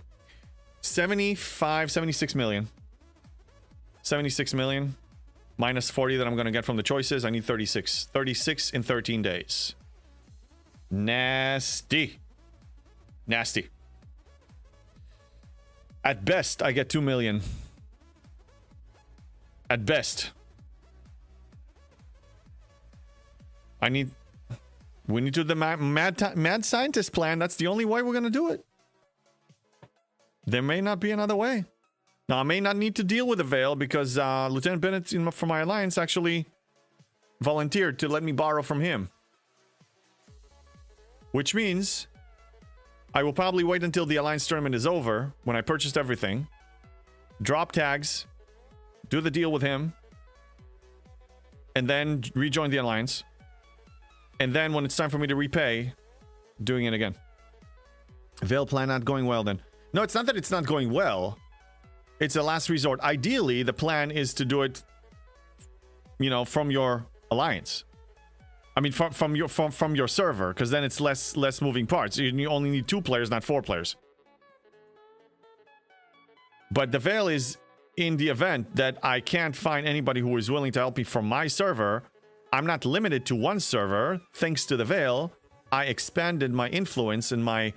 76 million. 76 million. Minus 40 that I'm going to get from the choices. I need 36. 36 in 13 days. Nasty. Nasty. At best, I get 2 million. At best. We need to do the mad scientist plan. That's the only way we're going to do it. There may not be another way. Now, I may not need to deal with the Veil because Lieutenant Bennett from my alliance actually volunteered to let me borrow from him. Which means I will probably wait until the alliance tournament is over when I purchased everything, drop tags, do the deal with him, and then rejoin the alliance. And then when it's time for me to repay, doing it again. Veil plan not going well then. No, it's not that it's not going well. It's a last resort. Ideally, the plan is to do it, you know, from your alliance. I mean, from your server, because then it's less moving parts. You only need 2 players, not 4 players. But the Veil is in the event that I can't find anybody who is willing to help me from my server. I'm not limited to 1 server. Thanks to the Veil, I expanded my influence and my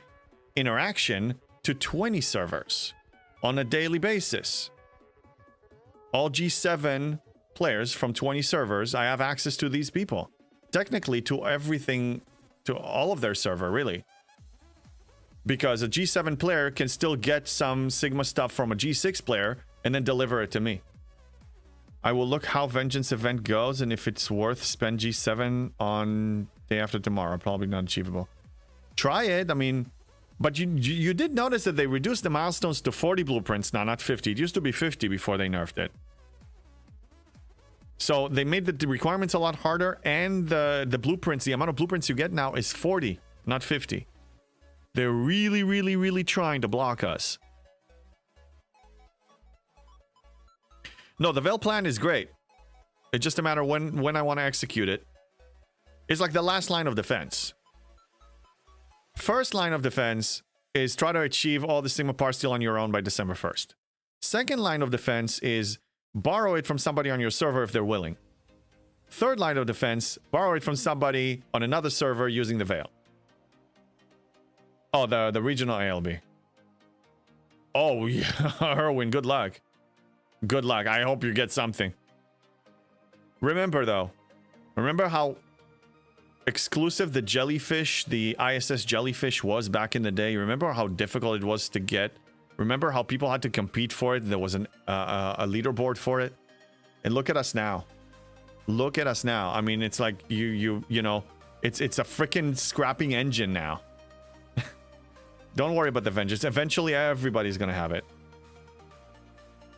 interaction to 20 servers on a daily basis. All G7 players from 20 servers, I have access to these people. Technically to everything, to all of their server, really. Because a G7 player can still get some Sigma stuff from a G6 player and then deliver it to me. I will look how Vengeance event goes and if it's worth spend G7 on day after tomorrow. Probably not achievable. Try it, I mean... But you did notice that they reduced the milestones to 40 blueprints now, not 50. It used to be 50 before they nerfed it. So they made the requirements a lot harder, and the blueprints, the amount of blueprints you get now is 40, not 50. They're really, really, really trying to block us. No, the Veil plan is great. It's just a matter when I want to execute it. It's like the last line of defense. First line of defense is try to achieve all the Sigma parts still on your own by December 1st. Second line of defense is borrow it from somebody on your server if they're willing. Third line of defense, borrow it from somebody on another server using the Veil. Oh, the regional ALB. Oh, yeah, Erwin, good luck. Good luck. I hope you get something. Remember, though. Remember how exclusive the jellyfish, the ISS jellyfish was back in the day. Remember how difficult it was to get? Remember how people had to compete for it? There was a leaderboard for it. And look at us now. Look at us now. I mean, it's like you know, it's a freaking scrapping engine now. Don't worry about the vengeance. Eventually, everybody's gonna have it.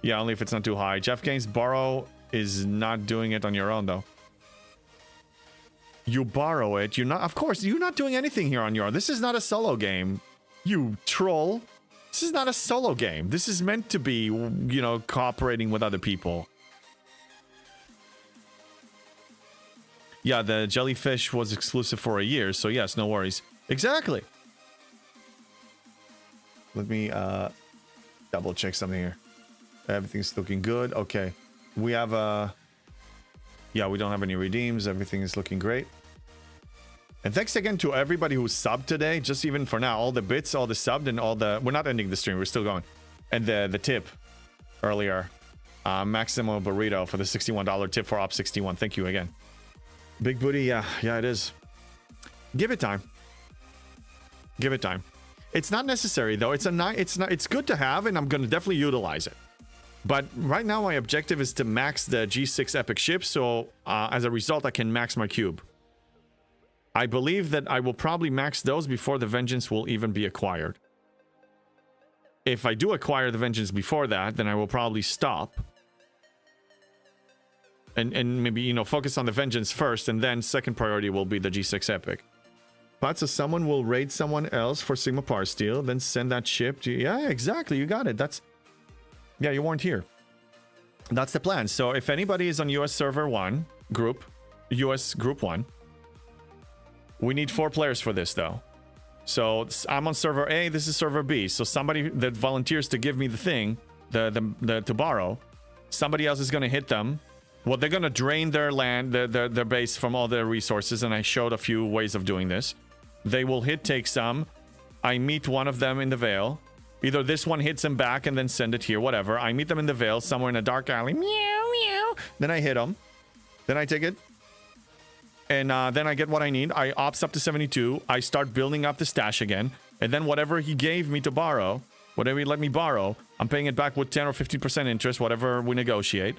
Yeah, only if it's not too high. Jeff Gaines borrow is not doing it on your own though. You borrow it. You're not. Of course, you're not doing anything here on your own. This is not a solo game. You troll. This is not a solo game. This is meant to be, you know, cooperating with other people. Yeah, the jellyfish was exclusive for a year, so yes, no worries. Exactly. Let me double check something here. Everything's looking good. Okay. We have yeah, we don't have any redeems. Everything is looking great. And thanks again to everybody who subbed today. Just even for now, all the bits, all the subbed, and all the... We're not ending the stream. We're still going. And the tip earlier. Maximo Burrito for the $61 tip for Op61. Thank you again. Big booty, yeah, it is. Give it time. Give it time. It's not necessary though. It's good to have, and I'm gonna definitely utilize it. But right now, my objective is to max the G6 Epic ship, so as a result, I can max my cube. I believe that I will probably max those before the Vengeance will even be acquired. If I do acquire the Vengeance before that, then I will probably stop. And maybe, you know, focus on the Vengeance first, and then second priority will be the G6 Epic. But so someone will raid someone else for Sigma Power Steel, then send that ship to... Yeah, exactly, you got it. That's... Yeah, you weren't here. That's the plan. So if anybody is on US Server 1 group, US Group 1, we need 4 players for this, though. So I'm on Server A, this is Server B. So somebody that volunteers to give me the thing, to borrow, somebody else is going to hit them. Well, they're going to drain their land, their base from all their resources, and I showed a few ways of doing this. They will take some. I meet one of them in the Vale. Either this one hits him back and then send it here, whatever. I meet them in the Vale, somewhere in a dark alley. Meow, meow. Then I hit them. Then I take it. And then I get what I need. I ops up to 72. I start building up the stash again. And then whatever he gave me to borrow, whatever he let me borrow, I'm paying it back with 10 or 15% interest, whatever we negotiate.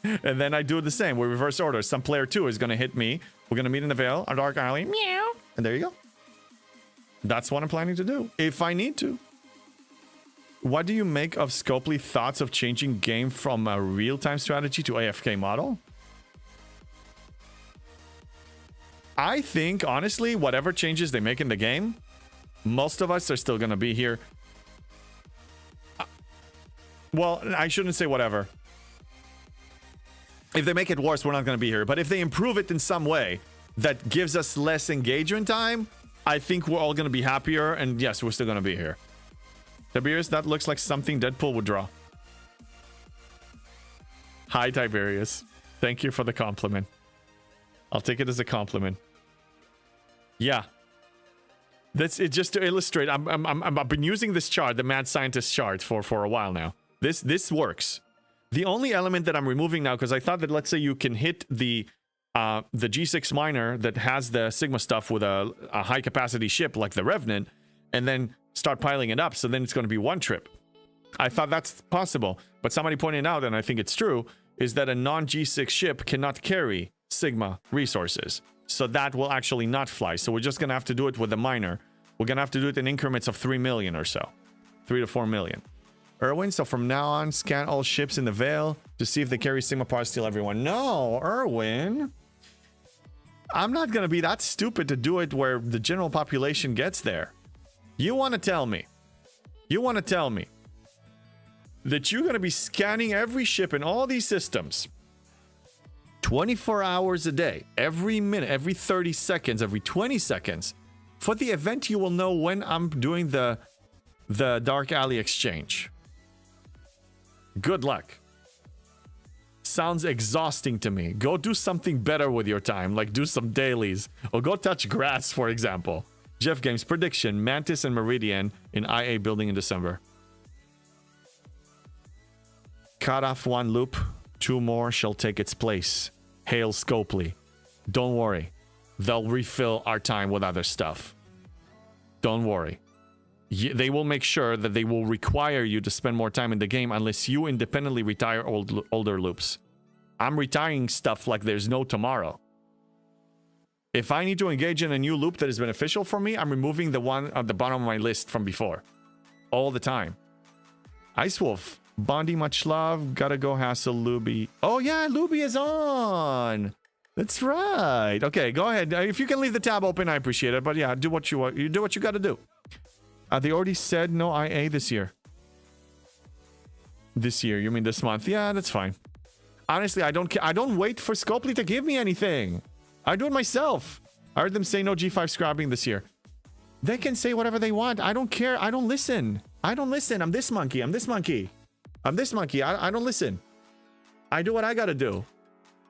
And then I do the same. We reverse order. Some player 2 is going to hit me. We're going to meet in the Vale, a dark alley. Meow. And there you go. That's what I'm planning to do, if I need to. What do you make of Scopely thoughts of changing game from a real-time strategy to AFK model? I think, honestly, whatever changes they make in the game, most of us are still going to be here. Well, I shouldn't say whatever. If they make it worse, we're not going to be here. But if they improve it in some way that gives us less engagement time, I think we're all going to be happier. And yes, we're still going to be here. Tiberius, that looks like something Deadpool would draw. Hi, Tiberius. Thank you for the compliment. I'll take it as a compliment. Yeah. That's it. Just to illustrate, I've been using this chart, the Mad Scientist chart, for a while now. This works. The only element that I'm removing now, because I thought that, let's say you can hit the G6 miner that has the Sigma stuff with a high capacity ship like the Revenant, and then start piling it up, so then it's going to be one trip. I thought that's possible, but somebody pointed out, and I think it's true, is that a non-G6 ship cannot carry Sigma resources. So that will actually not fly. So we're just going to have to do it with the miner. We're going to have to do it in increments of 3 million or so. 3 to 4 million. Erwin, so from now on, scan all ships in the Vale to see if they carry Sigma Power Steel, everyone. No, Erwin. I'm not going to be that stupid to do it where the general population gets there. You want to tell me that you're going to be scanning every ship in all these systems 24 hours a day, every minute, every 30 seconds, every 20 seconds. For the event, you will know when I'm doing the Dark Alley exchange. Good luck. Sounds exhausting to me. Go do something better with your time, like do some dailies, or go touch grass, for example. Jeff Games prediction, Mantis and Meridian in IA building in December. Cut off one loop, 2 more shall take its place. Hail Scopely. Don't worry. they'll refill our time with other stuff. Don't worry. They will make sure that they will require you to spend more time in the game unless you independently retire older loops. I'm retiring stuff like there's no tomorrow. If I need to engage in a new loop that is beneficial for me, I'm removing the one at the bottom of my list from before. All the time. Ice Wolf. Bondi, much love. Gotta go hassle Luby. Oh yeah, Luby is on. That's right. Okay, go ahead. If you can leave the tab open, I appreciate it. But yeah, do what you want. You do what you gotta do. They already said no IA this year. This year, you mean this month? Yeah, that's fine. Honestly, I don't wait for Scopely to give me anything. I do it myself. I heard them say no G5 scrapping this year. They can say whatever they want. I don't care. I don't listen. I don't listen. I'm this monkey. I'm this monkey. I'm this monkey. I don't listen. I do what I gotta do.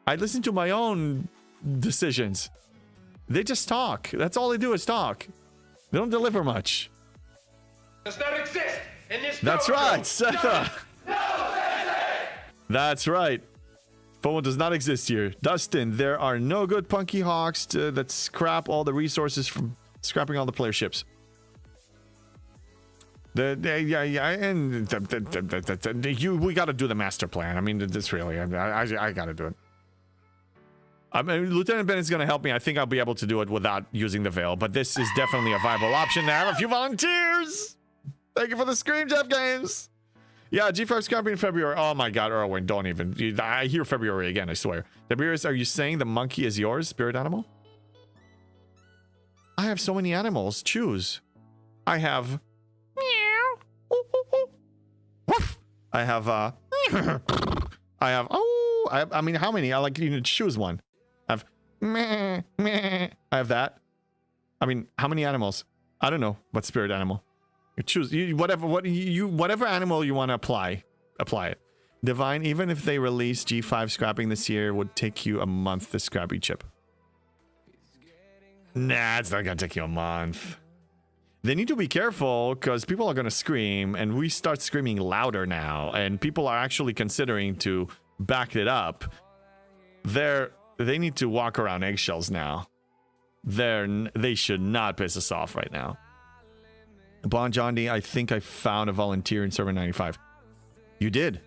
I listen to my own decisions. They just talk. That's all they do is talk. They don't deliver much. Does not exist in this That's right, Setha. That's right. FOMO does not exist here. Dustin, there are no good Punky Hawks that scrap all the resources from scrapping all the player ships. We got to do the master plan. I mean, it's really, I got to do it. I mean, Lieutenant Bennett's going to help me. I think I'll be able to do it without using the veil, but this is definitely a viable option to have a few volunteers. Thank you for the scream, Jeff Games. Yeah, G5 scrapping in February. Oh my god, Erwin, don't even. I hear February again, I swear. Tiberius, are you saying the monkey is yours, spirit animal? I have so many animals. Choose. I have... Meow. Ooh, ooh, ooh. Woof. I have, I have... Oh, I mean, how many? I like you to choose one. I have... Meh, meh. I have that. I mean, how many animals? I don't know. What spirit animal? You choose whatever animal you want to apply it. Divine, even if they release G5 scrapping this year, would take you a month to scrap each chip. Nah, it's not gonna take you a month. They need to be careful because people are gonna scream, and we start screaming louder now, and people are actually considering to back it up. They need to walk around eggshells now. They should not piss us off right now. Bon Jondi, I think I found a volunteer in server 95. You did.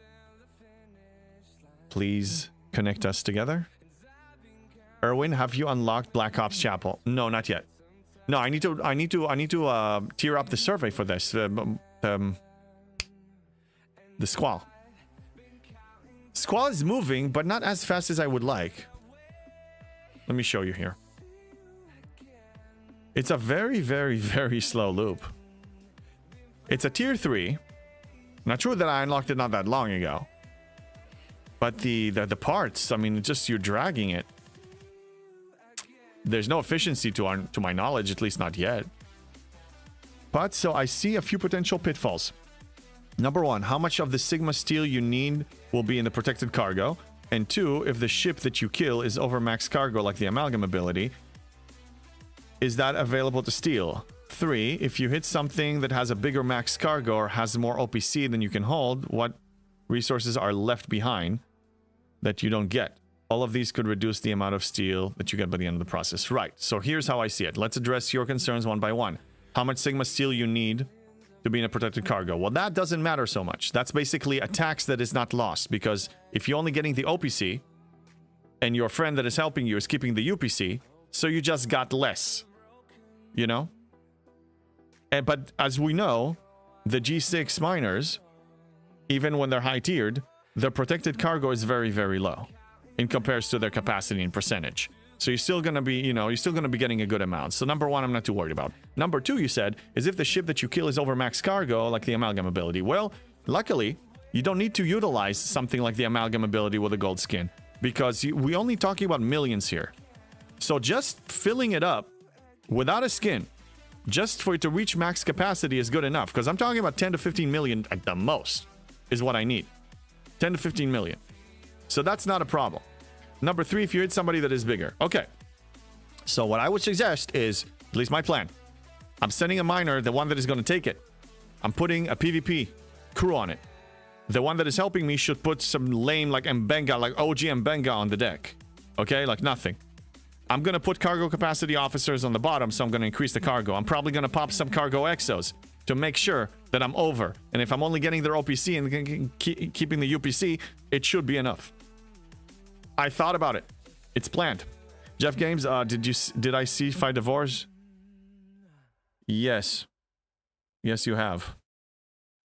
Please connect us together. Erwin, have you unlocked Black Ops Chapel? No, not yet. No, I need to tier up the survey for this. The Squall. Squall is moving, but not as fast as I would like. Let me show you here. It's a very, very, very slow loop. It's a tier 3. Not sure that I unlocked it not that long ago. But the parts, I mean, just you're dragging it. There's no efficiency to my knowledge, at least not yet. But so I see a few potential pitfalls. Number 1, how much of the Sigma steel you need will be in the protected cargo. And 2, if the ship that you kill is over max cargo like the amalgam ability, is that available to steal? 3, if you hit something that has a bigger max cargo or has more OPC than you can hold, what resources are left behind that you don't get? All of these could reduce the amount of steel that you get by the end of the process. Right, so here's how I see it. Let's address your concerns one by one. How much Sigma steel you need to be in a protected cargo? Well, that doesn't matter so much. That's basically a tax that is not lost, because if you're only getting the OPC and your friend that is helping you is keeping the UPC, so you just got less. You know? But as we know, the G6 miners, even when they're high tiered, their protected cargo is very, very low in comparison to their capacity and percentage. So you're still going to be, you're still going to be getting a good amount. So number 1, I'm not too worried about. Number 2, you said, is if the ship that you kill is over max cargo, like the amalgam ability. Well, luckily, you don't need to utilize something like the amalgam ability with a gold skin, because we only talking about millions here. So just filling it up without a skin, just for it to reach max capacity is good enough, because I'm talking about 10 to 15 million at the most is what I need. 10 to 15 million. So that's not a problem. Number 3, if you hit somebody that is bigger. Okay. So what I would suggest is, at least my plan, I'm sending a miner, the one that is going to take it. I'm putting a PvP crew on it. The one that is helping me should put some lame like Mbenga, like OG Mbenga on the deck. Okay? Like nothing. I'm going to put cargo capacity officers on the bottom, so I'm going to increase the cargo. I'm probably going to pop some cargo exos to make sure that I'm over. And if I'm only getting their OPC and keeping the UPC, it should be enough. I thought about it. It's planned. Jeff Games, did I see 5 divorce? Yes. Yes, you have.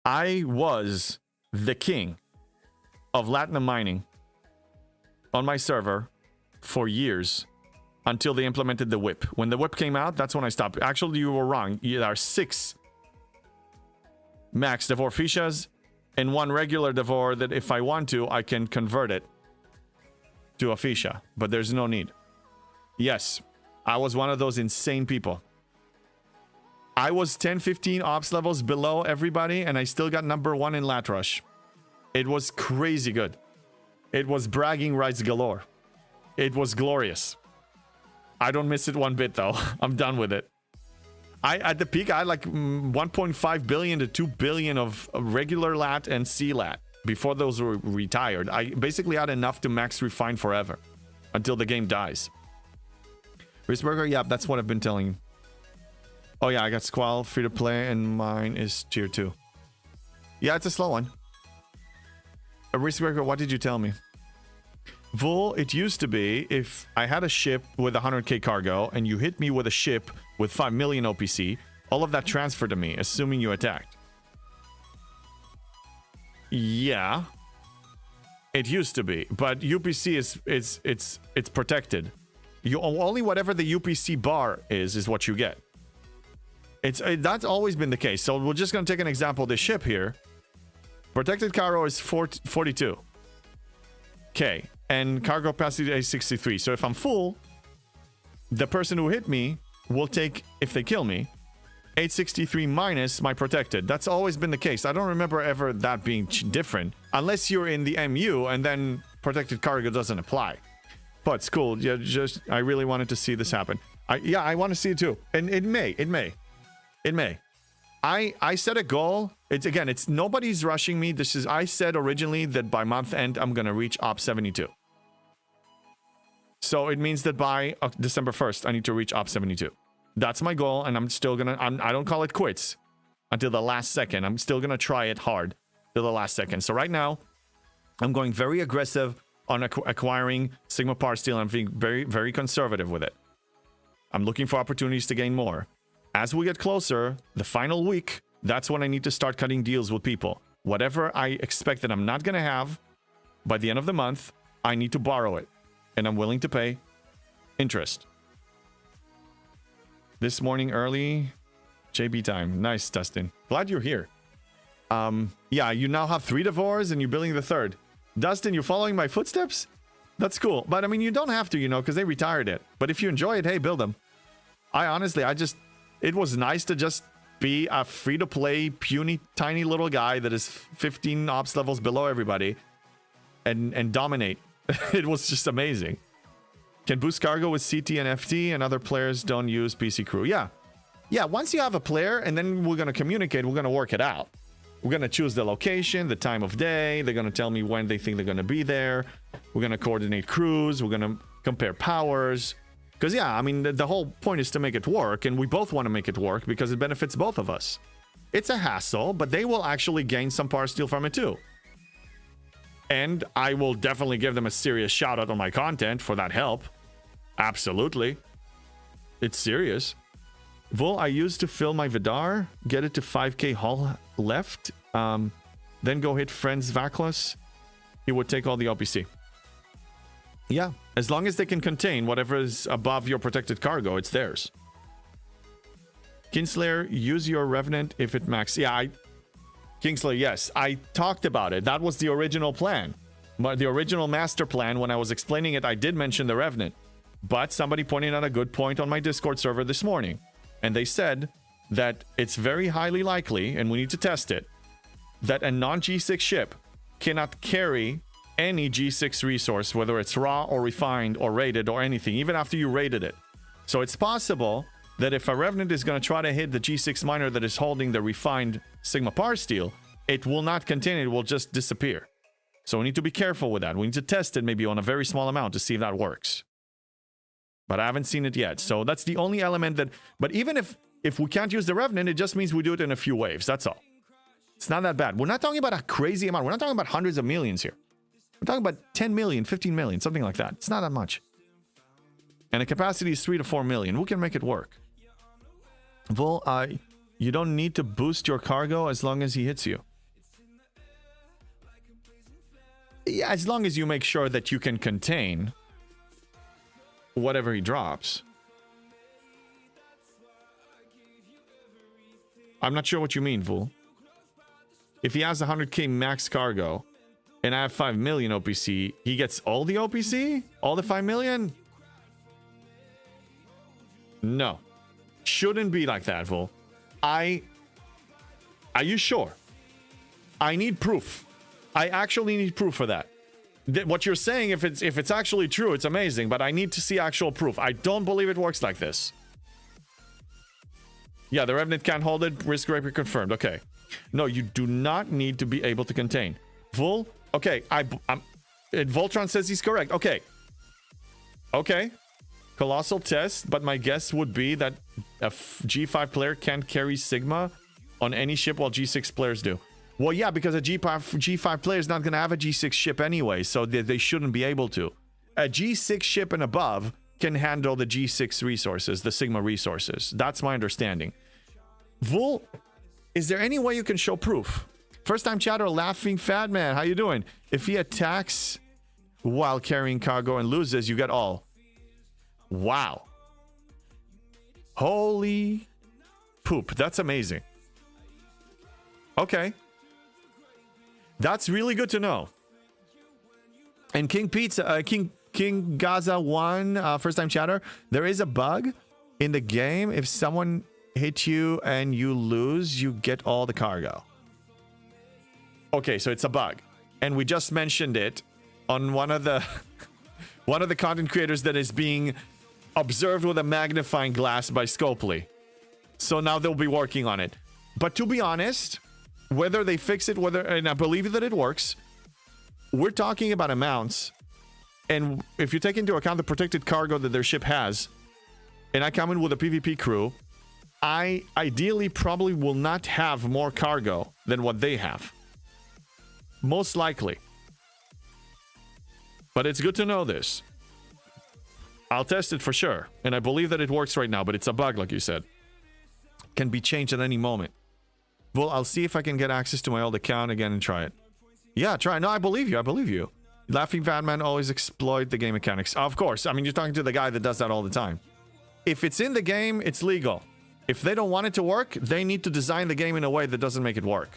I was the king of Latinum mining on my server for years until they implemented the whip. When the whip came out, that's when I stopped. Actually, you were wrong. There are 6 max Devor fichas and 1 regular Devor that if I want to, I can convert it to a ficha, but there's no need. Yes, I was one of those insane people. I was 10, 15 ops levels below everybody, and I still got number 1 in Lat Rush. It was crazy good. It was bragging rights galore. It was glorious. I don't miss it one bit, though. I'm done with it. At the peak, I had like 1.5 billion to 2 billion of regular Lat and C Lat before those were retired. I basically had enough to max refine forever until the game dies. Risberger, yeah, that's what I've been telling you. Oh yeah, I got Squall free to play and mine is tier 2. Yeah, it's a slow one. Risberger, what did you tell me? Vul, it used to be if I had a ship with 100k cargo and you hit me with a ship with 5 million OPC, all of that transferred to me, assuming you attacked. Yeah. It used to be, but UPC it's protected. You only whatever the UPC bar is what you get. That's always been the case. So we're just going to take an example of this ship here. Protected cargo is 42k. And cargo capacity is 63. So if I'm full, the person who hit me will take, if they kill me, 863 minus my protected. That's always been the case. I don't remember ever that being different. Unless you're in the MU and then protected cargo doesn't apply. But it's cool. Yeah, I really wanted to see this happen. I want to see it too. And it may. I set a goal. It's nobody's rushing me. I said originally that by month end I'm gonna reach op 72. So it means that by December 1st I need to reach op 72. That's my goal, and I'm still gonna. I don't call it quits until the last second. I'm still gonna try it hard till the last second. So right now I'm going very aggressive on acquiring Sigma Power Steel. I'm being very, very conservative with it. I'm looking for opportunities to gain more. As we get closer, the final week, that's when I need to start cutting deals with people. Whatever I expect that I'm not going to have by the end of the month, I need to borrow it. And I'm willing to pay interest. This morning early, JB time. Nice, Dustin. Glad you're here. Yeah, you now have 3 Devors and you're building the 3rd. Dustin, you're following my footsteps? That's cool. But I mean, you don't have to, because they retired it. But if you enjoy it, hey, build them. It was nice to just be a free-to-play, puny, tiny little guy that is 15 ops levels below everybody and dominate. It was just amazing. Can boost cargo with CT and FT and other players don't use PC crew. Yeah. Yeah, once you have a player and then we're going to communicate, we're going to work it out. We're going to choose the location, the time of day. They're going to tell me when they think they're going to be there. We're going to coordinate crews. We're going to compare powers. Because, yeah, I mean, the whole point is to make it work, and we both want to make it work because it benefits both of us. It's a hassle, but they will actually gain some power steel from it too. And I will definitely give them a serious shout out on my content for that help. Absolutely. It's serious. Vul, I used to fill my Vidar, get it to 5k hull left, then go hit friends Vaklas. He would take all the OPC. Yeah, as long as they can contain whatever is above your protected cargo, it's theirs. Kingslayer, use your Revenant if it max. Yeah, Kingslayer, yes. I talked about it. That was the original plan. But the original master plan, when I was explaining it, I did mention the Revenant. But somebody pointed out a good point on my Discord server this morning. And they said that it's very highly likely, and we need to test it, that a non-G6 ship cannot carry any G6 resource, whether it's raw or refined or rated or anything, even after you rated it. So it's possible that if a Revenant is going to try to hit the G6 miner that is holding the refined Sigma Power Steel, it will not contain it, it will just disappear. So we need to be careful with that. We need to test it maybe on a very small amount to see if that works. but I haven't seen it yet. So that's the only element that. But even if we can't use the Revenant, it just means we do it in a few waves. That's all. It's not that bad. We're not talking about a crazy amount. We're not talking about hundreds of millions here. We're talking about 10 million, 15 million, something like that. It's not that much. And the capacity is 3 to 4 million. We can make it work. Vol, you don't need to boost your cargo as long as he hits you. Yeah, as long as you make sure that you can contain whatever he drops. I'm not sure what you mean, Vul. If he has 100k max cargo and I have 5 million OPC, he gets all the OPC? All the 5 million? No. Shouldn't be like that, Vul. Are you sure? I need proof. I actually need proof for that. What you're saying, if it's actually true, it's amazing, but I need to see actual proof. I don't believe it works like this. Yeah, the Revenant can't hold it. Risk rapier confirmed. Okay. No, you do not need to be able to contain. Vul? Okay, Voltron says he's correct. Okay. Okay. Colossal test, but my guess would be that a G5 player can't carry Sigma on any ship while G6 players do. Well, yeah, because a G5 player is not going to have a G6 ship anyway, so they shouldn't be able to. A G6 ship and above can handle the G6 resources, the Sigma resources. That's my understanding. Vul, is there any way you can show proof? First time chatter, laughing fat man. How you doing? If he attacks while carrying cargo and loses, you get all. Wow. Holy poop. That's amazing. Okay. That's really good to know. And King Pizza, King Gaza 1, first time chatter. There is a bug in the game. If someone hit you and you lose, you get all the cargo. Okay, so it's a bug. And we just mentioned it on one of the content creators that is being observed with a magnifying glass by Scopely. So now they'll be working on it. But to be honest, whether they fix it, and I believe that it works, we're talking about amounts. And if you take into account the protected cargo that their ship has, and I come in with a PvP crew, I ideally probably will not have more cargo than what they have. Most likely. But it's good to know this. I'll test it for sure. And I believe that it works right now, but it's a bug, like you said. Can be changed at any moment. Well, I'll see if I can get access to my old account again and try it. Yeah, try it. No, I believe you. I believe you. Laughing Fat Man always exploit the game mechanics. Of course. I mean, you're talking to the guy that does that all the time. If it's in the game, it's legal. If they don't want it to work, they need to design the game in a way that doesn't make it work.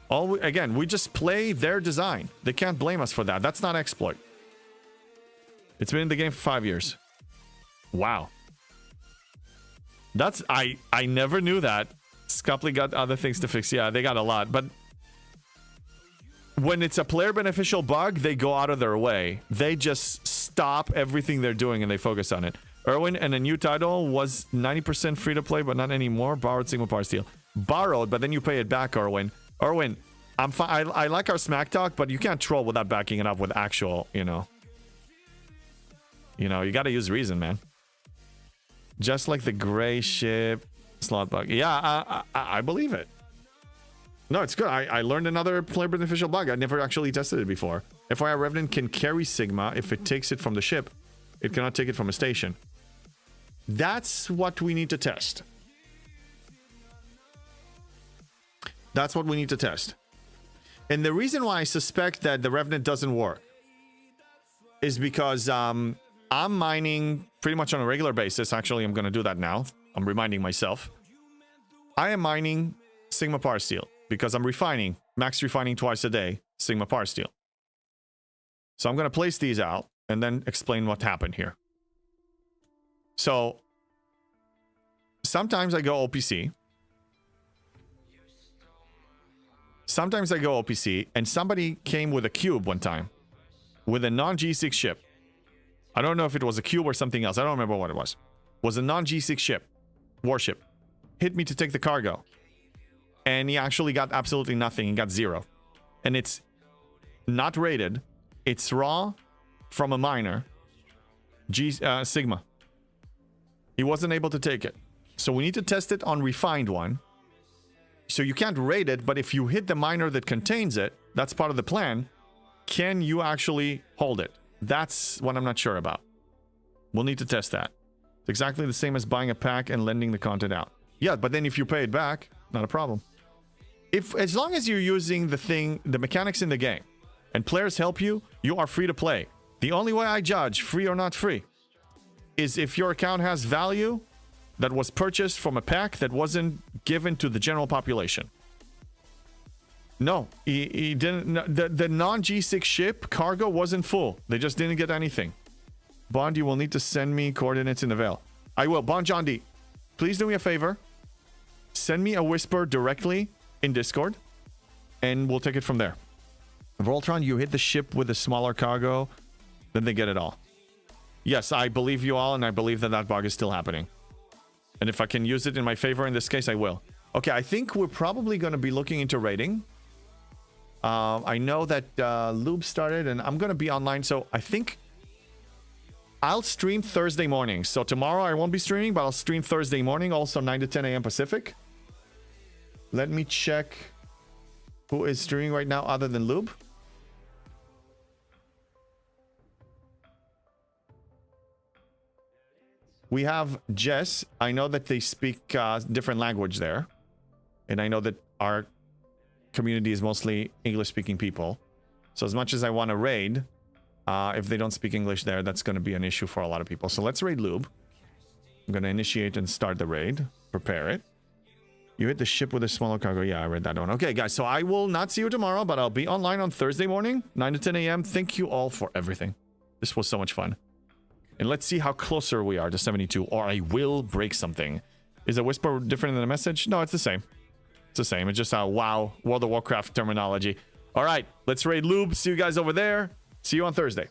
Again, we just play their design. They can't blame us for that. That's not exploit. It's been in the game for 5 years. Wow. That's... I never knew that. Scupley got other things to fix. Yeah, they got a lot. But when it's a player beneficial bug, they go out of their way. They just stop everything they're doing and they focus on it. Erwin, and a new title was 90% free to play, but not anymore. Borrowed Sigma Power Steel. Borrowed, but then you pay it back, Erwin. Erwin, I'm fine. I like our smack talk, but you can't troll without backing it up with actual, you know. You know, you got to use reason, man. Just like the gray ship slot bug. Yeah, I believe it. No, it's good. I learned another player beneficial bug. I never actually tested it before. FYI, Revenant can carry Sigma if it takes it from the ship. It cannot take it from a station. That's what we need to test. That's what we need to test. And the reason why I suspect that the Revenant doesn't work is because I'm mining pretty much on a regular basis. Actually, I'm going to do that now. I'm reminding myself. I am mining Sigma Power Steel because I'm refining, max refining twice a day, Sigma Power Steel. So I'm going to place these out and then explain what happened here. So sometimes I go OPC. Sometimes I go OPC, and somebody came with a cube one time with a non-G6 ship. I don't know if it was a cube or something else. I don't remember what it was. It was a non-G6 ship, warship. Hit me to take the cargo. And he actually got absolutely nothing. He got 0. And it's not rated. It's raw from a miner. Sigma. He wasn't able to take it. So we need to test it on refined one. So you can't raid it, but if you hit the miner that contains it, that's part of the plan. Can you actually hold it? That's what I'm not sure about. We'll need to test that. It's exactly the same as buying a pack and lending the content out. Yeah, but then if you pay it back, not a problem. As long as you're using the mechanics in the game, and players help you, you are free to play. The only way I judge, free or not free, is if your account has value that was purchased from a pack that wasn't given to the general population. No, he didn't. No, the non-G6 ship cargo wasn't full. They just didn't get anything. Bond, you will need to send me coordinates in the Veil. I will. Bond John D, please do me a favor. Send me a whisper directly in Discord, and we'll take it from there. Voltron, you hit the ship with a smaller cargo, then they get it all. Yes, I believe you all, and I believe that bug is still happening. And if I can use it in my favor in this case, I will. Okay, I think we're probably going to be looking into raiding. I know that Lube started, and I'm going to be online, so I think I'll stream Thursday morning. So tomorrow I won't be streaming, but I'll stream Thursday morning, also 9 to 10 a.m. Pacific. Let me check who is streaming right now other than Lube. We have Jess. I know that they speak different language there. And I know that our community is mostly English-speaking people. So as much as I want to raid, if they don't speak English there, that's going to be an issue for a lot of people. So let's raid Lube. I'm going to initiate and start the raid. Prepare it. You hit the ship with a smaller cargo. Yeah, I read that one. Okay, guys. So I will not see you tomorrow, but I'll be online on Thursday morning, 9 to 10 a.m. Thank you all for everything. This was so much fun. And let's see how closer we are to 72, or I will break something. Is a whisper different than a message? No, it's the same. It's the same. It's just a WoW, World of Warcraft terminology. All right, let's raid Lube. See you guys over there. See you on Thursday.